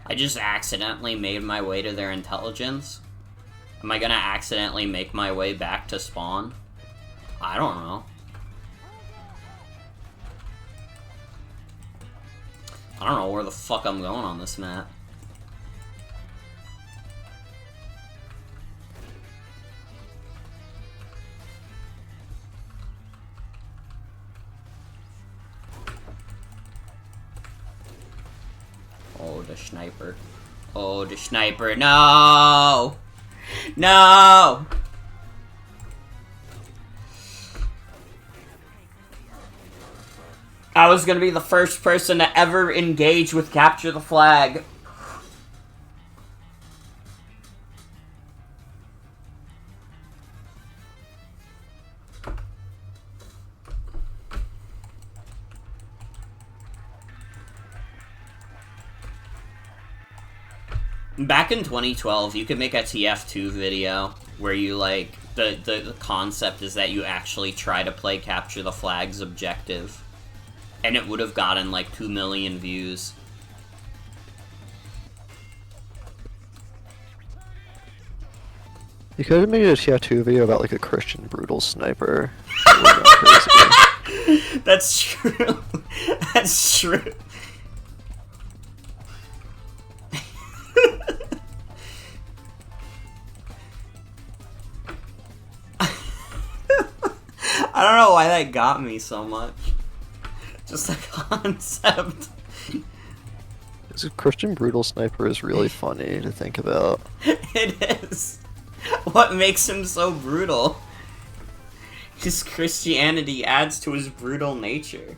A: I just accidentally made my way to their intelligence. Am I gonna accidentally make my way back to spawn? I don't know. I don't know where the fuck I'm going on this map. Oh, the sniper. Oh, the sniper. No! No! I was gonna be the first person to ever engage with Capture the Flag. Back in 2012, you could make a TF2 video where you, like, the concept is that you actually try to play Capture the Flag's objective. And it would have gotten, like, 2 million views.
B: You could have made a TF2 video about like a Christian brutal sniper. That would've gone crazy.
A: That's true. That's true. I don't know why that got me so much. Just the concept.
B: This Christian brutal sniper is really funny to think about.
A: It is. What makes him so brutal? His Christianity adds to his brutal nature.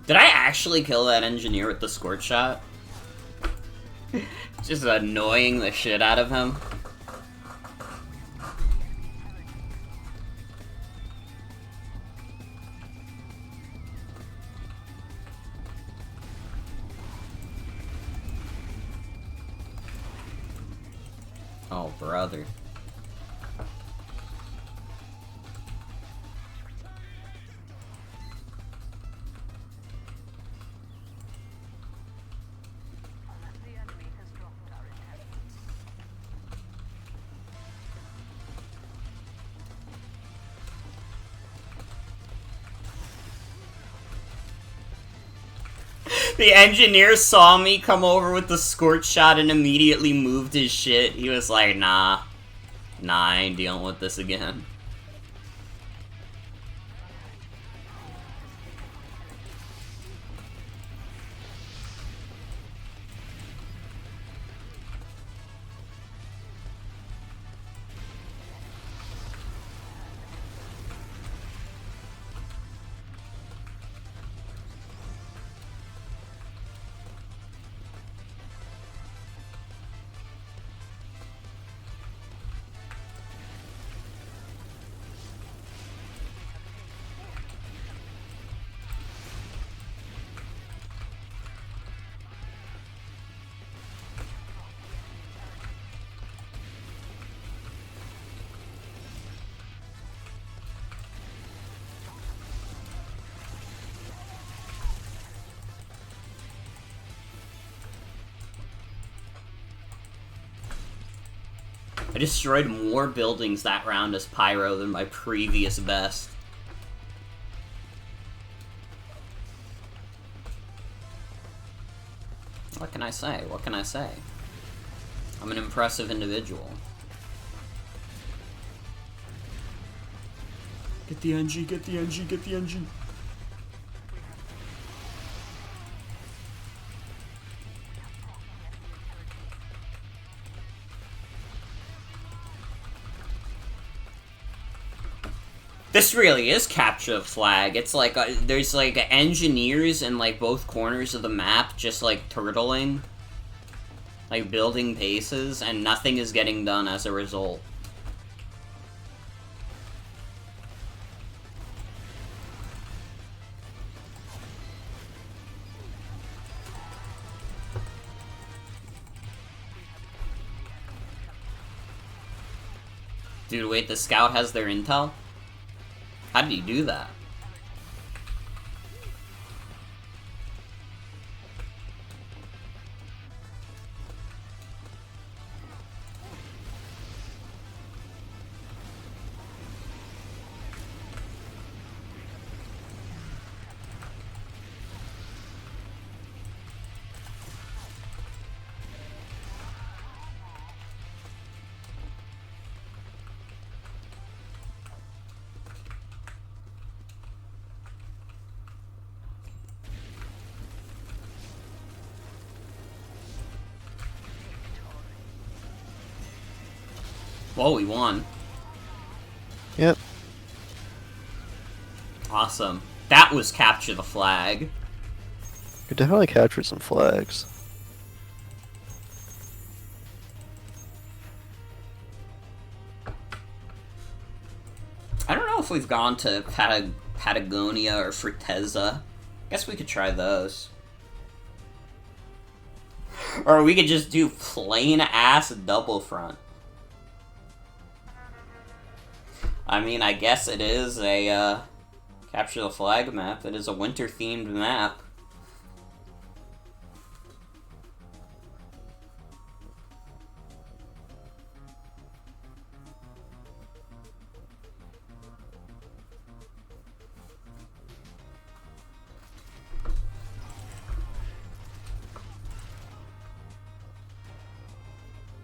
A: Did I actually kill that engineer with the squirt shot? Just annoying the shit out of him. Oh, brother. The engineer saw me come over with the scorch shot and immediately moved his shit. He was like, nah, I ain't dealing with this again. I destroyed more buildings that round as Pyro than my previous best. What can I say? What can I say? I'm an impressive individual. Get the NG, get the NG, get the NG. This really is capture the flag. It's like, there's like engineers in like both corners of the map just like turtling. Like building bases, and nothing is getting done as a result. Dude, wait, the scout has their intel? How did he do that? Whoa, we won.
B: Yep.
A: Awesome. That was capture the flag.
B: We definitely captured some flags.
A: I don't know if we've gone to Patagonia or Forteza. Guess we could try those. Or we could just do plain ass double front. I mean, I guess it is a, capture the flag map. It is a winter-themed map.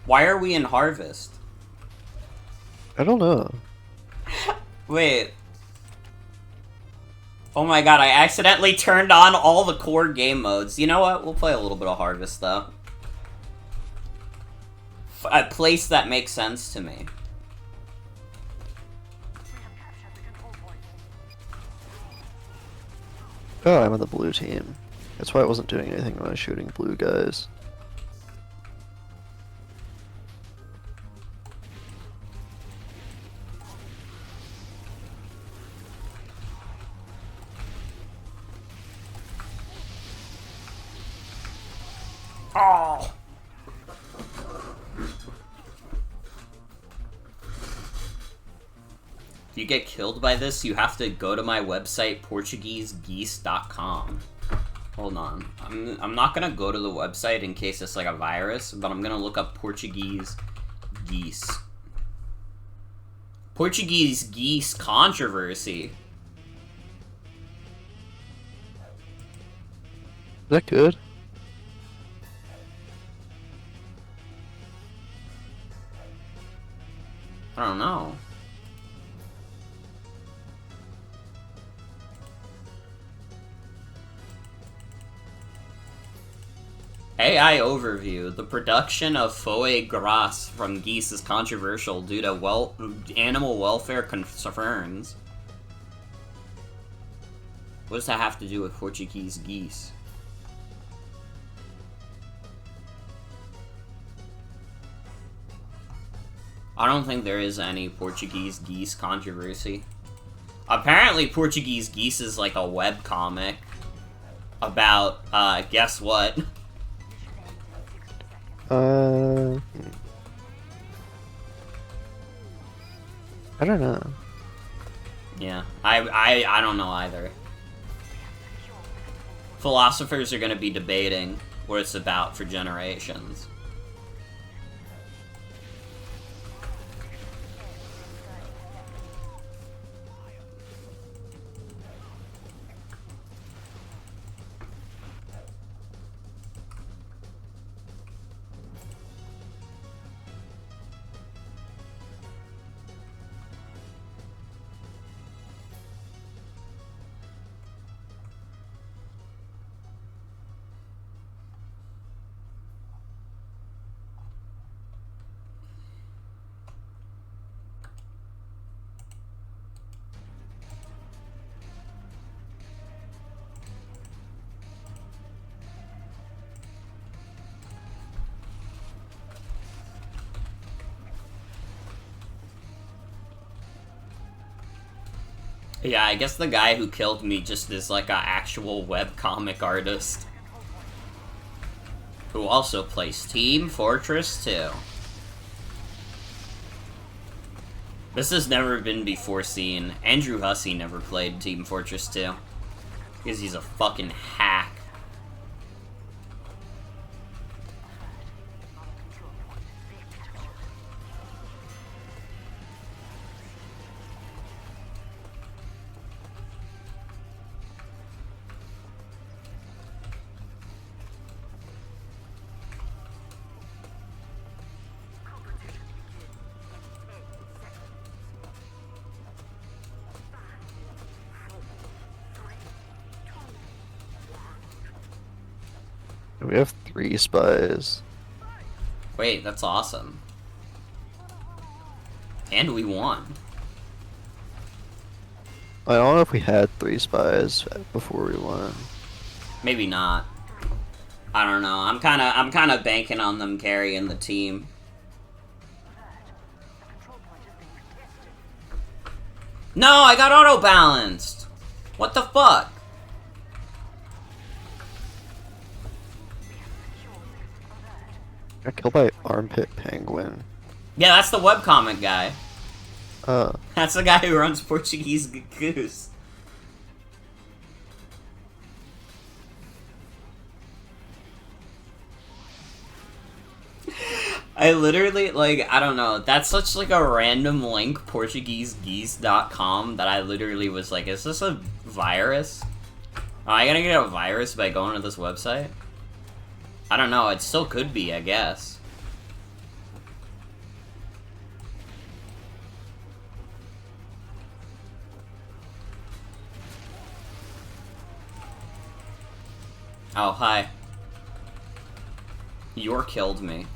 A: Why are we in Harvest?
B: I don't know.
A: Wait. Oh my god, I accidentally turned on all the core game modes. You know what? We'll play a little bit of Harvest, though. A place that makes sense to me.
B: Oh, I'm on the blue team. That's why I wasn't doing anything when I was shooting blue guys.
A: Oh! If you get killed by this, you have to go to my website, PortugueseGeese.com. Hold on. I'm not gonna go to the website in case it's like a virus, but I'm gonna look up Portuguese geese. Portuguese geese controversy.
B: that good?
A: I don't know. AI overview. The production of foie gras from geese is controversial due to animal welfare concerns. What does that have to do with Portuguese geese? I don't think there is any Portuguese geese controversy. Apparently Portuguese geese is like a webcomic about, guess what?
B: I don't know.
A: Yeah, I don't know either. Philosophers are gonna be debating what it's about for generations. Yeah, I guess the guy who killed me just is like an actual webcomic artist. Who also plays Team Fortress 2. This has never been before seen. Andrew Hussey never played Team Fortress 2. Because he's a fucking hack.
B: We have 3 spies.
A: Wait, that's awesome. And we won.
B: I don't know if we had 3 spies before we won.
A: Maybe not. I don't know. I'm kinda banking on them carrying the team. No, I got auto-balanced! What the fuck?
B: Got killed by Armpit Penguin.
A: Yeah, that's the webcomic guy.
B: Uh,
A: That's the guy who runs Portuguese Goose. I literally, like, I don't know. That's such, like, a random link, PortugueseGeese.com, that I literally was like, is this a virus? Am I gonna get a virus by going to this website? I don't know. It still could be, I guess. Oh, hi. You're killed me.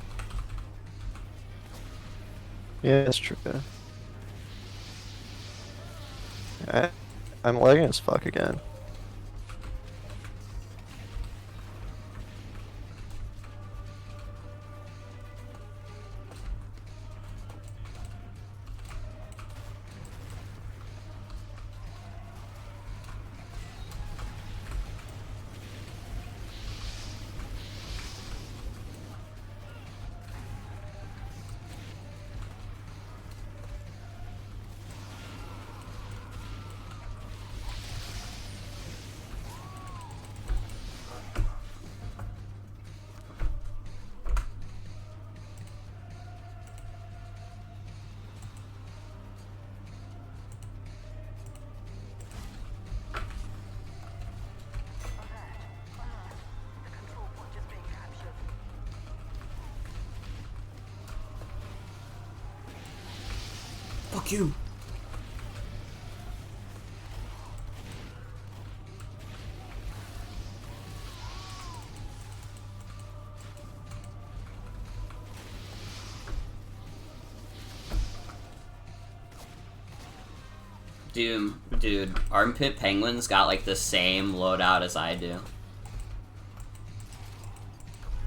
B: yeah, that's true. I'm lagging as fuck again.
A: Fuck you. Dude, Armpit Penguin's got like the same loadout as I do.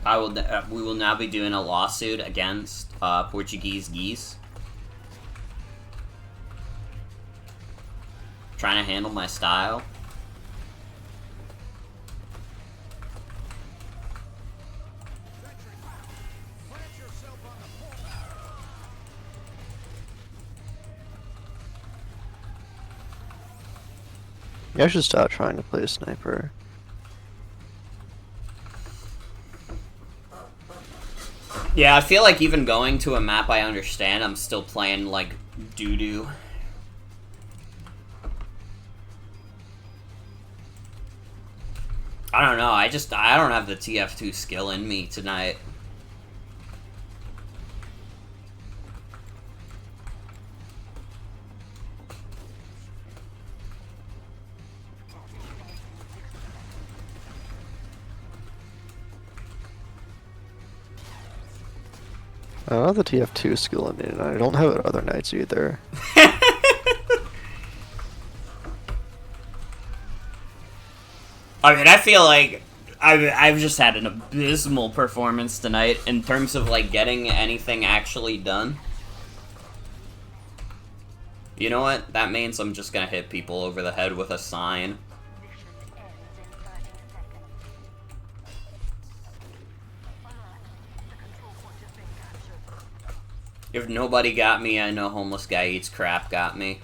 A: We will now be doing a lawsuit against Portuguese geese. Trying to handle my style.
B: Yeah, I should stop trying to play a sniper.
A: Yeah, I feel like even going to a map I understand, I'm still playing like doo-doo. I don't know, I don't have the TF2 skill in me tonight.
B: I don't have the TF2 skill in me, and I don't have it other nights either.
A: I mean, I feel like I've just had an abysmal performance tonight in terms of like getting anything actually done. You know what? That means I'm just gonna hit people over the head with a sign.
D: Mission ends in 30 seconds. Alert. The control point has been captured.
A: If nobody got me, I know homeless guy eats crap got me.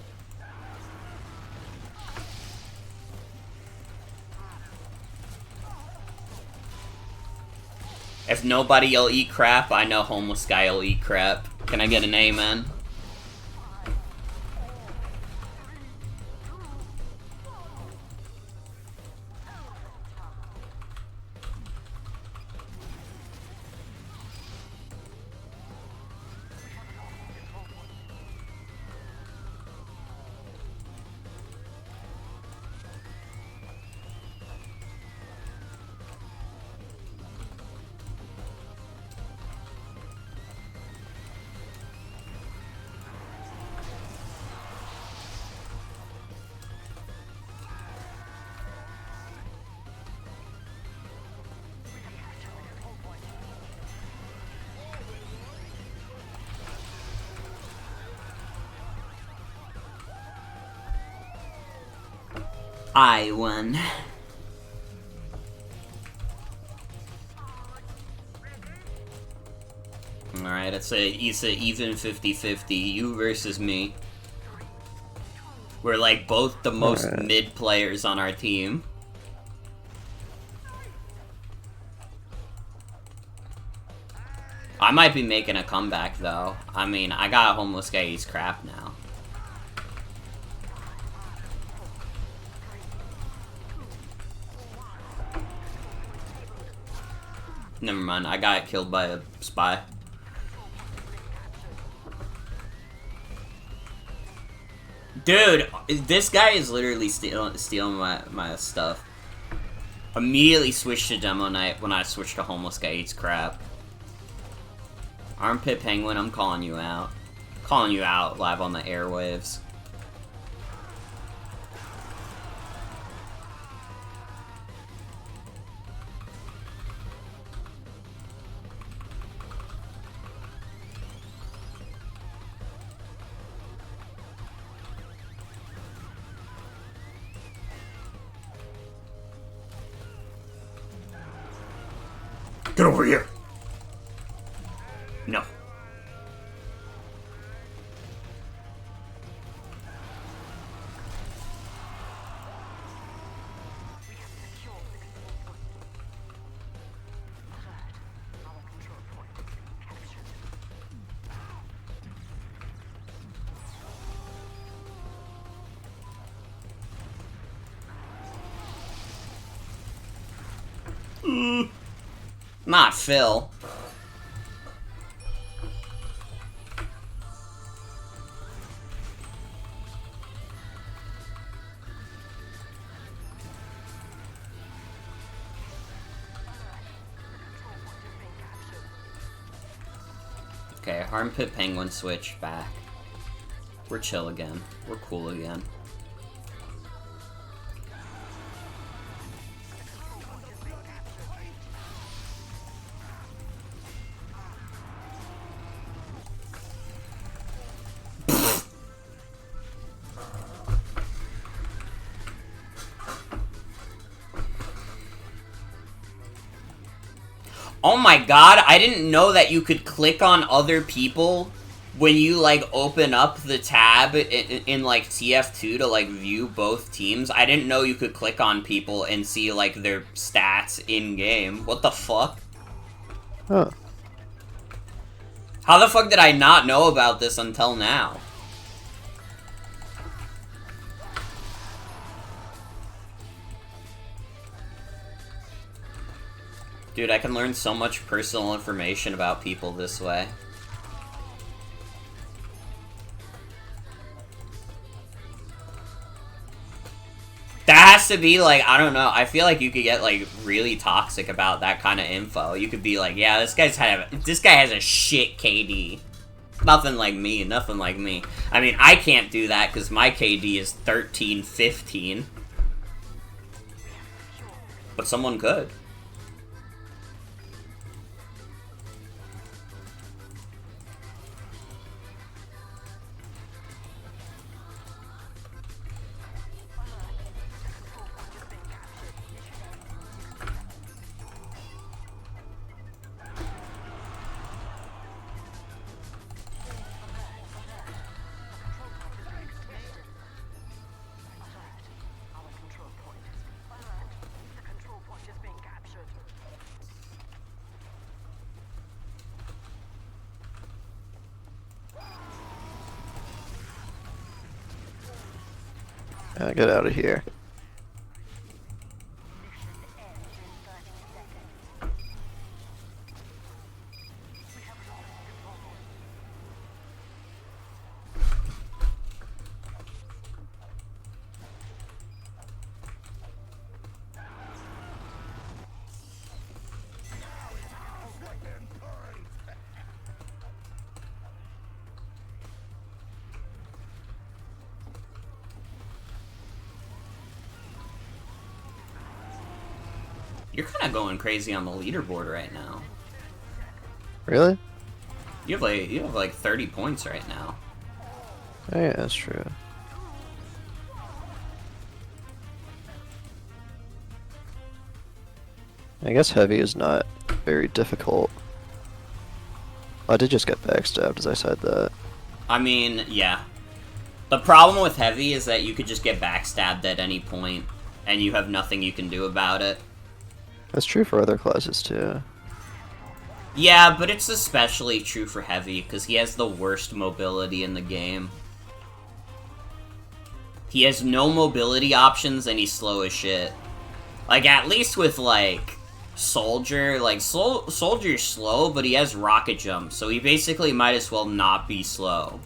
A: If nobody'll eat crap, I know homeless guy'll eat crap. Can I get an amen? I won. Alright, it's a even 50-50, you versus me. We're like both the most mid players on our team. I might be making a comeback though. I mean, I got a homeless guy eats crap now. Never mind, I got killed by a spy. Dude, this guy is literally stealing my stuff. Immediately switched to demo night when I switched to homeless guy eats crap. Armpit Penguin, I'm calling you out. Calling you out live on the airwaves. Get over here! No.
D: We have secured the control point. Alert. Our control point has been captured.
A: Not Phil. Okay, Armpit Penguin switch back. We're chill again. We're cool again. Oh my god, I didn't know that you could click on other people when you, like, open up the tab in like, TF2 to, like, view both teams. I didn't know you could click on people and see, like, their stats in-game. What the fuck?
B: Huh.
A: How the fuck did I not know about this until now? Dude, I can learn so much personal information about people this way. That has to be, like, I don't know, I feel like you could get, like, really toxic about that kind of info. You could be like, yeah, this guy has a shit KD. Nothing like me, nothing like me. I mean, I can't do that because my KD is 13, 15. But someone could.
B: Get out of here.
A: You're kind of going crazy on the leaderboard right now.
B: Really?
A: You have like 30 points right now.
B: Oh, yeah, that's true. I guess heavy is not very difficult. I did just get backstabbed as I said that.
A: I mean, yeah. The problem with heavy is that you could just get backstabbed at any point, and you have nothing you can do about it.
B: That's true for other classes too.
A: Yeah, but it's especially true for heavy, because he has the worst mobility in the game. He has no mobility options, and he's slow as shit. Like, at least with, like, Soldier, like, Soldier's slow, but he has rocket jump, so he basically might as well not be slow.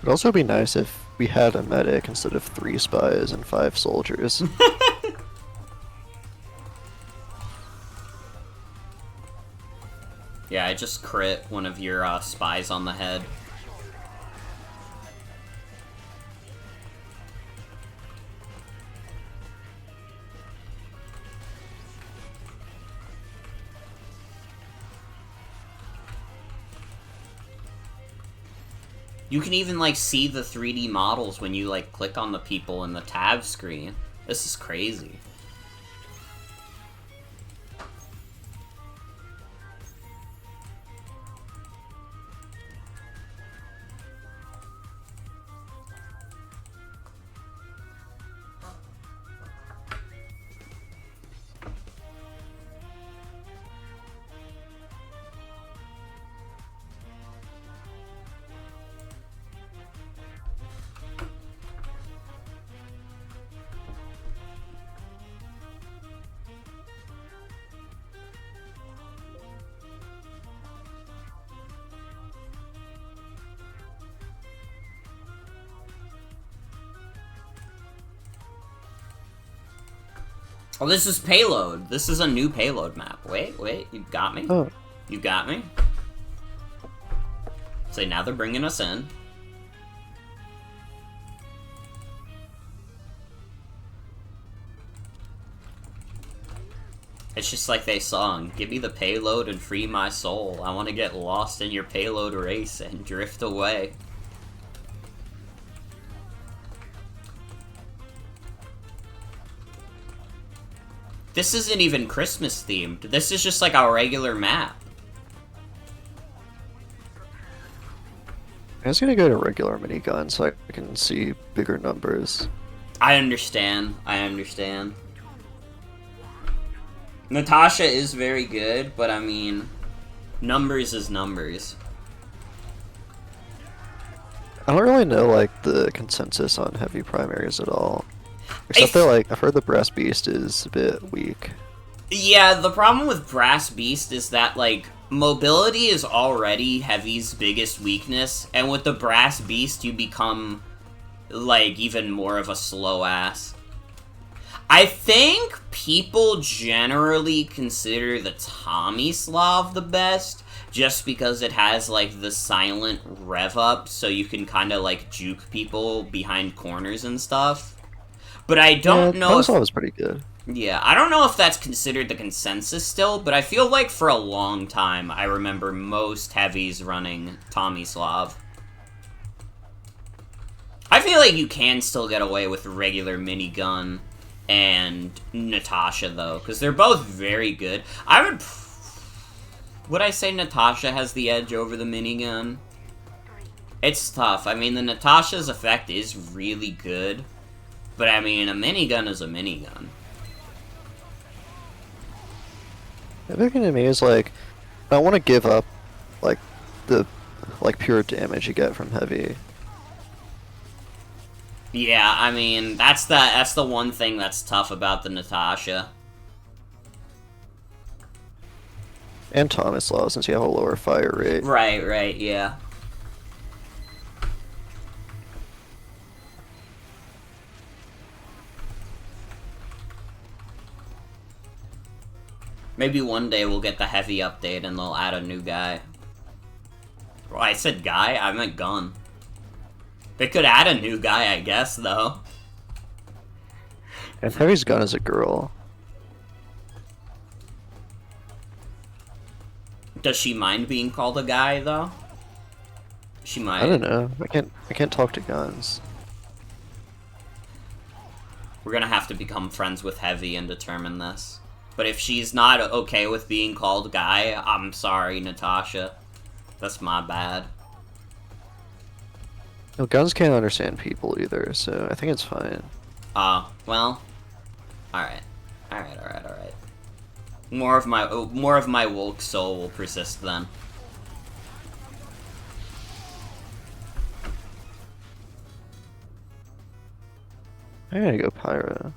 B: It'd also be nice if we had a medic instead of 3 spies and 5 soldiers.
A: Yeah, I just crit one of your spies on the head. You can even, like, see the 3D models when you, like, click on the people in the tab screen. This is crazy. Oh, this is payload. This is a new payload map. Wait, you got me?
B: Oh.
A: You got me? So now they're bringing us in. It's just like they sung, give me the payload and free my soul. I want to get lost in your payload race and drift away. This isn't even Christmas themed. This is just like our regular map.
B: I was gonna go to regular minigun so I can see bigger numbers.
A: I understand. Natasha is very good, but I mean, numbers is numbers.
B: I don't really know like the consensus on heavy primaries at all. Except that like I've heard the Brass Beast is a bit weak.
A: Yeah, the problem with Brass Beast is that like mobility is already Heavy's biggest weakness, and with the Brass Beast you become like even more of a slow ass. I think people generally consider the Tomislav the best, just because it has, like, the silent rev up, so you can kind of, like, juke people behind corners and stuff. But I don't know if...
B: Tomislav was pretty good.
A: Yeah, I don't know if that's considered the consensus still, but I feel like for a long time, I remember most heavies running Tomislav. I feel like you can still get away with regular minigun and Natasha, though, because they're both very good. Would I say Natasha has the edge over the minigun? It's tough. I mean, the Natasha's effect is really good, but I mean, a minigun is a minigun.
B: The big thing to me is like, I don't want to give up like the pure damage you get from heavy.
A: Yeah, I mean, that's the one thing that's tough about the Natasha.
B: And Tomislav, since you have a lower fire rate.
A: Right, yeah. Maybe one day we'll get the heavy update and they'll add a new guy. Well, I said guy, I meant gun. They could add a new guy, I guess, though.
B: And heavy's gun is a girl.
A: Does she mind being called a guy, though? She might.
B: I don't know. I can't talk to guns.
A: We're gonna have to become friends with Heavy and determine this. But if she's not okay with being called guy, I'm sorry, Natasha. That's my bad.
B: No, guns can't understand people either, so I think it's fine.
A: Well, alright. More of my woke soul will persist then.
B: I'm gonna go Pyro.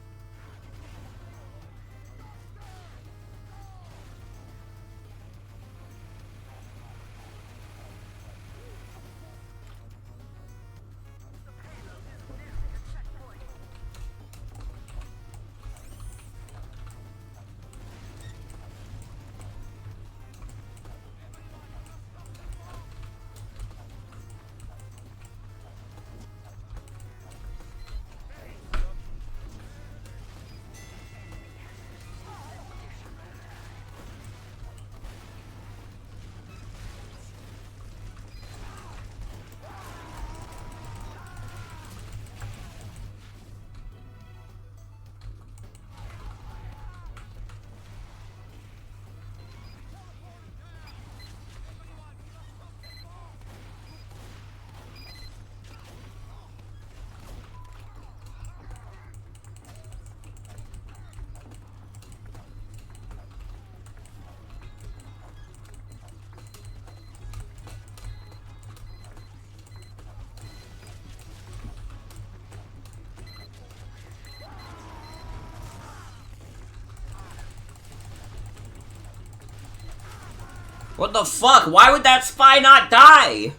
A: What the fuck? Why would that spy not die?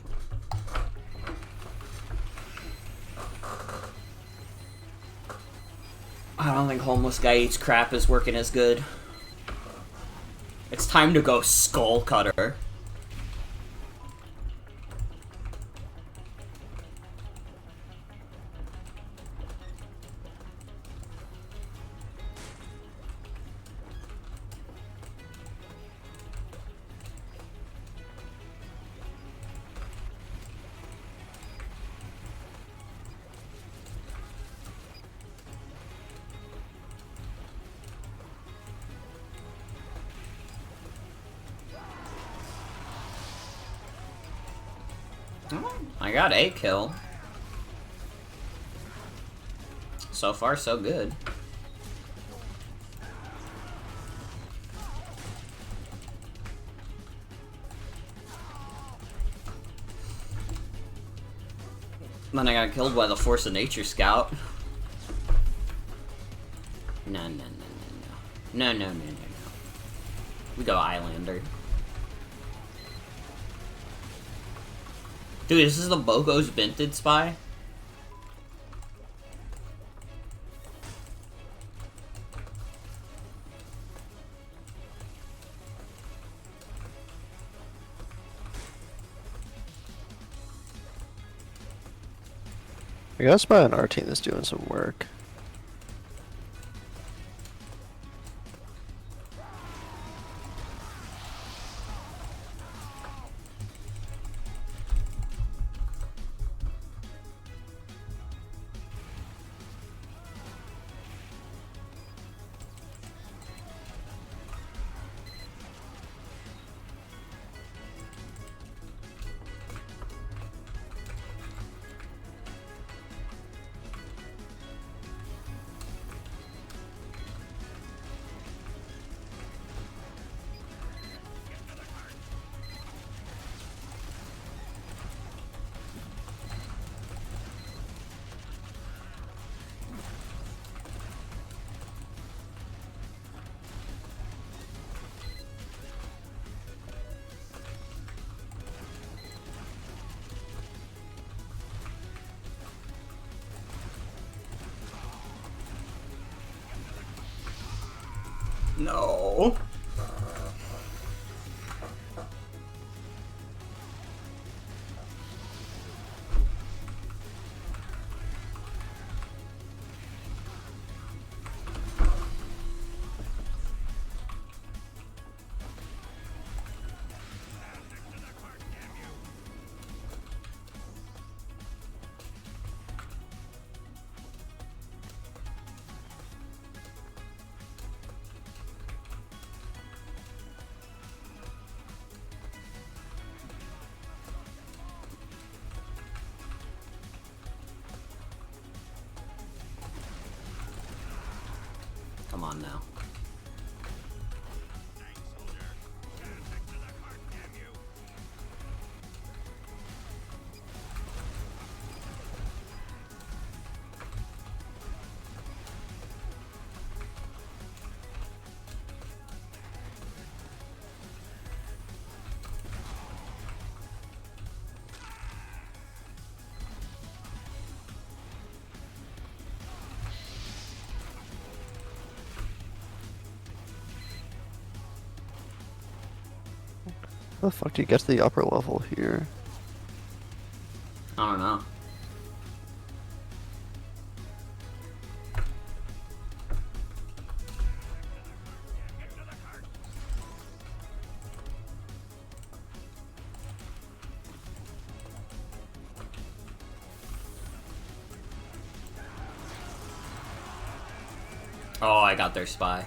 A: I don't think homeless guy eats crap is working as good. It's time to go skull cutter. I got a kill. So far, so good. Then I got killed by the Force of Nature Scout. No. No. We go Islander. Dude, this is the Bogo's Vented Spy?
B: I got a spy on our team that's doing some work.
A: No. Come on now.
B: How the fuck do you get to the upper level here?
A: I don't know. Oh, I got their spy.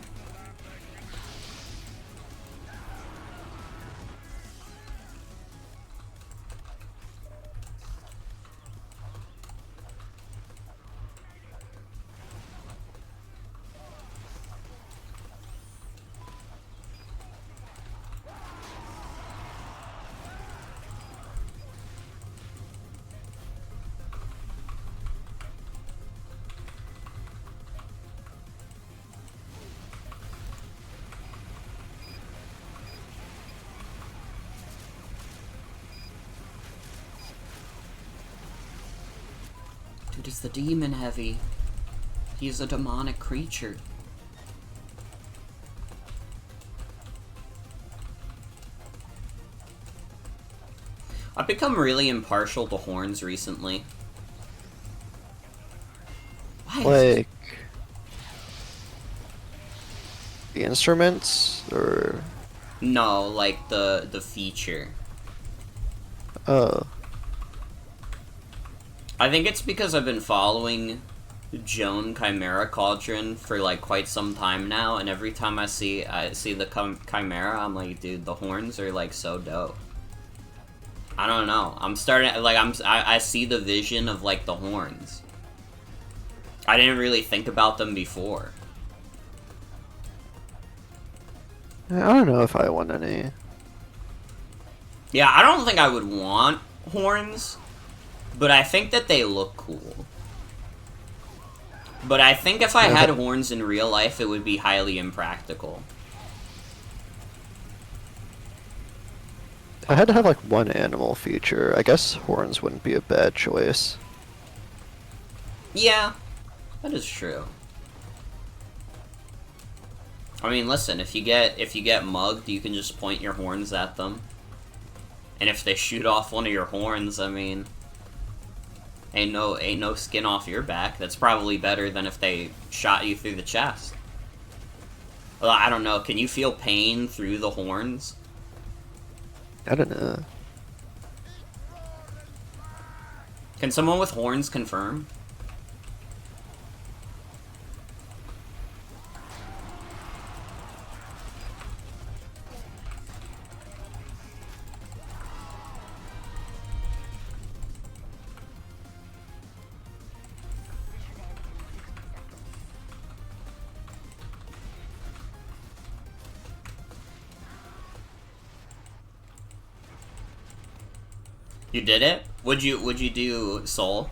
A: Dude, it's the demon heavy. He's a demonic creature. I've become really impartial to horns recently. Why is
B: Like the instruments, or
A: No, like the feature.
B: oh,
A: I think it's because I've been following Joan Chimera Cauldron for like quite some time now, and every time I see the Chimera, I'm like, dude, the horns are like so dope. I don't know. I'm starting like I see the vision of like the horns. I didn't really think about them before.
B: I don't know if I want any.
A: Yeah, I don't think I would want horns, but I think that they look cool. But I think if I had horns in real life, it would be highly impractical.
B: I had to have like one animal feature. I guess horns wouldn't be a bad choice.
A: Yeah, that is true. I mean, listen, if you get mugged, you can just point your horns at them. And if they shoot off one of your horns, I mean, ain't no skin off your back. That's probably better than if they shot you through the chest. Well, I don't know, can you feel pain through the horns?
B: I don't know.
A: Can someone with horns confirm? You did it? Would you do Soul?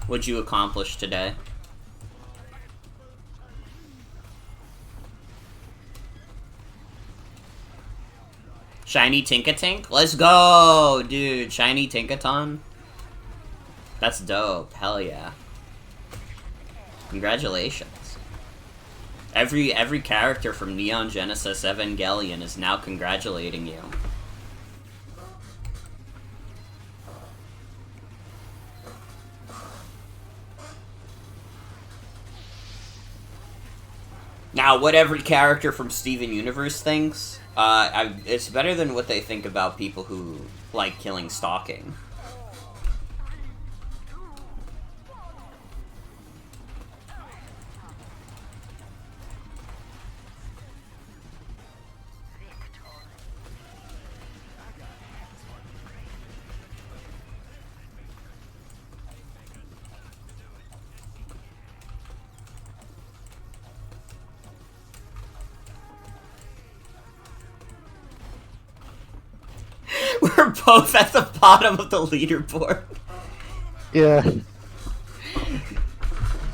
A: What'd you accomplish today? Shiny Tinkatink? Let's go, dude. Shiny Tinkaton? That's dope. Hell yeah. Congratulations. Every character from Neon Genesis Evangelion is now congratulating you. Now, what every character from Steven Universe thinks, it's better than what they think about people who like killing stalking. We're both at the bottom of the leaderboard.
B: Yeah.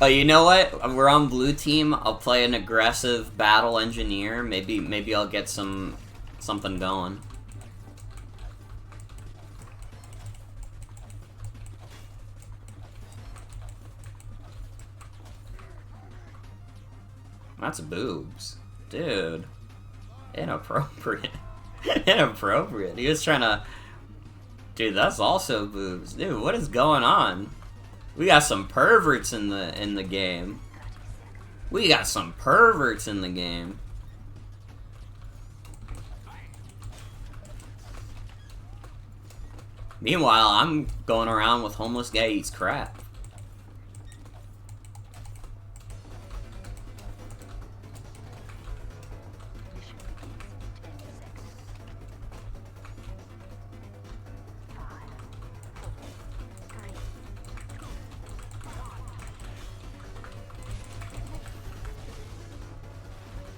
A: Oh, you know what? We're on blue team. I'll play an aggressive battle engineer. Maybe I'll get something going. That's boobs. Dude. Inappropriate. Inappropriate. He was trying to... Dude, that's also boobs. Dude, what is going on? We got some perverts in the game. We got some perverts in the game. Meanwhile, I'm going around with homeless guy eats crap.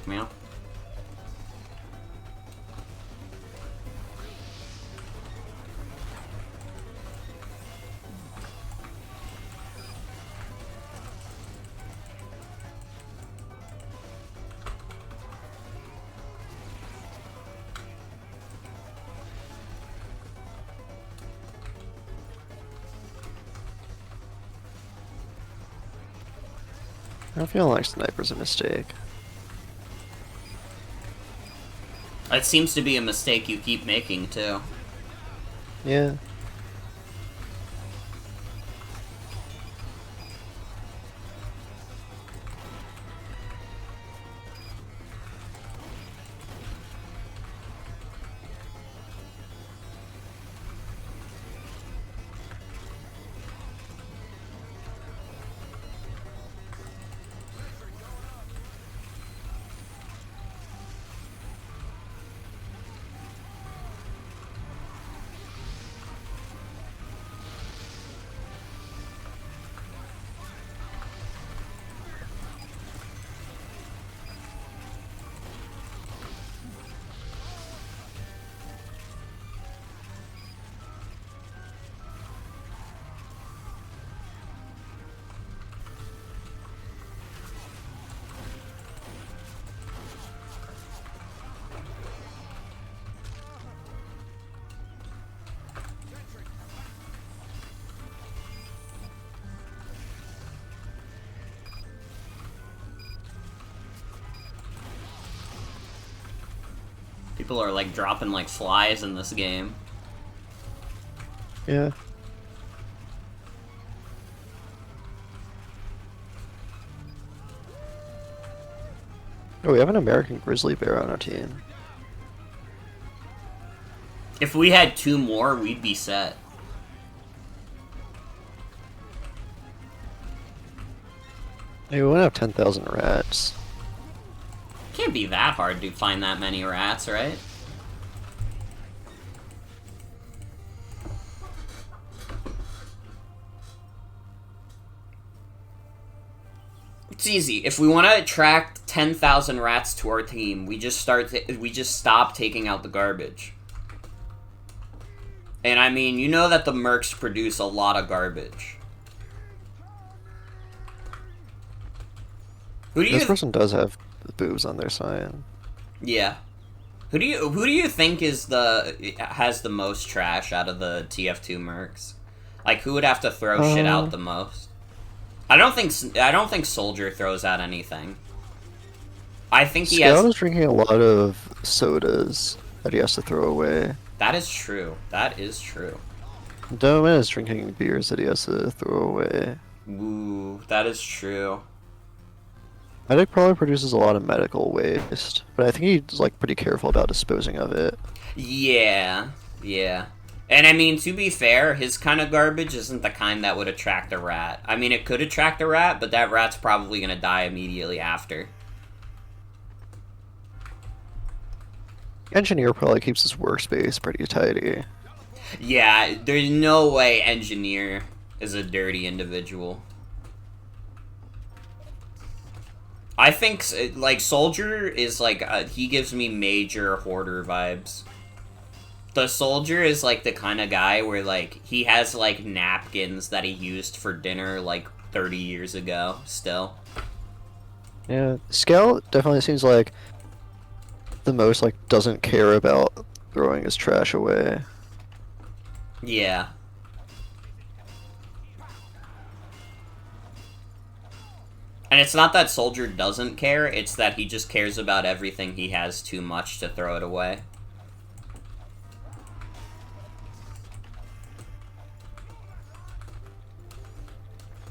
A: Meow.
B: I feel like sniper's a mistake.
A: It seems to be a mistake you keep making, too.
B: Yeah.
A: People are like dropping like flies in this game.
B: Yeah. Oh, we have an American grizzly bear on our team.
A: If we had 2 more, we'd be set.
B: Hey, we won't have 10,000 rats.
A: Can't be that hard to find that many rats, right? It's easy. If we want to attract 10,000 rats to our team, we just stop taking out the garbage. And I mean, you know that the mercs produce a lot of garbage.
B: This person does have boobs on their side.
A: Yeah. Who do you think has the most trash out of the TF2 mercs? Like, who would have to throw shit out the most? I don't think Soldier throws out anything. I think he
B: Scout
A: has.
B: is drinking a lot of sodas that he has to throw away.
A: That is true. That is true.
B: Doman is drinking beers that he has to throw away.
A: Ooh, that is true.
B: Medic probably produces a lot of medical waste, but I think he's like pretty careful about disposing of it.
A: Yeah, yeah. And I mean, to be fair, his kind of garbage isn't the kind that would attract a rat. I mean, it could attract a rat, but that rat's probably gonna die immediately after.
B: Engineer probably keeps his workspace pretty tidy.
A: Yeah, there's no way Engineer is a dirty individual. I think, like, Soldier is, like, he gives me major hoarder vibes. The Soldier is, like, the kind of guy where, like, he has, like, napkins that he used for dinner, like, 30 years ago, still.
B: Yeah, Scout definitely seems like the most, like, doesn't care about throwing his trash away.
A: Yeah. And it's not that Soldier doesn't care, it's that he just cares about everything he has too much to throw it away.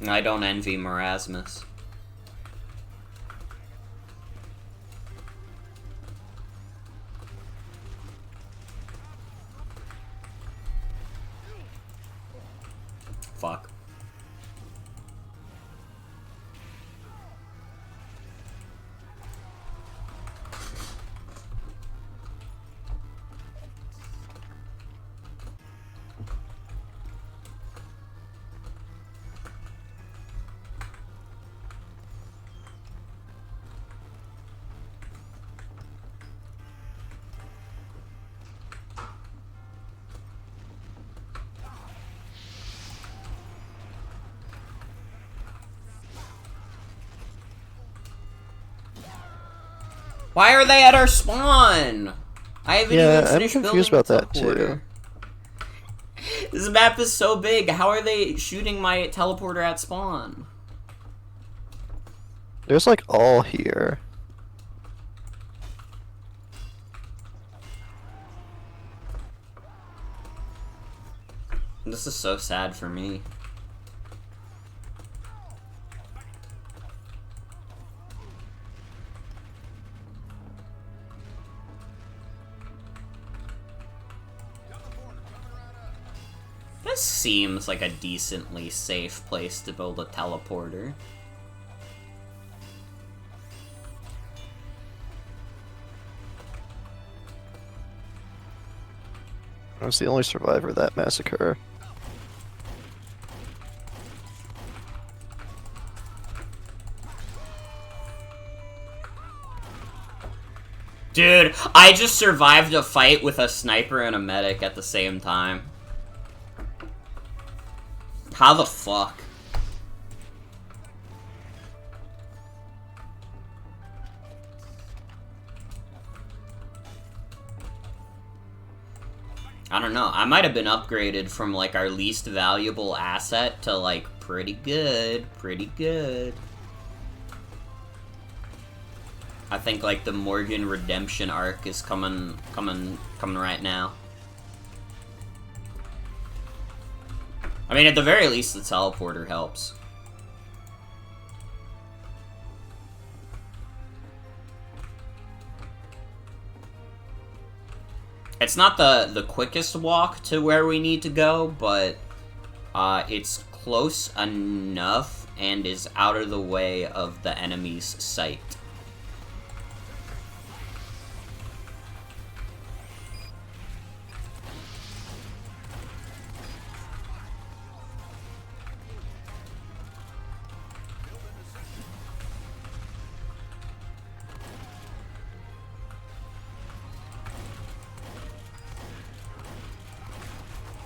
A: I don't envy Marasmus. Fuck. Why are they at our spawn? I haven't even finished
B: I'm confused about
A: building
B: that
A: the
B: too.
A: teleporter. This map is so big. How are they shooting my teleporter at spawn?
B: There's like all here.
A: This is so sad for me. This seems like a decently safe place to build a teleporter.
B: I was the only survivor of that massacre.
A: Dude, I just survived a fight with a sniper and a medic at the same time. How the fuck? I don't know. I might have been upgraded from, like, our least valuable asset to, like, pretty good. Pretty good. I think, like, the Morgan redemption arc is coming right now. I mean, at the very least, the teleporter helps. It's not the quickest walk to where we need to go, but it's close enough and is out of the way of the enemy's sight.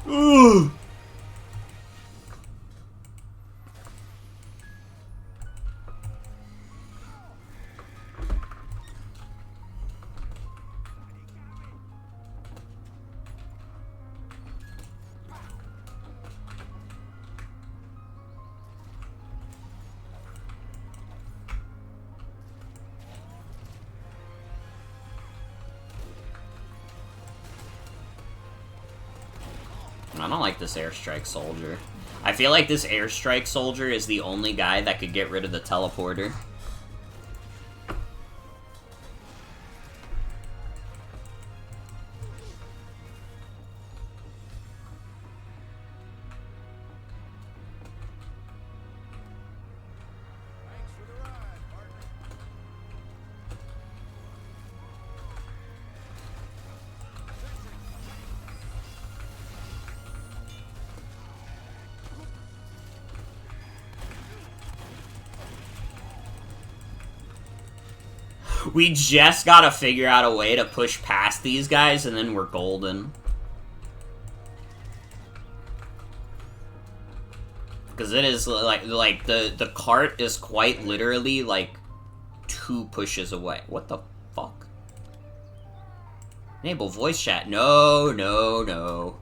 A: Ooh. I don't like this airstrike soldier. I feel like this airstrike soldier is the only guy that could get rid of the teleporter. We just gotta figure out a way to push past these guys, and then we're golden. Because it is, like the cart is quite literally, like, 2 pushes away. What the fuck? Enable voice chat. No, no, no.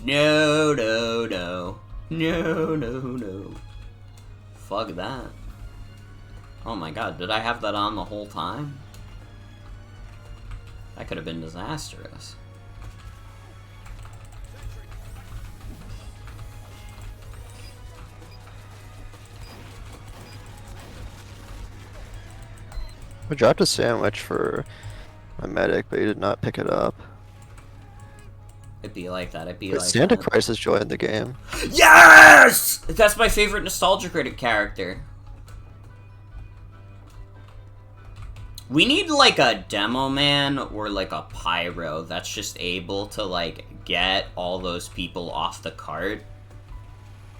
A: No, no, no. No, no, no. Fuck that. Oh my god, did I have that on the whole time? That could have been disastrous.
B: I dropped a sandwich for my medic, but he did not pick it up.
A: It'd be like that, it'd be
B: But
A: like
B: Santa
A: that.
B: Christ has joined the game.
A: Yes! That's my favorite Nostalgia Critic character. We need, like, a demo man or, like, a pyro that's just able to, like, get all those people off the cart.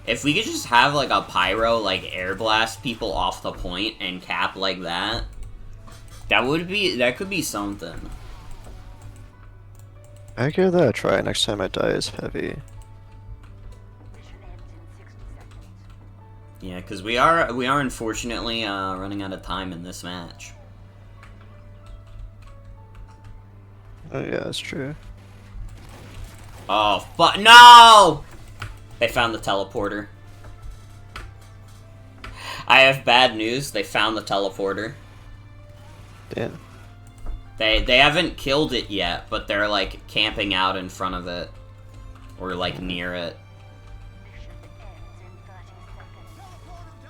A: If we could just have, like, a pyro, like, air blast people off the point and cap like that, that could be something.
B: I give that a try next time I die as heavy.
D: Mission ends in 60 seconds.
A: Yeah, because we are unfortunately, running out of time in this match.
B: Oh yeah, that's true.
A: Oh, but no! They found the teleporter. I have bad news. They found the teleporter.
B: Damn.
A: They haven't killed it yet, but they're like camping out in front of it. Or like near it.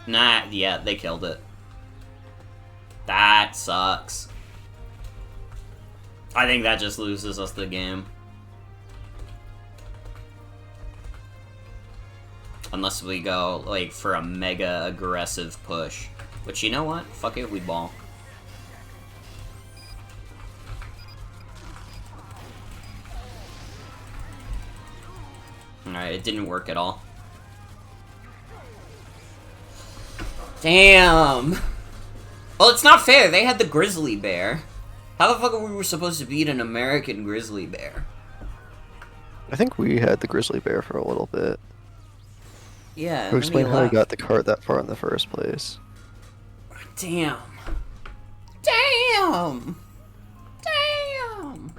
A: Nah, yeah, they killed it. That sucks. I think that just loses us the game. Unless we go, like, for a mega aggressive push. Which, you know what? Fuck it, we ball. Alright, it didn't work at all. Damn! Well, it's not fair. They had the grizzly bear. How the fuck are we supposed to beat an American grizzly bear?
B: I think we had the grizzly bear for a little bit.
A: Yeah.
B: To explain how we got the cart that far in the first place.
A: Damn. Damn! Damn!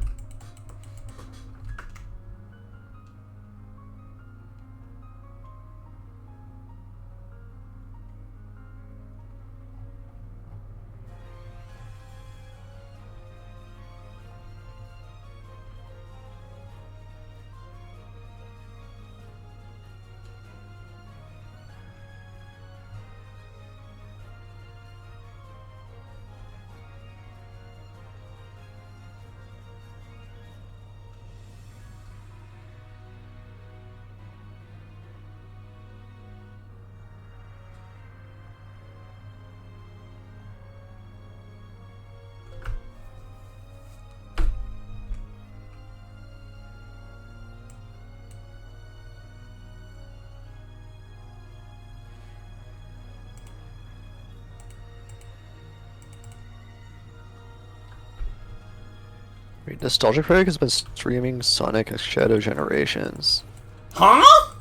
B: Wait, Nostalgic Frag has been streaming Sonic Shadow Generations.
A: Huh?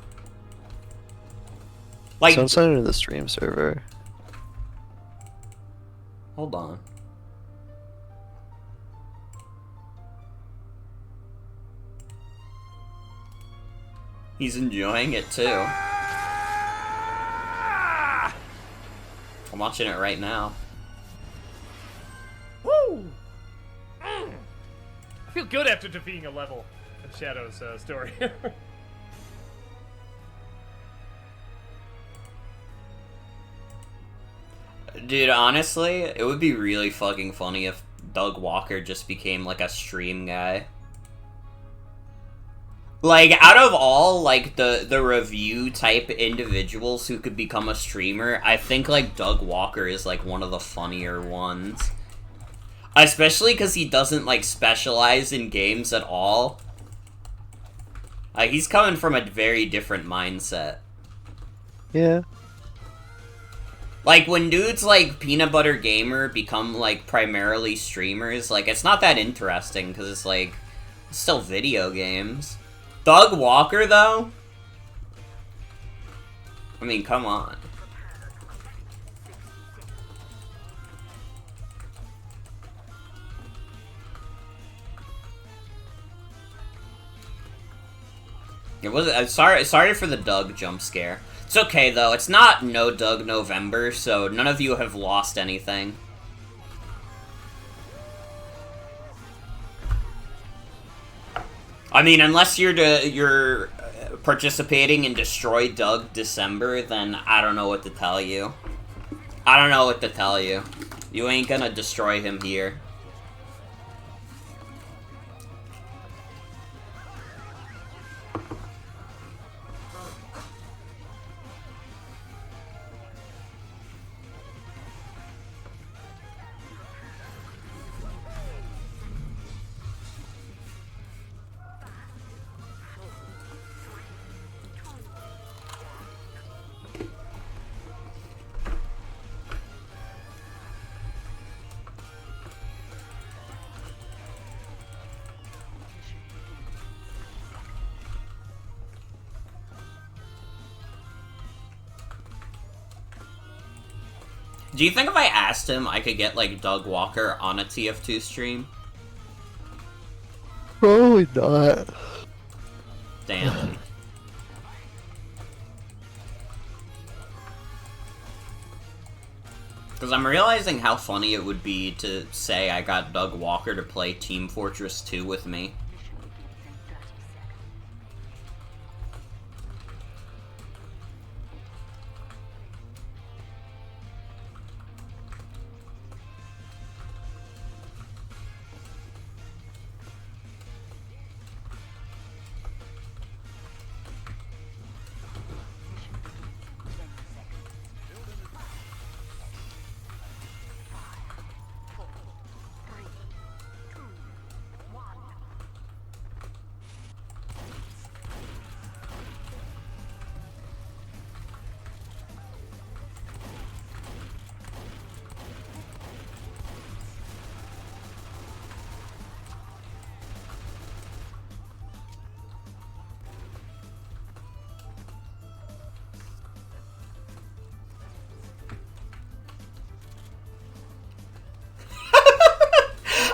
A: Like,
B: So I'm signing into the stream server.
A: hold on. He's enjoying it too. I'm watching it right now.
E: Woo! I feel good after defeating a level in Shadow's story.
A: Dude, honestly, it would be really fucking funny if Doug Walker just became like a stream guy. Like, out of all, like, the review type individuals who could become a streamer, I think, like, Doug Walker is, like, one of the funnier ones. Especially because he doesn't, like, specialize in games at all. He's coming from a very different mindset.
B: Yeah.
A: Like, when dudes like Peanut Butter Gamer become, like, primarily streamers, like, it's not that interesting, because it's, like, it's still video games. Doug Walker, though? I mean, come on. It was sorry for the Doug jump scare. It's okay though. It's not No Doug November, so none of you have lost anything. I mean, unless you're participating in Destroy Doug December, then I don't know what to tell you. I don't know what to tell you. You ain't gonna destroy him here. Do you think if I asked him, I could get, like, Doug Walker on a TF2 stream?
B: Probably not.
A: Because I'm realizing how funny it would be to say I got Doug Walker to play Team Fortress 2 with me.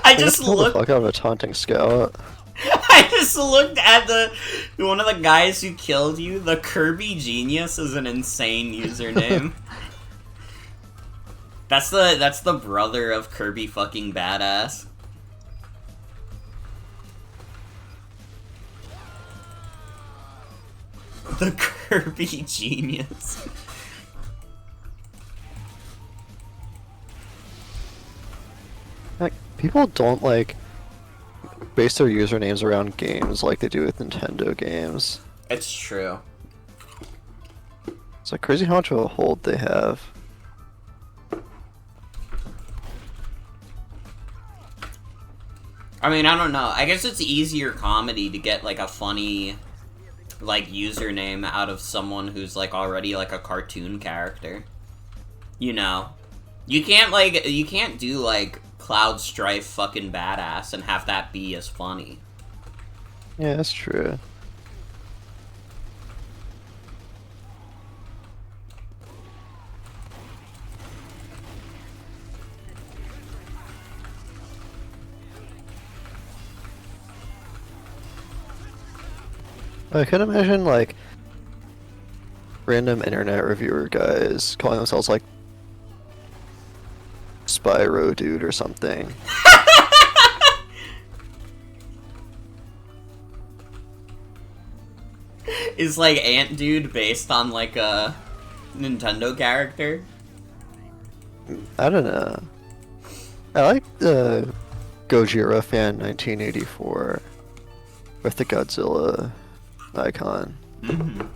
A: I just
B: Kill the
A: looked.
B: fuck out of a taunting scout.
A: I just looked at one of the guys who killed you. The Kirby Genius is an insane username. That's the brother of Kirby fucking Badass. The Kirby Genius.
B: Like, people don't like base their usernames around games like they do with Nintendo games.
A: It's true.
B: It's like crazy how much of a hold they have.
A: I mean, I don't know. I guess it's easier comedy to get like a funny like username out of someone who's like already like a cartoon character. You know. You can't do like Cloud Strife fucking Badass and have that be as funny.
B: Yeah, that's true. I can imagine like random internet reviewer guys calling themselves like Spyro Dude or something.
A: Is like Ant Dude based on like a Nintendo character?
B: I don't know. I like the Gojira fan 1984 with the Godzilla icon.
A: Mm-hmm.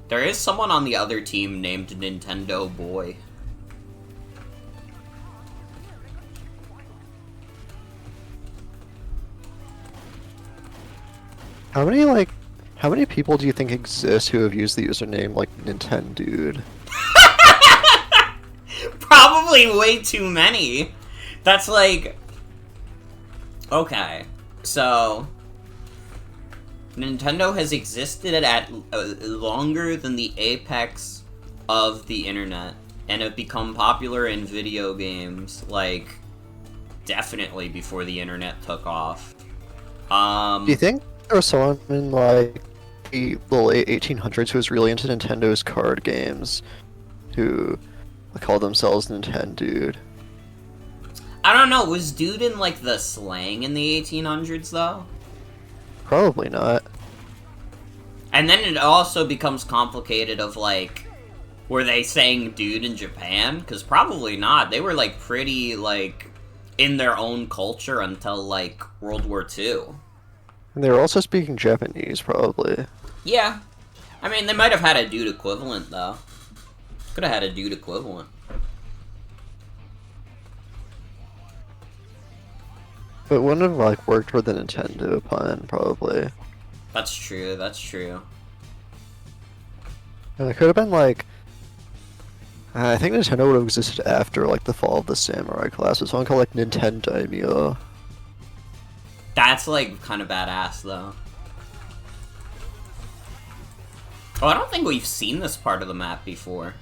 A: There is someone on the other team named Nintendo Boy.
B: How many people do you think exist who have used the username like Nintendude?
A: Probably way too many. That's like... Okay, so... Nintendo has existed at longer than the apex of the internet, and have become popular in video games, like, definitely before the internet took off.
B: Do you think there was someone in like the late 1800s who was really into Nintendo's card games who called themselves Nintendude?
A: I don't know, was dude in, like, the slang in the 1800s, though?
B: Probably not.
A: And then it also becomes complicated of, like, were they saying dude in Japan? Because probably not. They were, like, pretty, like, in their own culture until, like, World War II.
B: And they were also speaking Japanese, probably.
A: Yeah. I mean, they might have had a dude equivalent, though. Could have had a dude equivalent.
B: But it wouldn't have like worked for the Nintendo pun, probably.
A: That's true, that's true.
B: And it could have been like... I think Nintendo would have existed after like the fall of the samurai class. It's one called like Nintendaimyo.
A: That's, like, kind of badass, though. Oh, I don't think we've seen this part of the map before.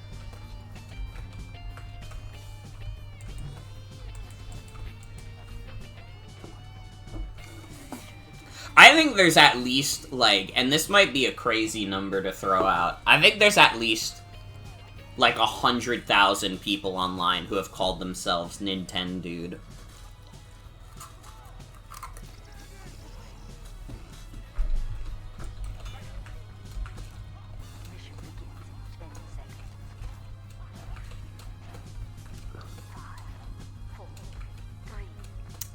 A: I think there's at least, like, and this might be a crazy number to throw out, I think there's at least, like, 100,000 people online who have called themselves Nintendo Dude.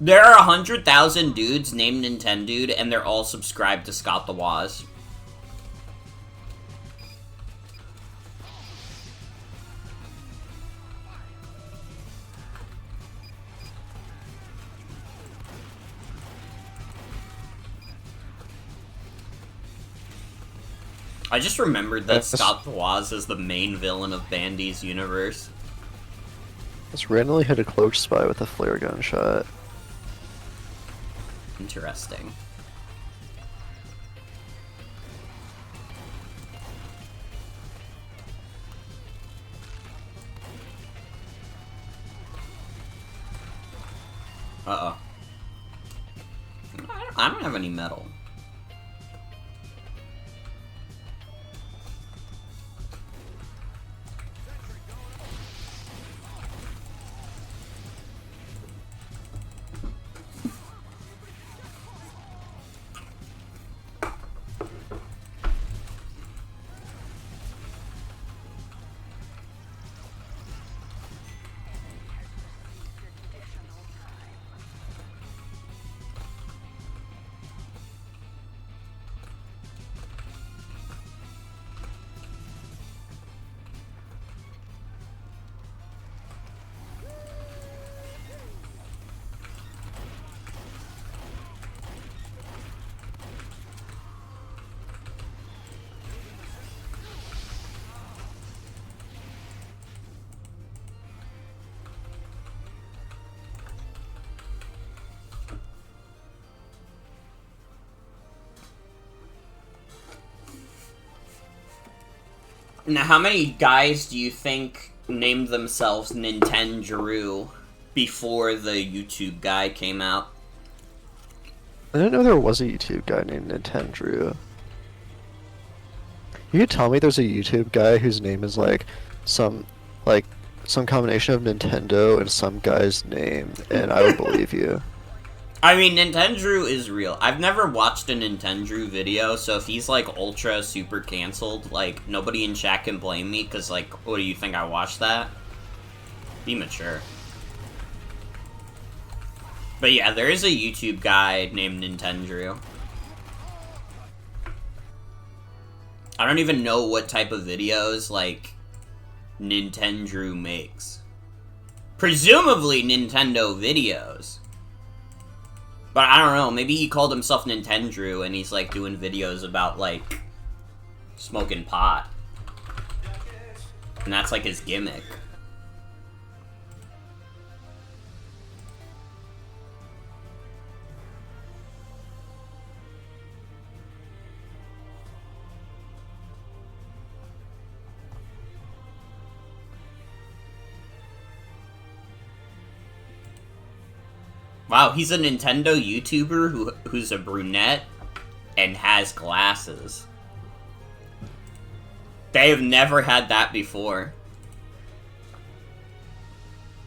A: There are 100,000 dudes named Nintendo Dude, and they're all subscribed to Scott the Woz. I just remembered that Scott the Woz is the main villain of Bandy's universe.
B: Just randomly hit a cloak spy with a flare gun shot.
A: Interesting. Uh-oh. I don't have any metal. Now, how many guys do you think named themselves Nintendo before the YouTube guy came out?
B: I didn't know there was a YouTube guy named Nintendo. You could tell me there's a YouTube guy whose name is like some combination of Nintendo and some guy's name, and I would believe you.
A: I mean, Nintendo is real. I've never watched a Nintendo video, so if he's, like, ultra super canceled, like, nobody in chat can blame me, because, like, what do you think, I watched that? Be mature. But yeah, there is a YouTube guy named Nintendo. I don't even know what type of videos, like, Nintendo makes. Presumably Nintendo videos. But I don't know, maybe he called himself Nintendo and he's like doing videos about like smoking pot. And that's like his gimmick. Wow, he's a Nintendo YouTuber who's a brunette and has glasses. They have never had that before.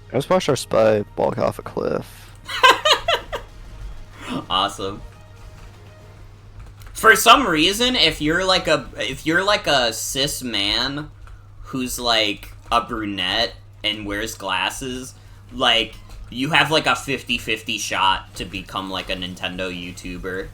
B: I just watched our spy walk off a cliff.
A: Awesome. For some reason, if you're like a cis man who's like a brunette and wears glasses, like you have like a 50-50 shot to become like a Nintendo YouTuber.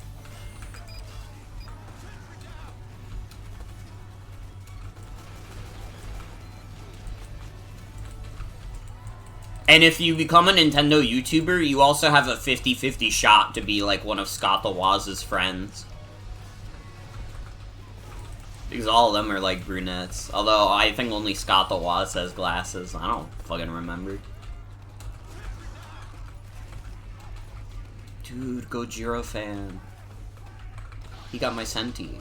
A: And if you become a Nintendo YouTuber, you also have a 50-50 shot to be like one of Scott the Woz's friends. Because all of them are like brunettes. Although I think only Scott the Woz has glasses. I don't fucking remember. Dude, Gojira fan. He got my Senti.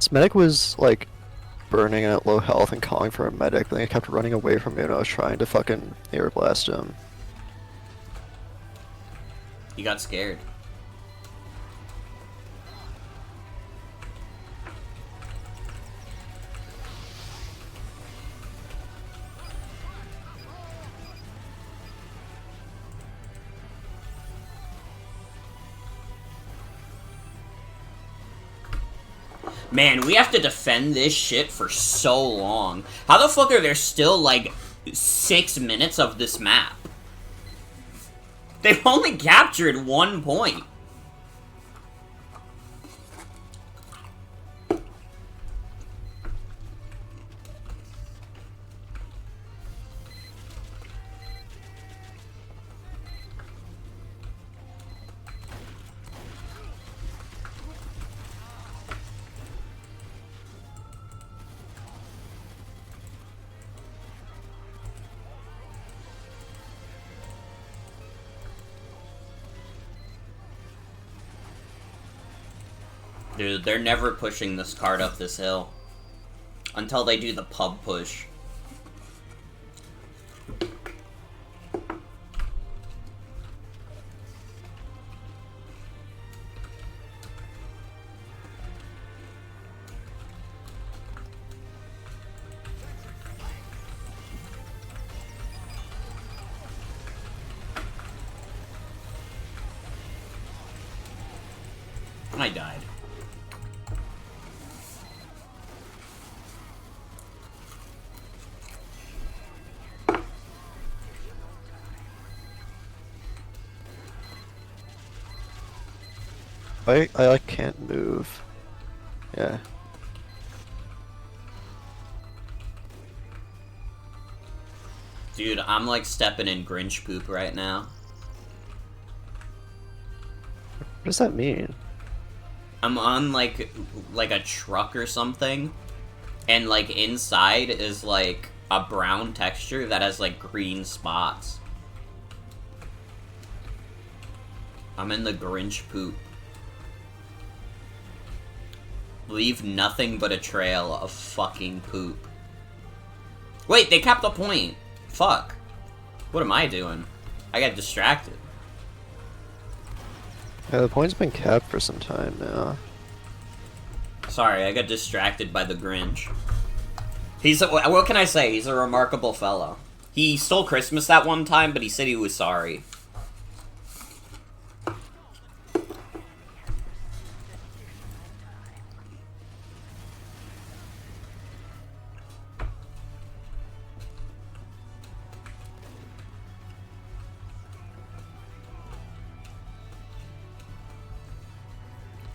B: This medic was like burning at low health and calling for a medic, then I kept running away from him and I was trying to fucking air blast him.
A: You got scared. Man, we have to defend this shit for so long. How the fuck are there still, like, 6 minutes of this map? They've only captured 1 point. Dude, they're never pushing this card up this hill. Until they do the pub push. I died.
B: I like can't move. Yeah.
A: Dude, I'm like stepping in Grinch poop right now.
B: What does that mean?
A: I'm on like a truck or something, and like inside is like a brown texture that has like green spots. I'm in the Grinch poop. Leave nothing but a trail of fucking poop. Wait, they capped the point. Fuck. What am I doing? I got distracted.
B: Yeah, the point's been capped for some time now.
A: Sorry, I got distracted by the Grinch. What can I say? He's a remarkable fellow. He stole Christmas that one time, but he said he was sorry.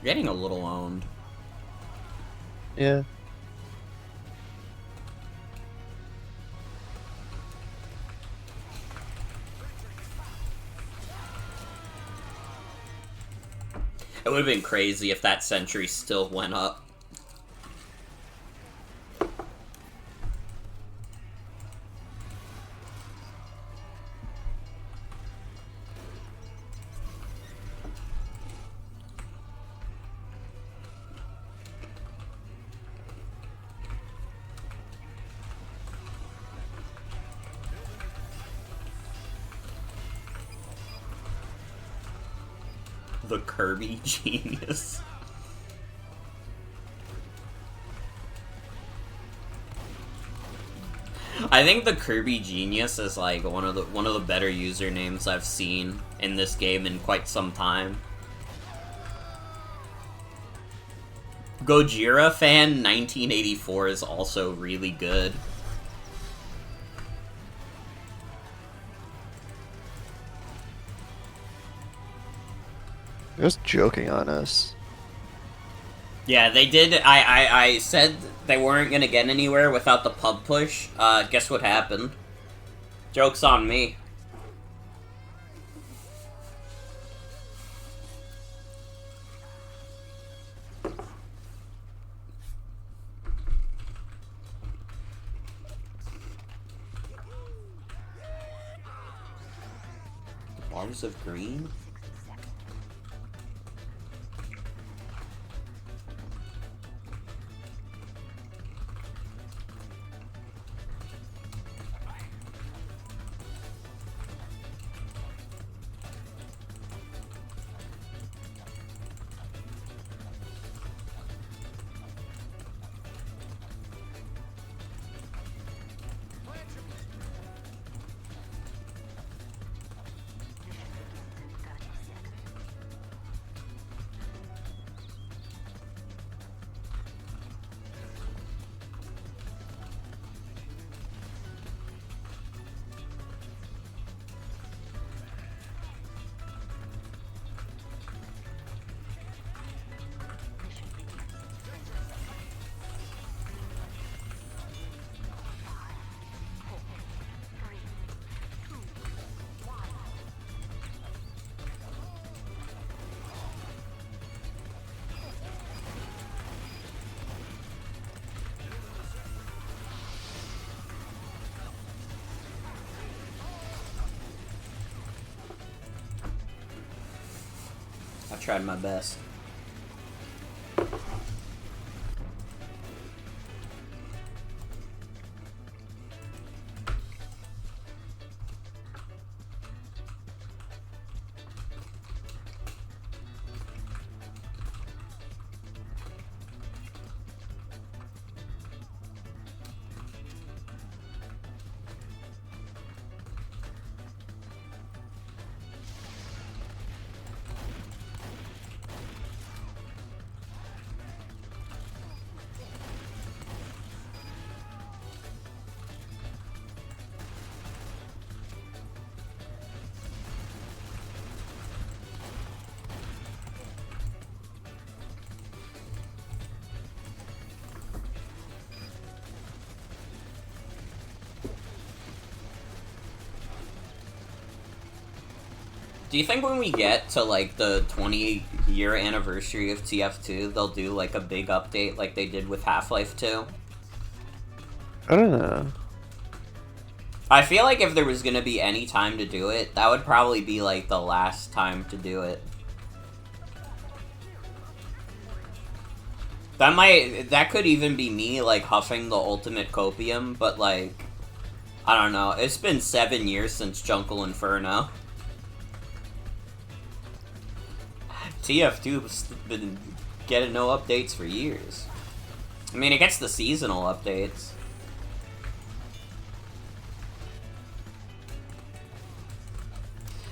A: Getting a little owned.
B: Yeah.
A: It would have been crazy if that sentry still went up. The Kirby genius. I think the Kirby genius is like one of the better usernames I've seen in this game in quite some time. Gojira fan 1984 is also really good.
B: They're just joking on us.
A: Yeah, they did. I said they weren't gonna get anywhere without the pub push. Guess what happened? Joke's on me. Bars of green? tried my best. Do you think when we get to, like, the 20-year anniversary of TF2, they'll do, like, a big update like they did with Half-Life 2?
B: I don't know.
A: I feel like if there was gonna be any time to do it, that would probably be, like, the last time to do it. That could even be me, like, huffing the ultimate copium, but, like, I don't know. It's been 7 years since Jungle Inferno. TF2's been getting no updates for years. I mean, it gets the seasonal updates.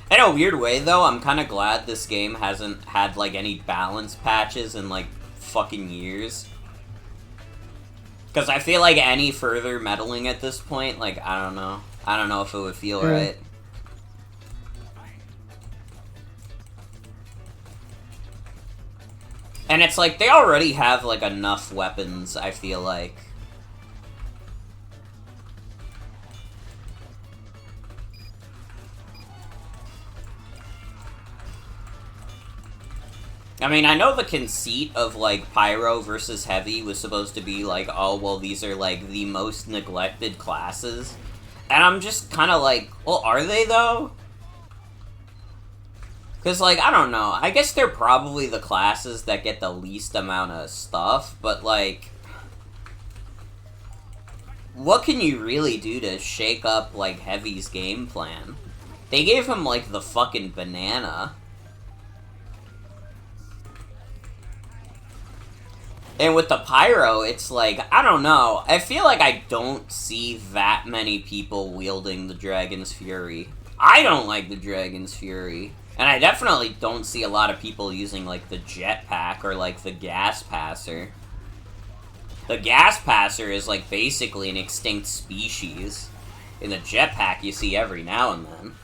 A: In a weird way, though, I'm kind of glad this game hasn't had, like, any balance patches in, like, fucking years. Because I feel like any further meddling at this point, like, I don't know. I don't know if it would feel right. And it's like, they already have, like, enough weapons, I feel like. I mean, I know the conceit of, like, Pyro versus Heavy was supposed to be, like, oh, well, these are, like, the most neglected classes. And I'm just kind of like, well, are they, though? Because, like, I don't know. I guess they're probably the classes that get the least amount of stuff, but, like, what can you really do to shake up, like, Heavy's game plan? They gave him, like, the fucking banana. And with the Pyro, it's like, I don't know. I feel like I don't see that many people wielding the Dragon's Fury. I don't like the Dragon's Fury. And I definitely don't see a lot of people using, like, the jetpack or, like, the gas passer. The gas passer is, like, basically an extinct species. In the jetpack, you see every now and then.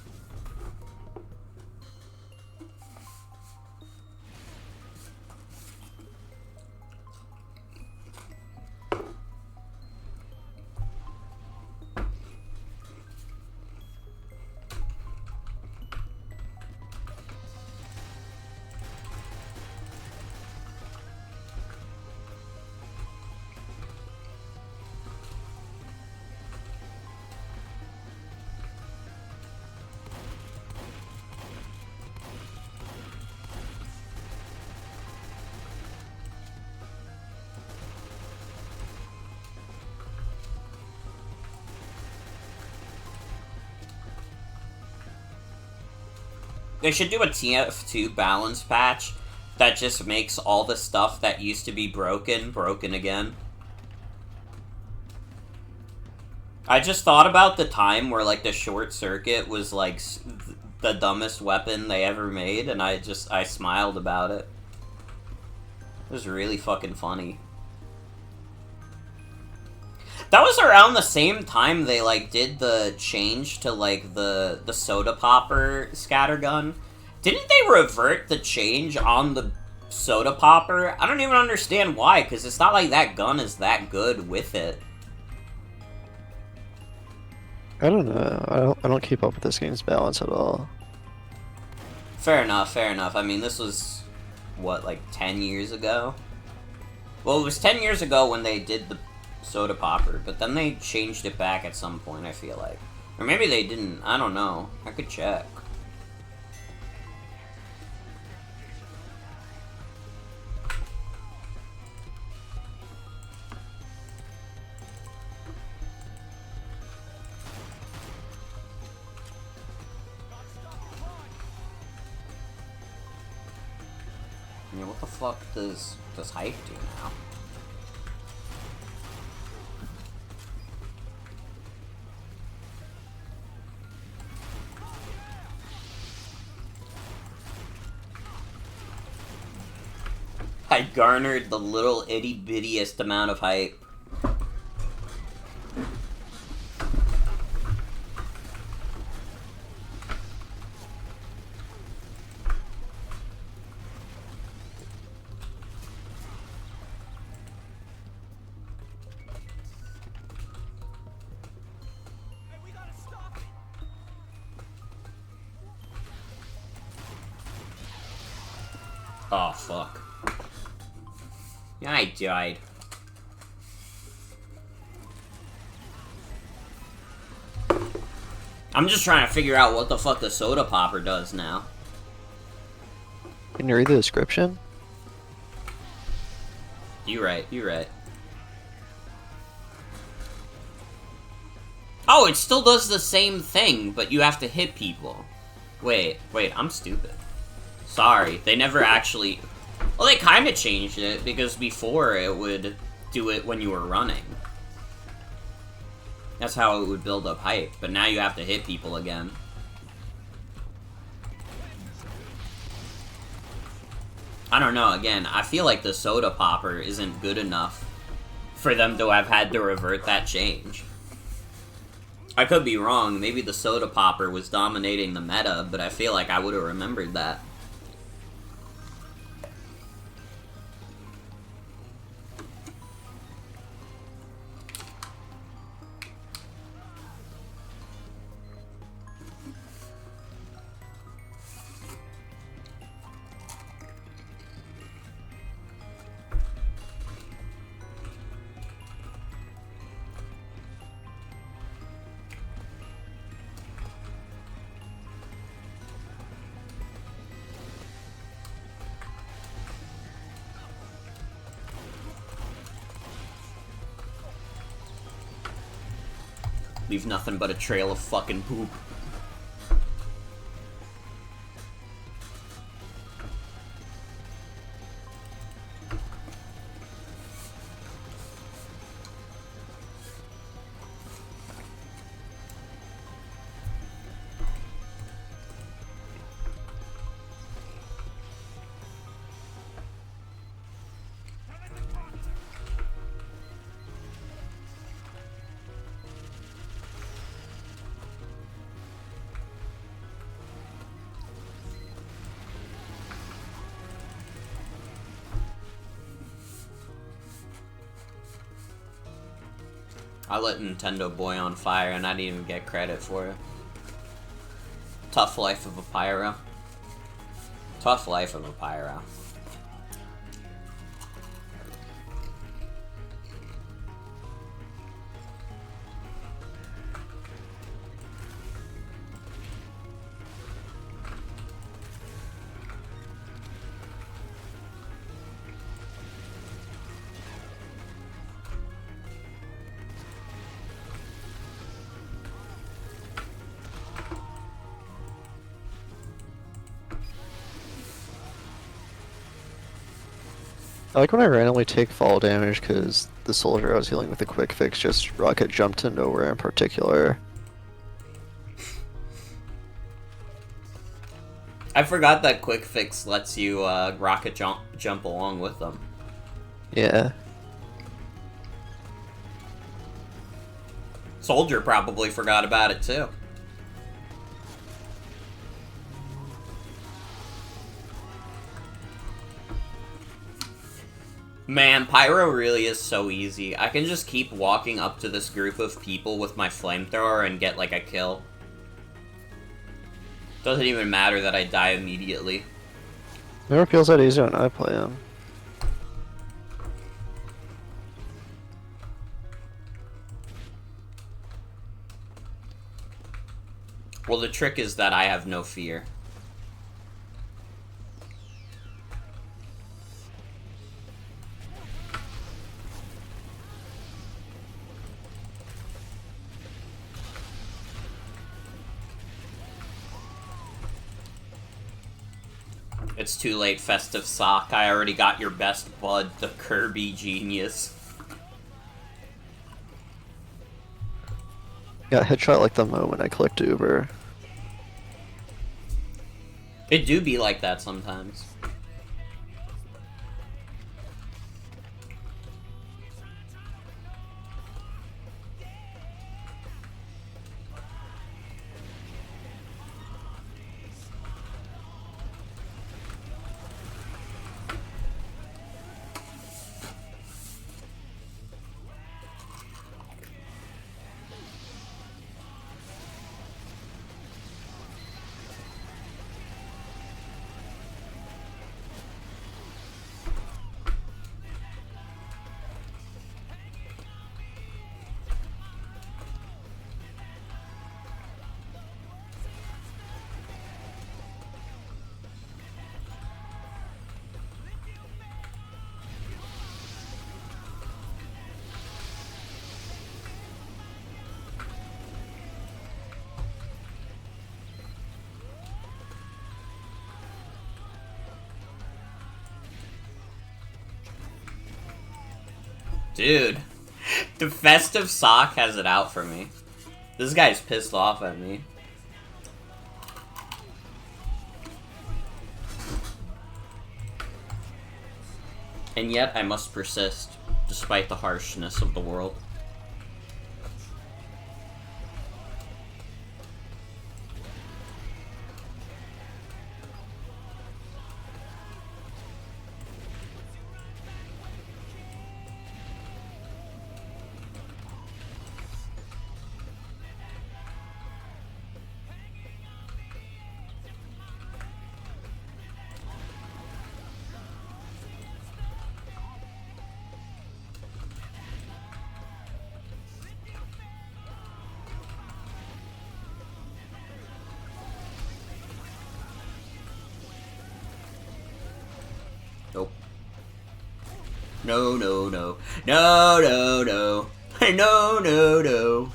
A: They should do a TF2 balance patch that just makes all the stuff that used to be broken, broken again. I just thought about the time where, like, the short circuit was, like, the dumbest weapon they ever made, and I smiled about it. It was really fucking funny. That was around the same time they, like, did the change to, like, the soda popper scattergun. Didn't they revert the change on the soda popper? I don't even understand why, because it's not like that gun is that good with it.
B: I don't know. I don't keep up with this game's balance at all.
A: Fair enough, fair enough. I mean, this was, what, like 10 years ago? Well, it was 10 years ago when they did the soda popper, but then they changed it back at some point, I feel like. Or maybe they didn't. I don't know. I could check. here. What the fuck does hype do now? I garnered the little itty bittiest amount of hype. Oh, fuck. Yeah, I died. I'm just trying to figure out what the fuck the soda popper does now.
B: Can you read the description?
A: You're right, you're right. Oh, it still does the same thing, but you have to hit people. Wait, I'm stupid. Sorry, they never actually... Well, they kind of changed it, because before it would do it when you were running. That's how it would build up hype, but now you have to hit people again. I don't know, again, I feel like the soda popper isn't good enough for them to have had to revert that change. I could be wrong, maybe the soda popper was dominating the meta, but I feel like I would have remembered that. Leave nothing but a trail of fucking poop. I lit Nintendo Boy on fire and I didn't even get credit for it. Tough life of a pyro. Tough life of a pyro.
B: I like when I randomly take fall damage because the soldier I was healing with a quick fix just rocket jumped to nowhere in particular.
A: I forgot that quick fix lets you rocket jump along with them.
B: Yeah.
A: Soldier probably forgot about it too. Man, Pyro really is so easy. I can just keep walking up to this group of people with my flamethrower and get, like, a kill. Doesn't even matter that I die immediately.
B: Never feels that easy when I play him.
A: Well, the trick is that I have no fear. It's too late, Festive Sock. I already got your best bud, the Kirby Genius.
B: Got headshot like the moment I clicked Uber.
A: It do be like that sometimes. Dude, the Festive Sock has it out for me. This guy's pissed off at me. And yet I must persist, despite the harshness of the world. Nope. No, no, no. No, no, no. No, no, no.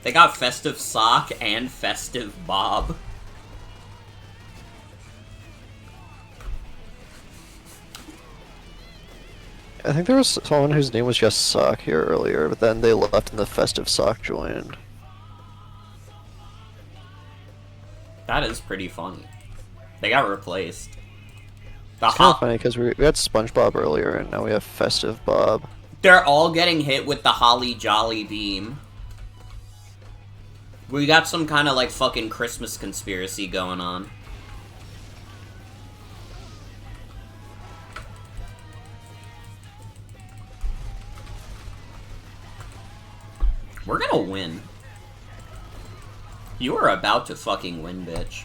A: They got Festive Sock and Festive Bob.
B: I think there was someone whose name was just Sock here earlier, but then they left and the Festive Sock joined.
A: That is pretty funny. They got replaced. The
B: It's kind of funny because we had SpongeBob earlier and now we have Festive Bob.
A: They're all getting hit with the Holly Jolly Beam. We got some kind of like fucking Christmas conspiracy going on. We're gonna win. You are about to fucking win, bitch.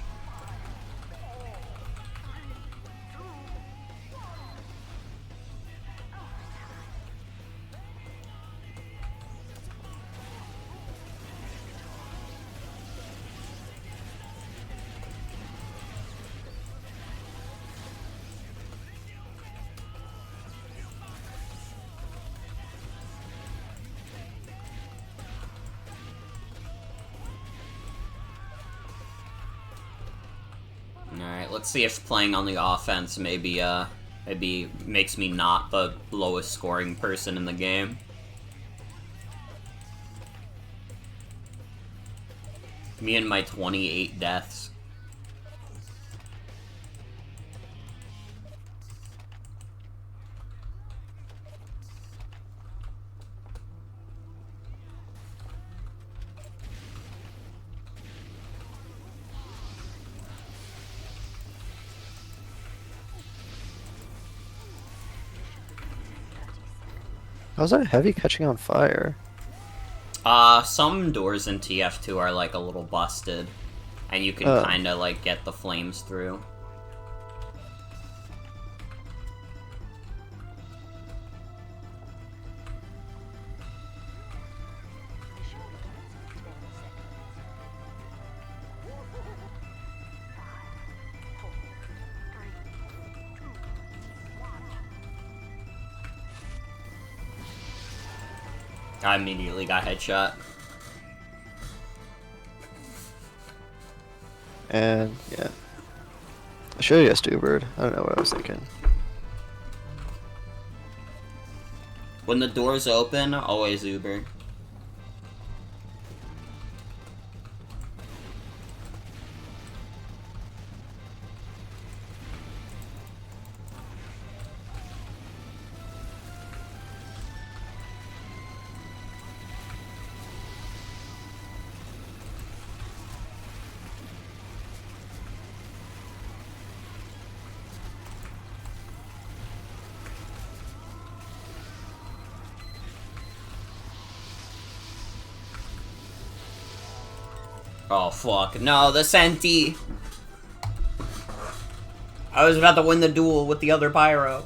A: Alright, let's see if playing on the offense maybe makes me not the lowest scoring person in the game. Me and my 28 deaths.
B: How's that heavy catching on fire?
A: Some doors in TF2 are like a little busted, and you can kinda like get the flames through. I immediately got headshot.
B: And yeah, I should have guessed Ubird. I don't know what I was thinking.
A: When the doors open, always Uber. Oh fuck, no, the Senti! I was about to win the duel with the other Pyro.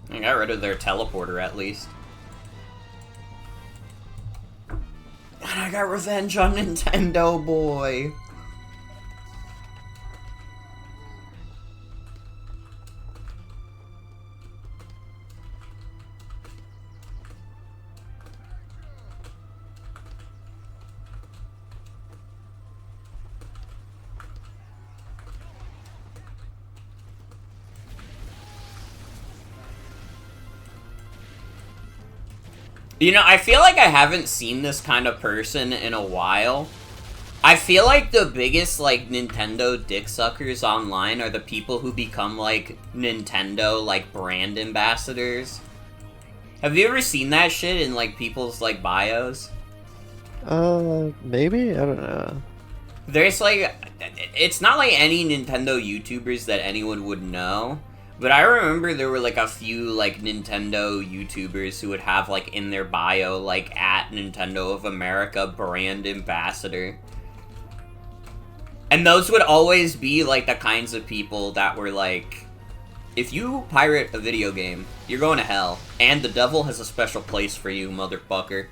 A: I got rid of their teleporter at least. And I got revenge on Nintendo, boy. You know, I feel like I haven't seen this kind of person in a while. I feel like the biggest, like, Nintendo dick suckers online are the people who become, like, Nintendo, like, brand ambassadors. Have you ever seen that shit in, like, people's, like, bios?
B: Maybe? I don't know.
A: There's, like, it's not like any Nintendo YouTubers that anyone would know. But I remember there were, like, a few, like, Nintendo YouTubers who would have, like, in their bio, like, at Nintendo of America brand ambassador. And those would always be, like, the kinds of people that were, like, if you pirate a video game, you're going to hell. And the devil has a special place for you, motherfucker.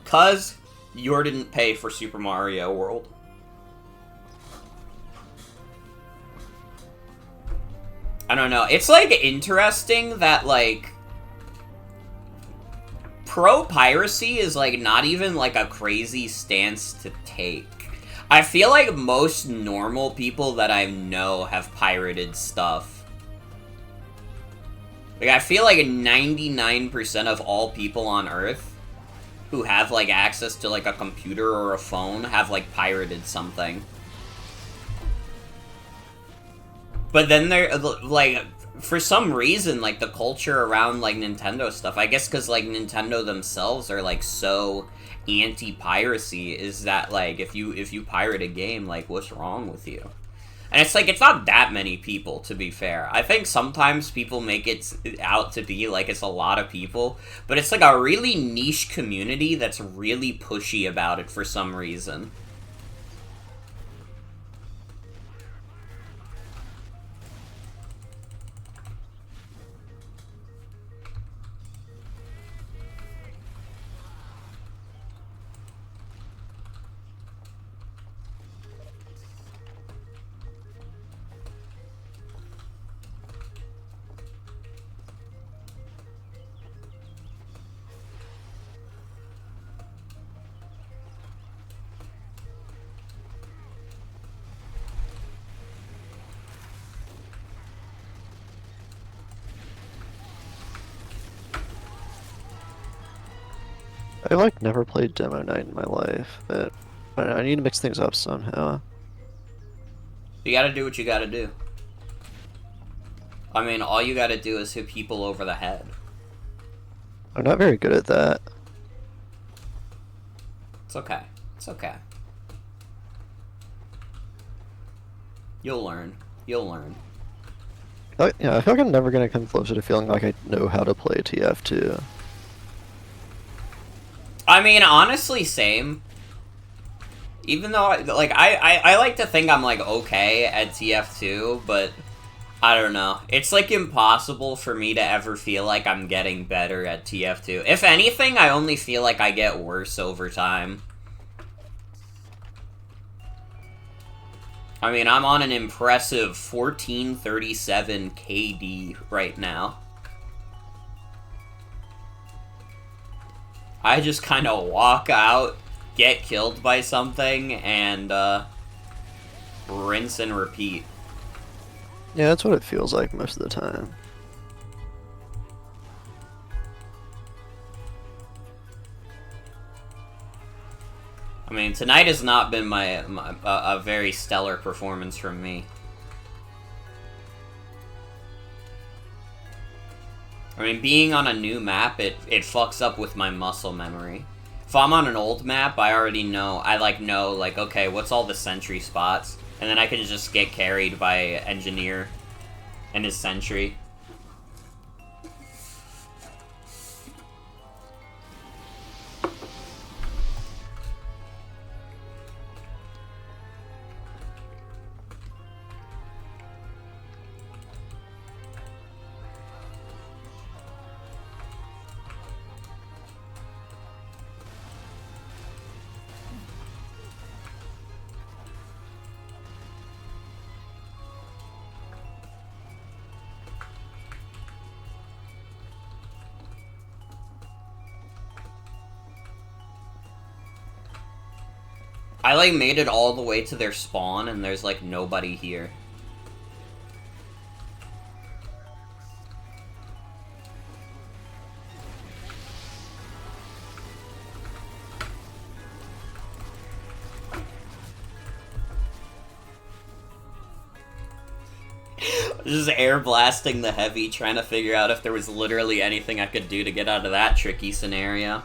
A: 'Cause you didn't pay for Super Mario World. I don't know. It's, like, interesting that, like, pro-piracy is, like, not even, like, a crazy stance to take. I feel like most normal people that I know have pirated stuff. Like, I feel like 99% of all people on Earth who have, like, access to, like, a computer or a phone have, like, pirated something. But then they're, like, for some reason, like, the culture around, like, Nintendo stuff, I guess because, like, Nintendo themselves are, like, so anti-piracy, is that, like, if you pirate a game, like, what's wrong with you? And it's, like, it's not that many people, to be fair. I think sometimes people make it out to be, like, it's a lot of people, but it's, like, a really niche community that's really pushy about it for some reason.
B: I like never played Demo Night in my life, but I need to mix things up somehow.
A: You gotta do what you gotta do. I mean, all you gotta do is hit people over the head.
B: I'm not very good at that.
A: It's okay. It's okay. You'll learn. You'll learn.
B: I feel like I'm never gonna come closer to feeling like I know how to play TF2.
A: I mean, honestly, same. Even though, I like to think I'm, like, okay at TF2, but I don't know. It's, like, impossible for me to ever feel like I'm getting better at TF2. If anything, I only feel like I get worse over time. I mean, I'm on an impressive 1437 KD right now. I just kind of walk out, get killed by something, and, rinse and repeat.
B: Yeah, that's what it feels like most of the time.
A: I mean, tonight has not been a very stellar performance from me. I mean, being on a new map, it fucks up with my muscle memory. If I'm on an old map, I already know, okay, what's all the sentry spots? And then I can just get carried by Engineer and his sentry. I, like, made it all the way to their spawn, and there's, like, nobody here. Just air blasting the heavy, trying to figure out if there was literally anything I could do to get out of that tricky scenario.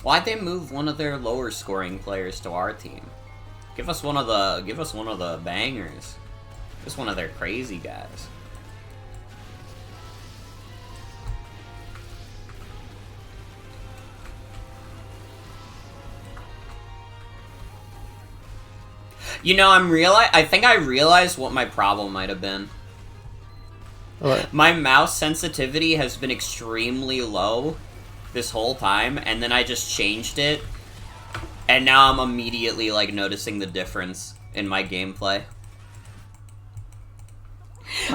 A: Why'd they move one of their lower scoring players to our team? Give us one of the bangers. Just one of their crazy guys. You know, I think I realized what my problem might have been.
B: What?
A: My mouse sensitivity has been extremely low this whole time, and then I just changed it, and now I'm immediately, like, noticing the difference in my gameplay.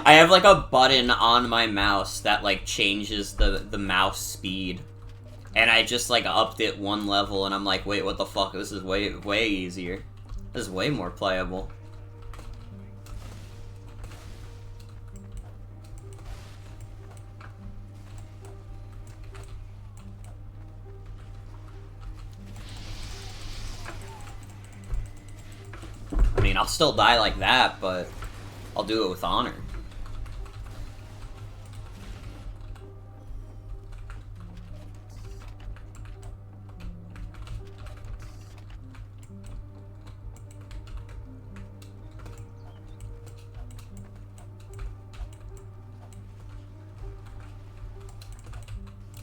A: I have, like, a button on my mouse that, like, changes the mouse speed, and I just, like, upped it one level, and I'm like, wait, what the fuck? This is way easier. This is way more playable. I mean, I'll still die like that, but I'll do it with honor.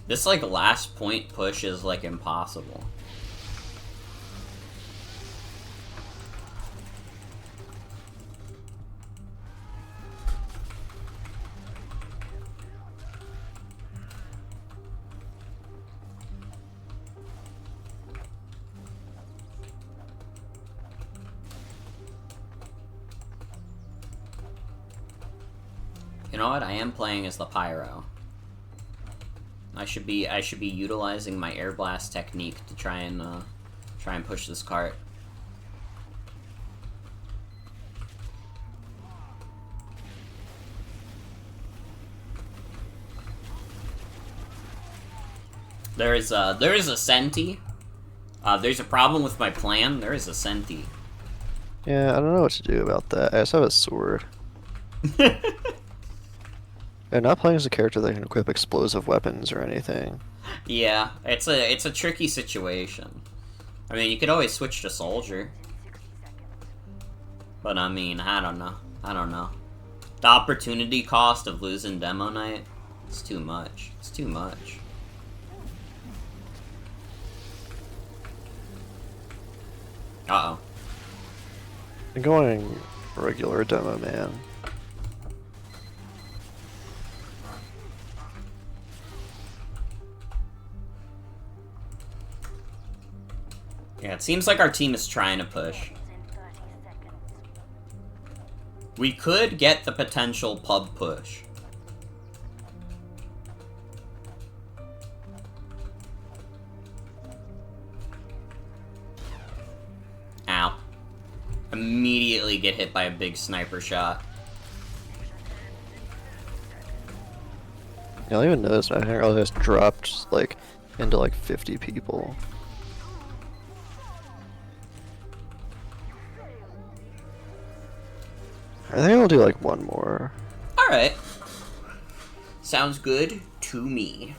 A: This, like, last point push is, like, impossible. You know what? I am playing as the Pyro. I should be utilizing my air blast technique to try and push this cart. There is a Senti. There's a problem with my plan. There is a Senti.
B: Yeah, I don't know what to do about that. I just have a sword. And not playing as a character that can equip explosive weapons or anything.
A: Yeah, it's a tricky situation. I mean, you could always switch to soldier. But I mean, I don't know. I don't know. The opportunity cost of losing Demo Night, it's too much. It's too much. Uh-oh.
B: I'm going regular demo man.
A: Yeah, it seems like our team is trying to push. We could get the potential pub push. Ow. Immediately get hit by a big sniper shot.
B: I don't even notice. I think I just dropped like into like 50 people. I think I'll do like one more.
A: Alright. Sounds good to me.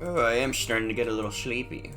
A: Oh, I am starting to get a little sleepy.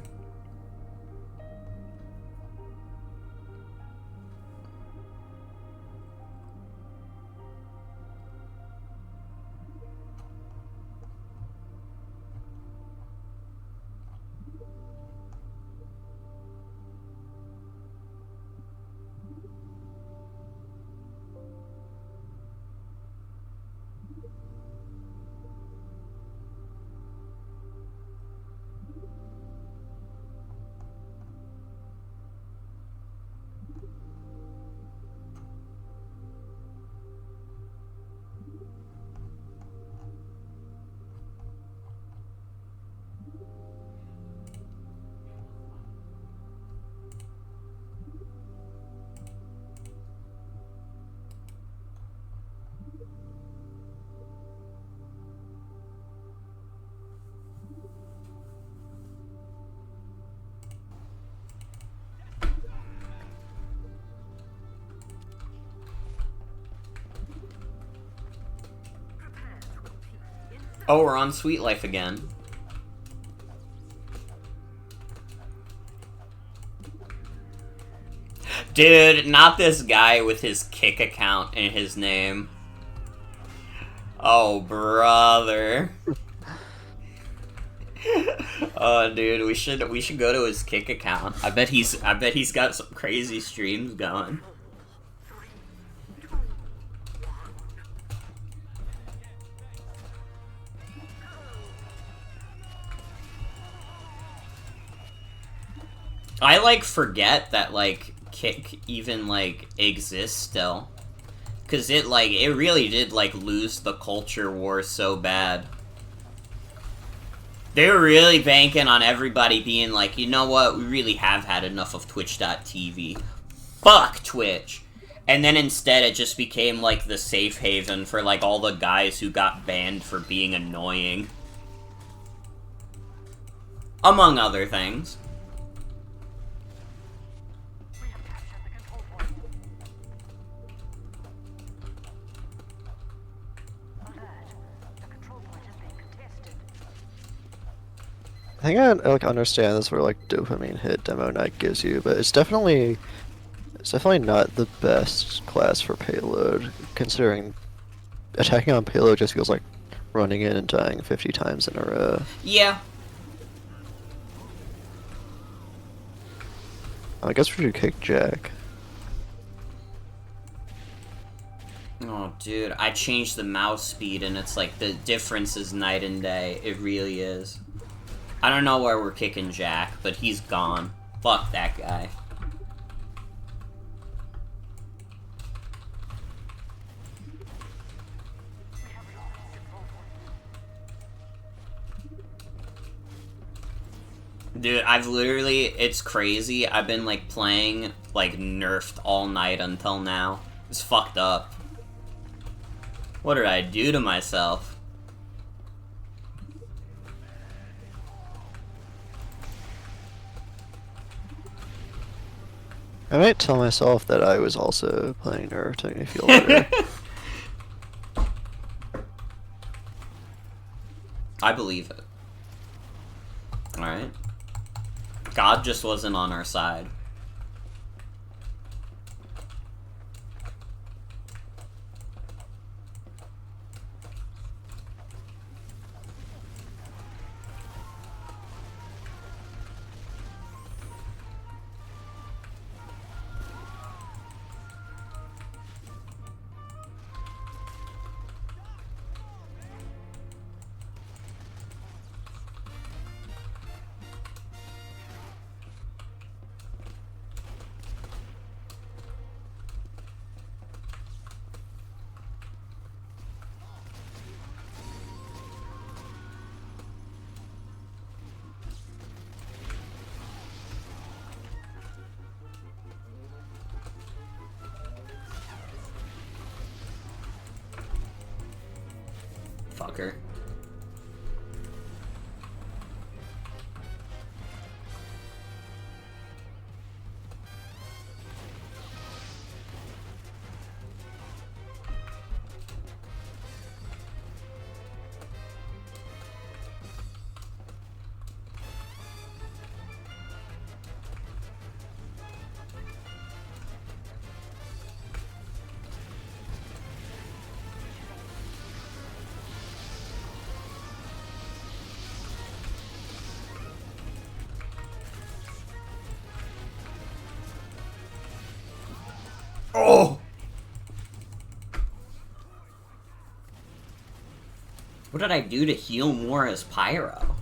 A: Oh, we're on Sweet Life again. Dude, not this guy with his kick account in his name. Oh, brother. Oh, dude, we should go to his kick account. I bet he's got some crazy streams going. I, like, forget that, like, Kick even, like, exists still. Because it, like, it really did, like, lose the culture war so bad. They were really banking on everybody being like, you know what, we really have had enough of Twitch.tv. Fuck Twitch! And then instead it just became, like, the safe haven for, like, all the guys who got banned for being annoying. Among other things.
B: I think I like understand this where like dopamine hit demo night gives you, but it's definitely not the best class for payload, considering attacking on payload just feels like running in and dying 50 times in a row.
A: Yeah.
B: I guess we should kick Jack.
A: Oh, dude, I changed the mouse speed and it's like the difference is night and day. It really is. I don't know where we're kicking Jack, but he's gone. Fuck that guy. Dude, I've literally, it's crazy. I've been, like, playing, like, nerfed all night until now. It's fucked up. What did I do to myself?
B: I might tell myself that I was also playing Nerf to make me feel better.
A: I believe it. Alright. God just wasn't on our side. Fucker. Oh! What did I do to heal more as Pyro?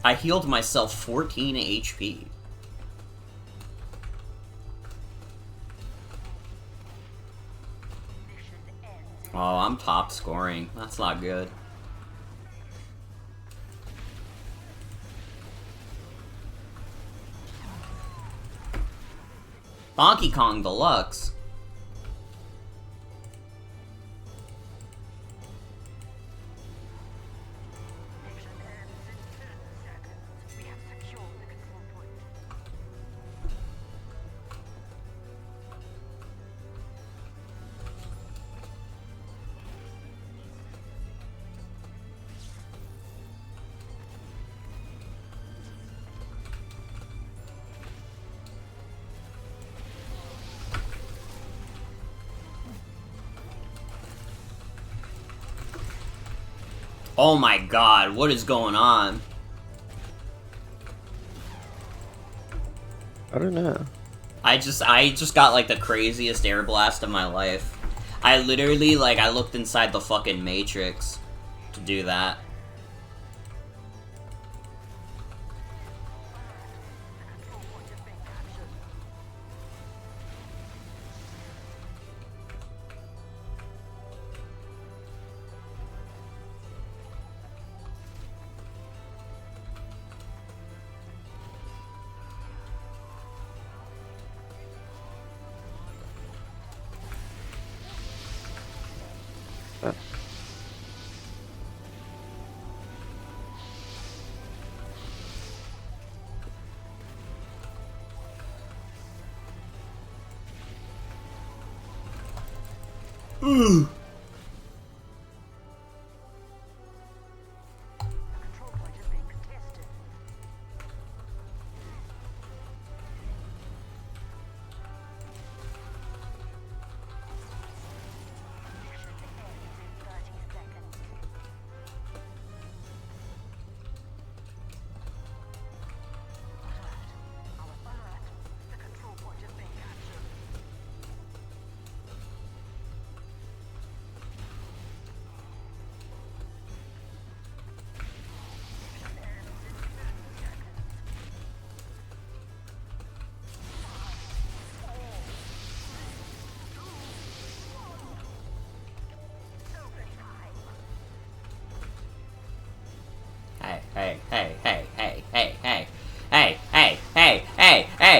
A: I healed myself 14 HP. Oh, I'm top scoring. That's not good. Donkey Kong Deluxe.
D: Mission ends in 10 seconds. We have secured the control point.
A: Oh my god, what is going on?
B: I don't know.
A: I just got like the craziest air blast of my life. I literally, like, I looked inside the fucking Matrix to do that.
D: The control point has been captured. The control point is being contested. Mission ends in 30 seconds. Alert. The control point is being captured.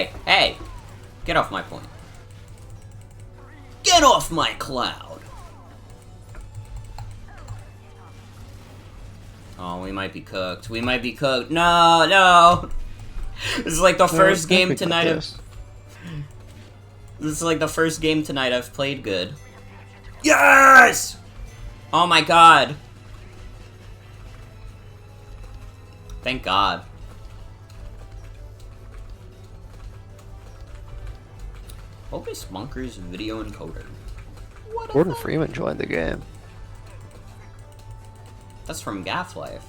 A: Hey, hey! Get off my point. Get off my cloud! Oh, we might be cooked. We might be cooked. No, no! This is like the first game tonight I've... This is like the first game tonight I've played good. Yes! Oh my god. Thank God. Opus Bunker's video encoder. What
B: Gordon Freeman joined the game.
A: That's from Gaff-Life.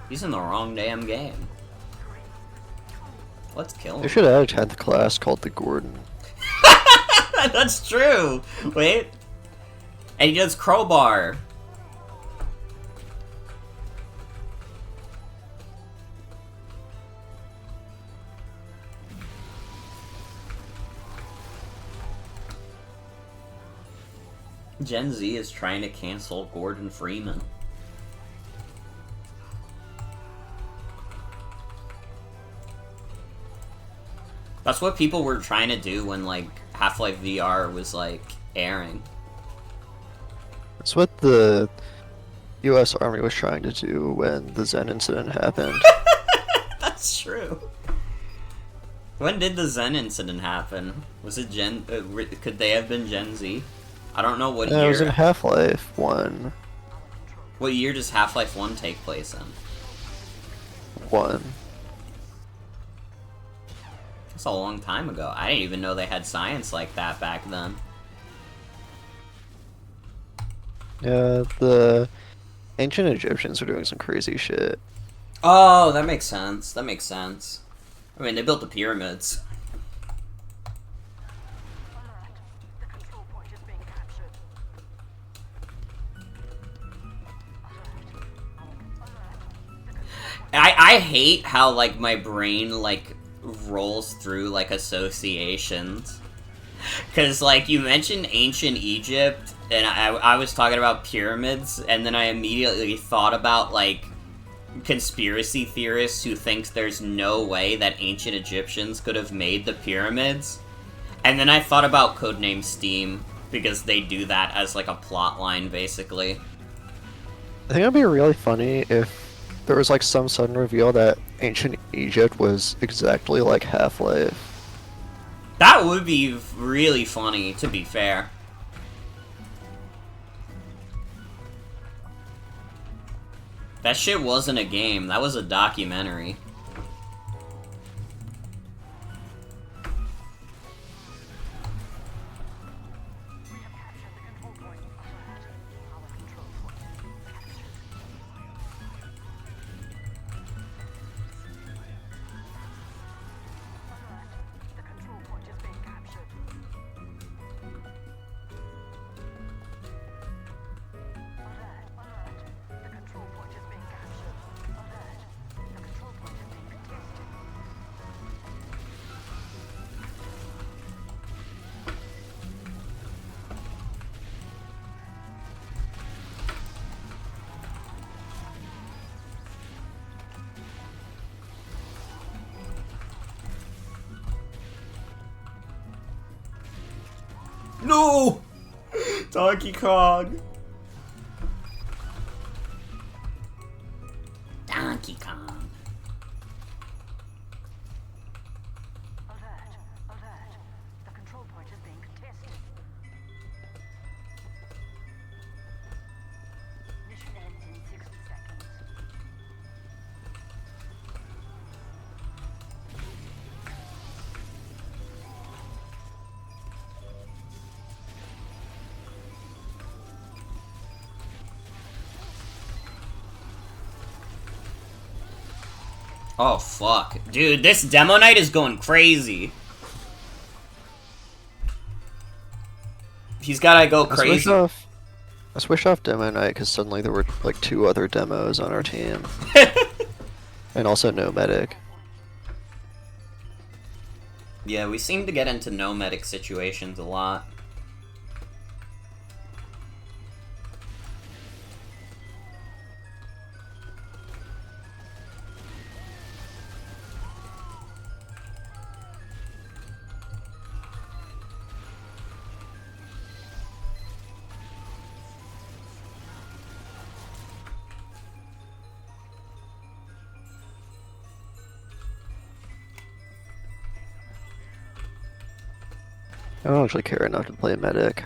A: He's in the wrong damn game. Let's kill
B: They
A: him.
B: should add a 10th class called the Gordon.
A: That's true! Wait. And he does crowbar. Gen Z is trying to cancel Gordon Freeman. That's what people were trying to do when, like, Half-Life VR was, like, airing.
B: That's what the US Army was trying to do when the Zen incident happened.
A: That's true. When did the Zen incident happen? Was it could they have been Gen Z? I don't know what year.
B: It was in Half-Life 1.
A: What year does Half-Life 1 take place in?
B: 1.
A: That's a long time ago. I didn't even know they had science like that back then.
B: Yeah, the ancient Egyptians were doing some crazy shit.
A: Oh, that makes sense. That makes sense. I mean, they built the pyramids.
D: Alert. The control point is being captured.
A: I hate how, like, my brain, like, rolls through, like, associations. Because, like, you mentioned ancient Egypt, and I was talking about pyramids, and then I immediately thought about, like, conspiracy theorists who thinks there's no way that ancient Egyptians could have made the pyramids. And then I thought about Codename Steam, because they do that as, like, a plot line, basically.
B: I think it'd be really funny if there was like some sudden reveal that ancient Egypt was exactly like Half-Life.
A: That would be really funny, to be fair. That shit wasn't a game, that was a documentary.
D: We have captured the control point. Alert. Our control point is being captured. Alert. The control point is being captured. Alert. Alert. The control point is being captured. Alert. The control point is being contested.
A: No! Donkey Kong. Donkey Kong.
D: Alert. Alert. The control point is being contested. Mission ends in 60 seconds.
A: Oh, fuck. Dude, this demo night is going crazy. He's gotta go crazy.
B: I switched off demo night because suddenly there were like 2 other demos on our team. And also no medic.
A: Yeah, we seem to get into no medic situations a lot.
B: I don't actually care enough to play medic.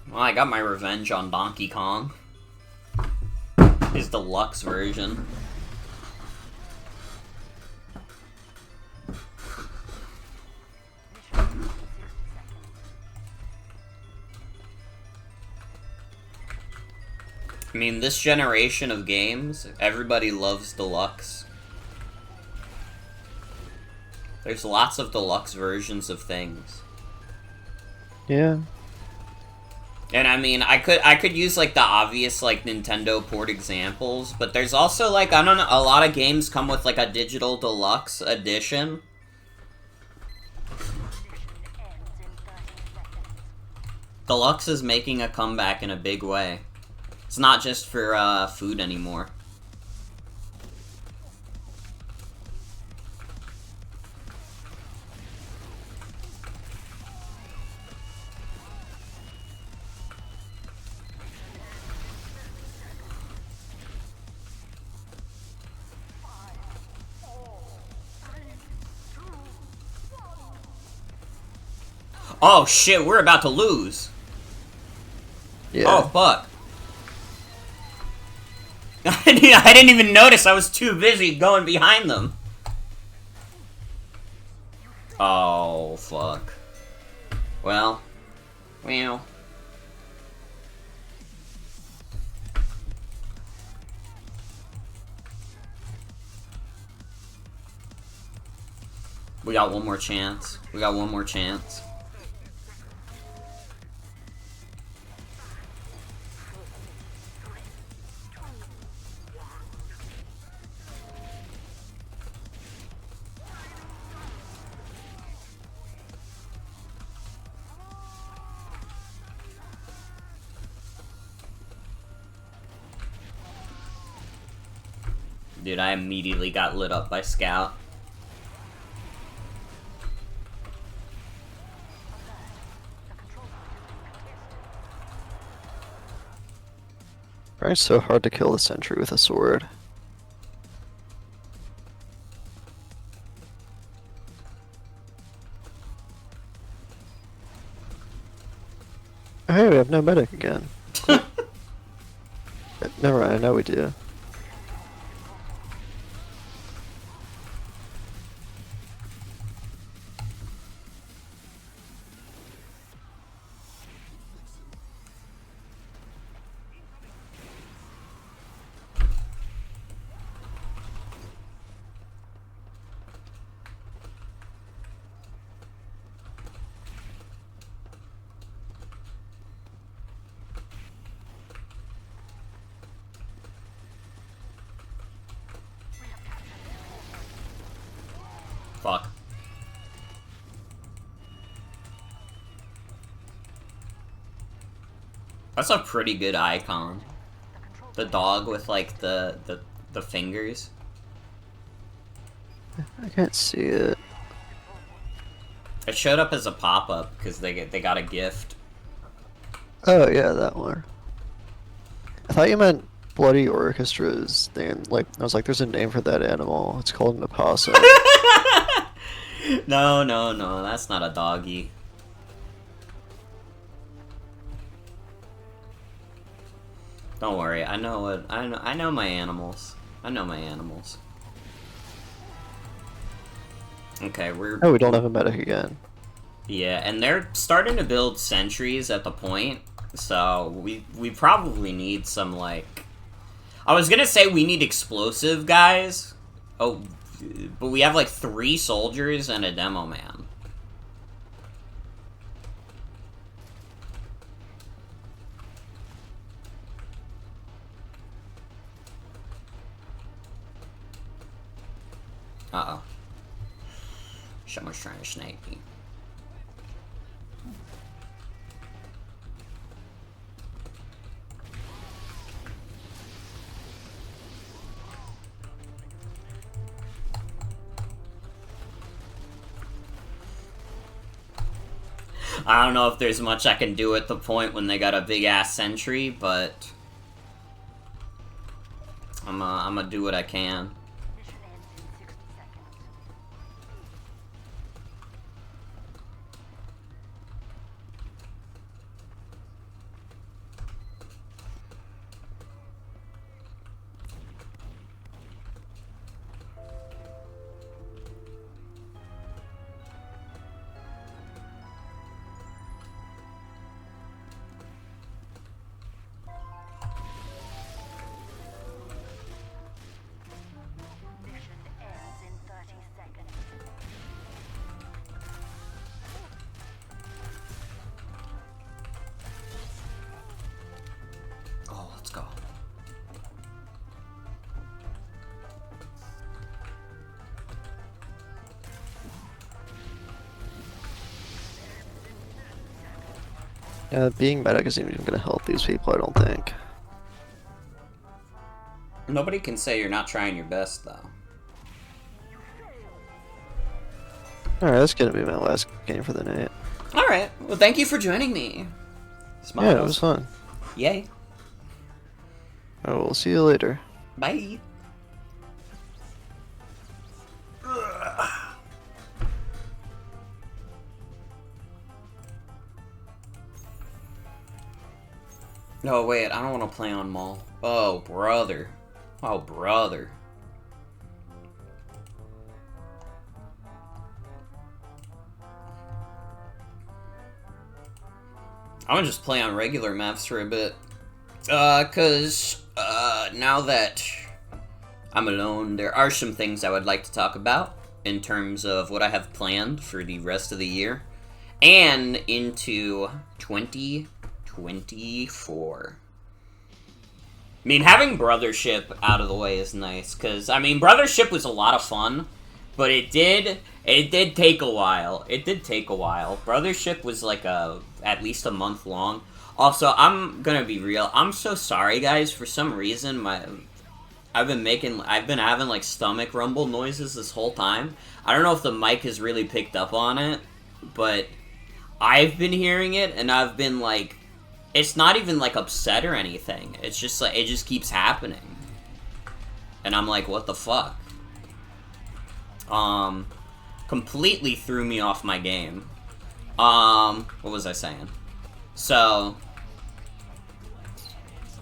A: Well, I got my revenge on Donkey Kong. His deluxe version. I mean, this generation of games, everybody loves deluxe. There's lots of deluxe versions of things.
B: Yeah.
A: And I mean, I could use like the obvious like Nintendo port examples, but there's also like, I don't know, a lot of games come with like a digital deluxe edition. Deluxe is making a comeback in a big way. It's not just for food anymore. Oh shit, we're about to lose.
B: Yeah.
A: Oh fuck. I didn't even notice, I was too busy going behind them. Oh fuck. Well. We got one more chance. We got one more chance. Dude, I immediately got lit up by Scout.
B: It's so hard to kill the sentry with a sword. Hey, we have no medic again. Never mind, I know we do.
A: Fuck. That's a pretty good icon. The dog with like the fingers.
B: I can't see it.
A: It showed up as a pop-up because they got a gift.
B: Oh yeah, that one. I thought you meant Bloody Orchestra's thing. Like, I was like, there's a name for that animal. It's called an opossum.
A: No, that's not a doggy. Don't worry, I know my animals. I know my animals. Okay,
B: Oh, we don't have a medic again.
A: Yeah, and they're starting to build sentries at the point, so we probably need some, like... I was gonna say we need explosive guys. Oh, but we have, like, 3 soldiers and a demo man. Uh-oh. Someone's trying to snipe me. I don't know if there's much I can do at the point when they got a big-ass sentry, but... I'm gonna do what I can.
D: Mission ends in 60 seconds. Mission ends in 30 seconds.
A: Oh, let's go.
B: Yeah, being medic isn't even gonna help these people, I don't think.
A: Nobody can say you're not trying your best, though.
B: Alright, that's gonna be my last game for the night.
A: Alright, well, thank you for joining me.
B: Yeah, it was fun.
A: Yay.
B: I will see you later.
A: Bye. No, wait, I don't want to play on Mall. Oh, brother. Oh, brother. I'm gonna just play on regular maps for a bit. Now that I'm alone, there are some things I would like to talk about in terms of what I have planned for the rest of the year and into 2024. I mean, having Brothership out of the way is nice, because, I mean, Brothership was a lot of fun, but it did take a while. It did take a while. Brothership was like at least a month long. Also, I'm gonna be real. I'm so sorry, guys. For some reason, I've been having like stomach rumble noises this whole time. I don't know if the mic has really picked up on it, but I've been hearing it, and I've been like, it's not even like upset or anything. It's just like, it just keeps happening. And I'm like, what the fuck? Completely threw me off my game. What was I saying? So,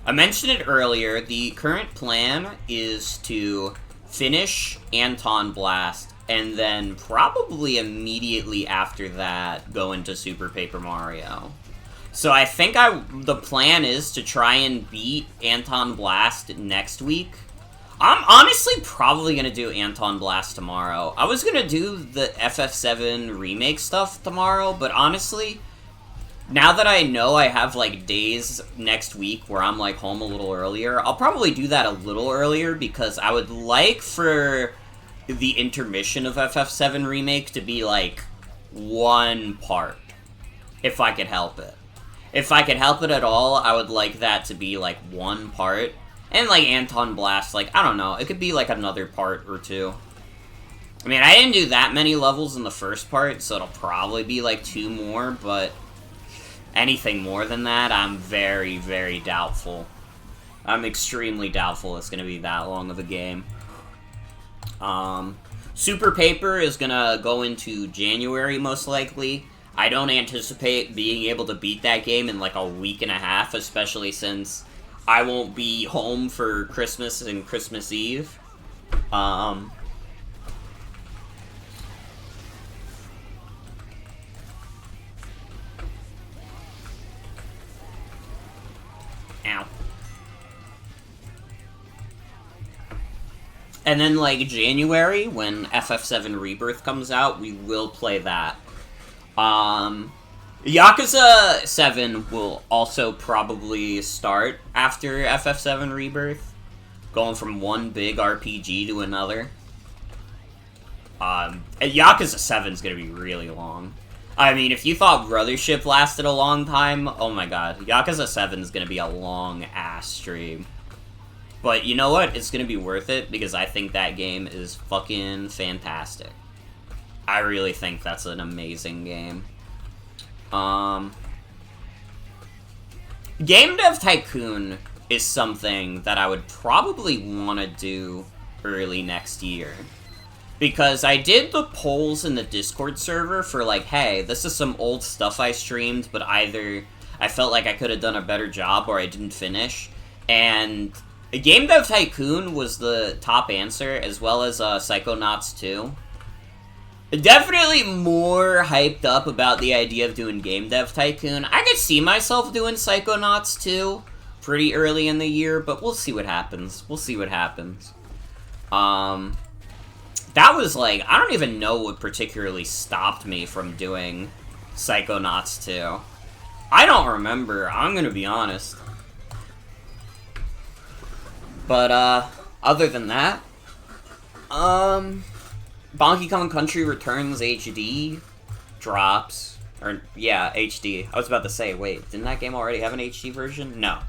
A: I mentioned it earlier, the current plan is to finish Anton Blast, and then probably immediately after that, go into Super Paper Mario. So I think the plan is to try and beat Anton Blast next week. I'm honestly probably gonna do Anton Blast tomorrow. I was gonna do the FF7 remake stuff tomorrow, but honestly, now that I know I have, like, days next week where I'm, like, home a little earlier, I'll probably do that a little earlier, because I would like for the intermission of FF7 Remake to be, like, one part, if I could help it. If I could help it at all, I would like that to be, like, one part. And, like, Anton Blast, like, I don't know, it could be, like, another part or two. I mean, I didn't do that many levels in the first part, so it'll probably be, like, 2 more, but anything more than that, I'm very, very doubtful. I'm extremely doubtful it's gonna be that long of a game. Super Paper is gonna go into January, most likely. I don't anticipate being able to beat that game in, like, a week and a half, especially since I won't be home for Christmas and Christmas Eve. Ow. And then, like, January, when FF7 Rebirth comes out, we will play that. Yakuza 7 will also probably start after FF7 Rebirth, going from one big RPG to another. Yakuza 7 is gonna be really long. I mean, if you thought Brothership lasted a long time, oh my god, Yakuza 7 is gonna be a long-ass stream. But you know what? It's gonna be worth it, because I think that game is fucking fantastic. I really think that's an amazing game. Game Dev Tycoon is something that I would probably want to do early next year. Because I did the polls in the Discord server for like, hey, this is some old stuff I streamed, but either I felt like I could have done a better job or I didn't finish. And Game Dev Tycoon was the top answer, as well as Psychonauts 2. Definitely more hyped up about the idea of doing Game Dev Tycoon. I could see myself doing Psychonauts 2 pretty early in the year, but we'll see what happens. We'll see what happens. That was like, I don't even know what particularly stopped me from doing Psychonauts 2. I don't remember, I'm gonna be honest. But, other than that, Donkey Kong Country Returns HD drops. Or, yeah, HD. I was about to say, wait, didn't that game already have an HD version? No.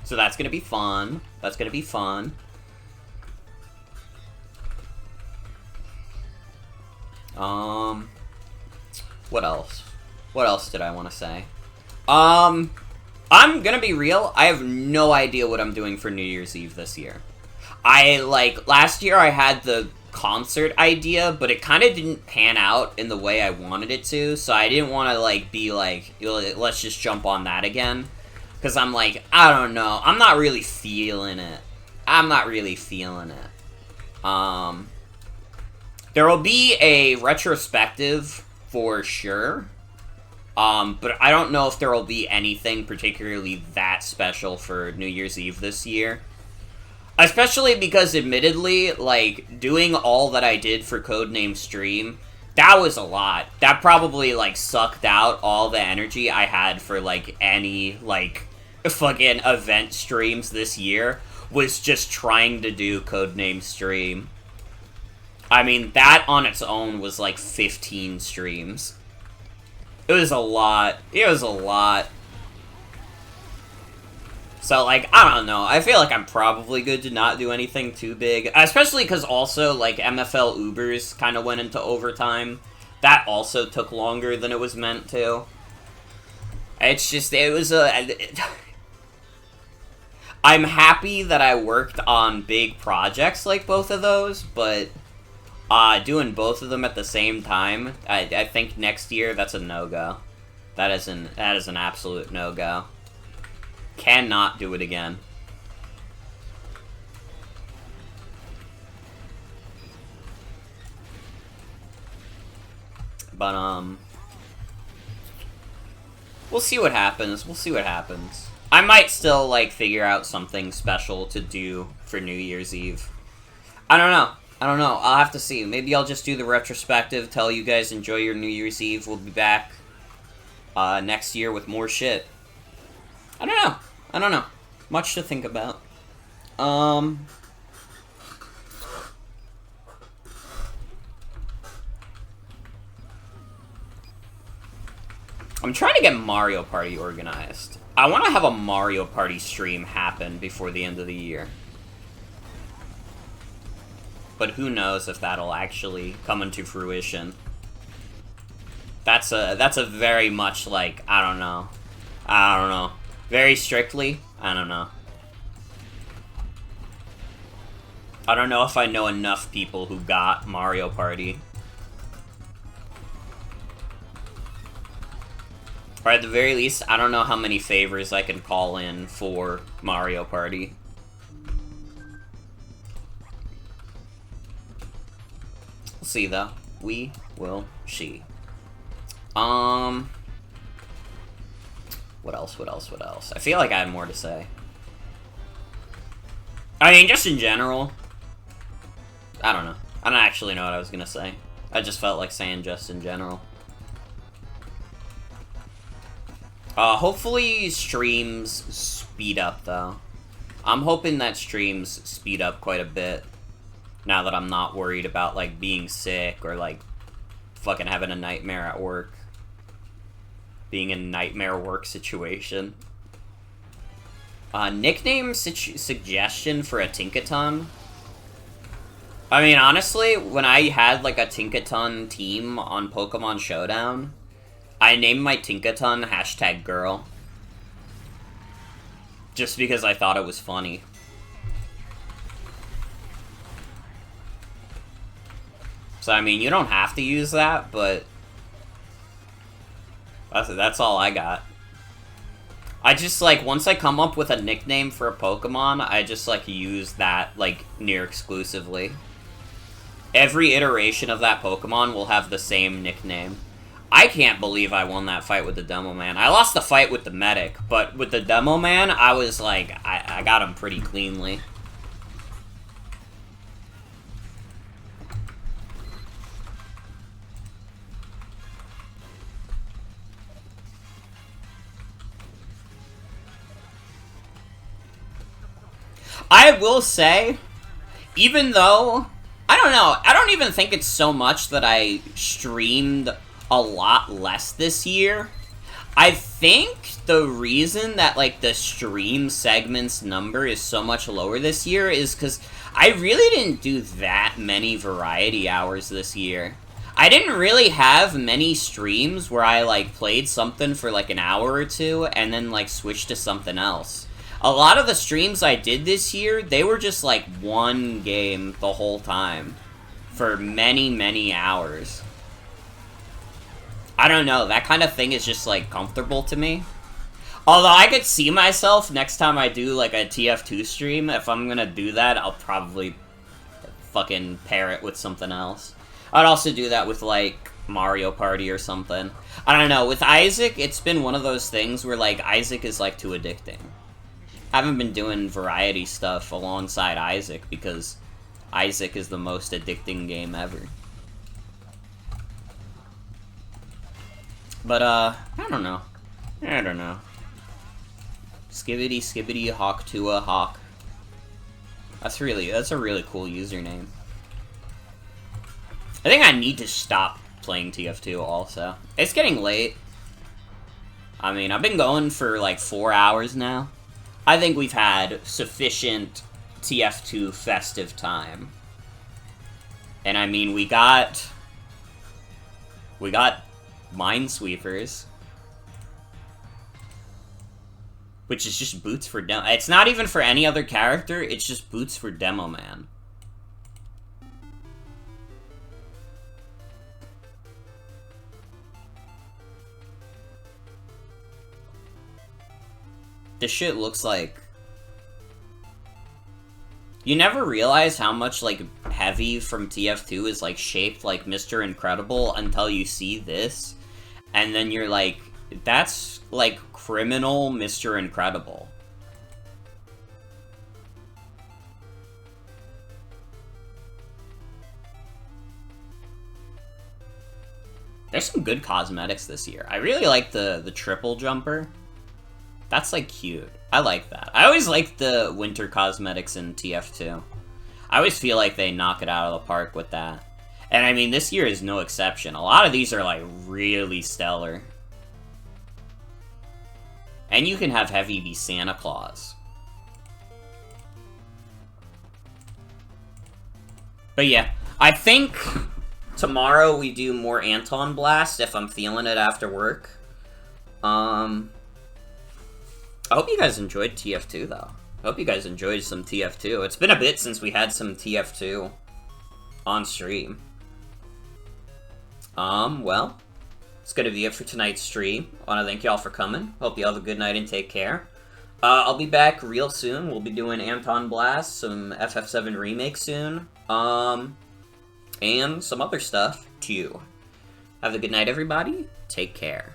A: So that's gonna be fun. That's gonna be fun. What else? What else did I want to say? I'm gonna be real, I have no idea what I'm doing for New Year's Eve this year. Last year I had the concert idea, but it kind of didn't pan out in the way I wanted it to, so I didn't want to, be like, let's just jump on that again. Because I'm like, I don't know, I'm not really feeling it. There will be a retrospective for sure, but I don't know if there will be anything particularly that special for New Year's Eve this year. Especially because, admittedly, doing all that I did for Codename Stream, that was a lot. That probably, sucked out all the energy I had for, any, fucking event streams this year, was just trying to do Codename Stream. I mean, that on its own was, 15 streams. It was a lot. So, I don't know. I feel like I'm probably good to not do anything too big. Especially because also, MFL Ubers kind of went into overtime. That also took longer than it was meant to. It's just, it was I'm happy that I worked on big projects like both of those, but doing both of them at the same time, I think next year, that's a no-go. That is an absolute no-go. Cannot do it again. But, we'll see what happens. I might still, figure out something special to do for New Year's Eve. I don't know. I'll have to see. Maybe I'll just do the retrospective, tell you guys enjoy your New Year's Eve. We'll be back next year with more shit. I don't know. Much to think about. I'm trying to get Mario Party organized. I want to have a Mario Party stream happen before the end of the year. But who knows if that'll actually come into fruition. That's a very much, I don't know. Very strictly, I don't know. I don't know if I know enough people who got Mario Party. Or at the very least, I don't know how many favors I can call in for Mario Party. We'll see, though. We will see. What else? I feel like I had more to say. I mean, just in general. I don't know. I don't actually know what I was gonna say. I just felt like saying just in general. Hopefully streams speed up, though. I'm hoping that streams speed up quite a bit. Now that I'm not worried about, being sick or, fucking having a nightmare at work. Being in a nightmare work situation. Nickname suggestion for a Tinkaton? I mean, honestly, when I had, like, a Tinkaton team on Pokemon Showdown, I named my Tinkaton #girl. Just because I thought it was funny. So, I mean, you don't have to use that, but... That's all I got. I just, like, once I come up with a nickname for a Pokemon, I just, like, use that, like, near exclusively. Every iteration of that Pokemon will have the same nickname. I can't believe I won that fight with the Demo Man. I lost the fight with the Medic, but with the Demo Man, I was like, I got him pretty cleanly. I will say, even though, I don't know, I don't even think it's so much that I streamed a lot less this year. I think the reason that, like, the stream segments number is so much lower this year is because I really didn't do that many variety hours this year. I didn't really have many streams where I, like, played something for, like, an hour or two and then, like, switched to something else. A lot of the streams I did this year, they were just, like, one game the whole time. For many, many hours. I don't know, that kind of thing is just, like, comfortable to me. Although I could see myself next time I do, like, a TF2 stream, if I'm gonna do that, I'll probably fucking pair it with something else. I'd also do that with, like, Mario Party or something. I don't know, with Isaac, it's been one of those things where, like, Isaac is, like, too addicting. I haven't been doing variety stuff alongside Isaac because Isaac is the most addicting game ever. But, I don't know. I don't know. Skibbity Skibbity Hawk Tua Hawk. That's a really cool username. I think I need to stop playing TF2 also. It's getting late. I mean, I've been going for like 4 hours now. I think we've had sufficient TF2 festive time. And I mean, we got Minesweepers. Which is just boots for Demo. It's not even for any other character, it's just boots for Demo Man. This shit looks like... You never realize how much, like, Heavy from TF2 is, like, shaped like Mr. Incredible until you see this. And then you're like, that's, like, criminal Mr. Incredible. There's some good cosmetics this year. I really like the triple jumper. That's, like, cute. I like that. I always like the winter cosmetics in TF2. I always feel like they knock it out of the park with that. And, I mean, this year is no exception. A lot of these are, like, really stellar. And you can have Heavy be Santa Claus. But, yeah. I think tomorrow we do more Anton Blast if I'm feeling it after work. I hope you guys enjoyed TF2, though. I hope you guys enjoyed some TF2. It's been a bit since we had some TF2 on stream. Well, it's gonna be it for tonight's stream. I wanna thank y'all for coming. Hope you have a good night and take care. I'll be back real soon. We'll be doing Anton Blast, some FF7 Remake soon, and some other stuff, too. Have a good night, everybody. Take care.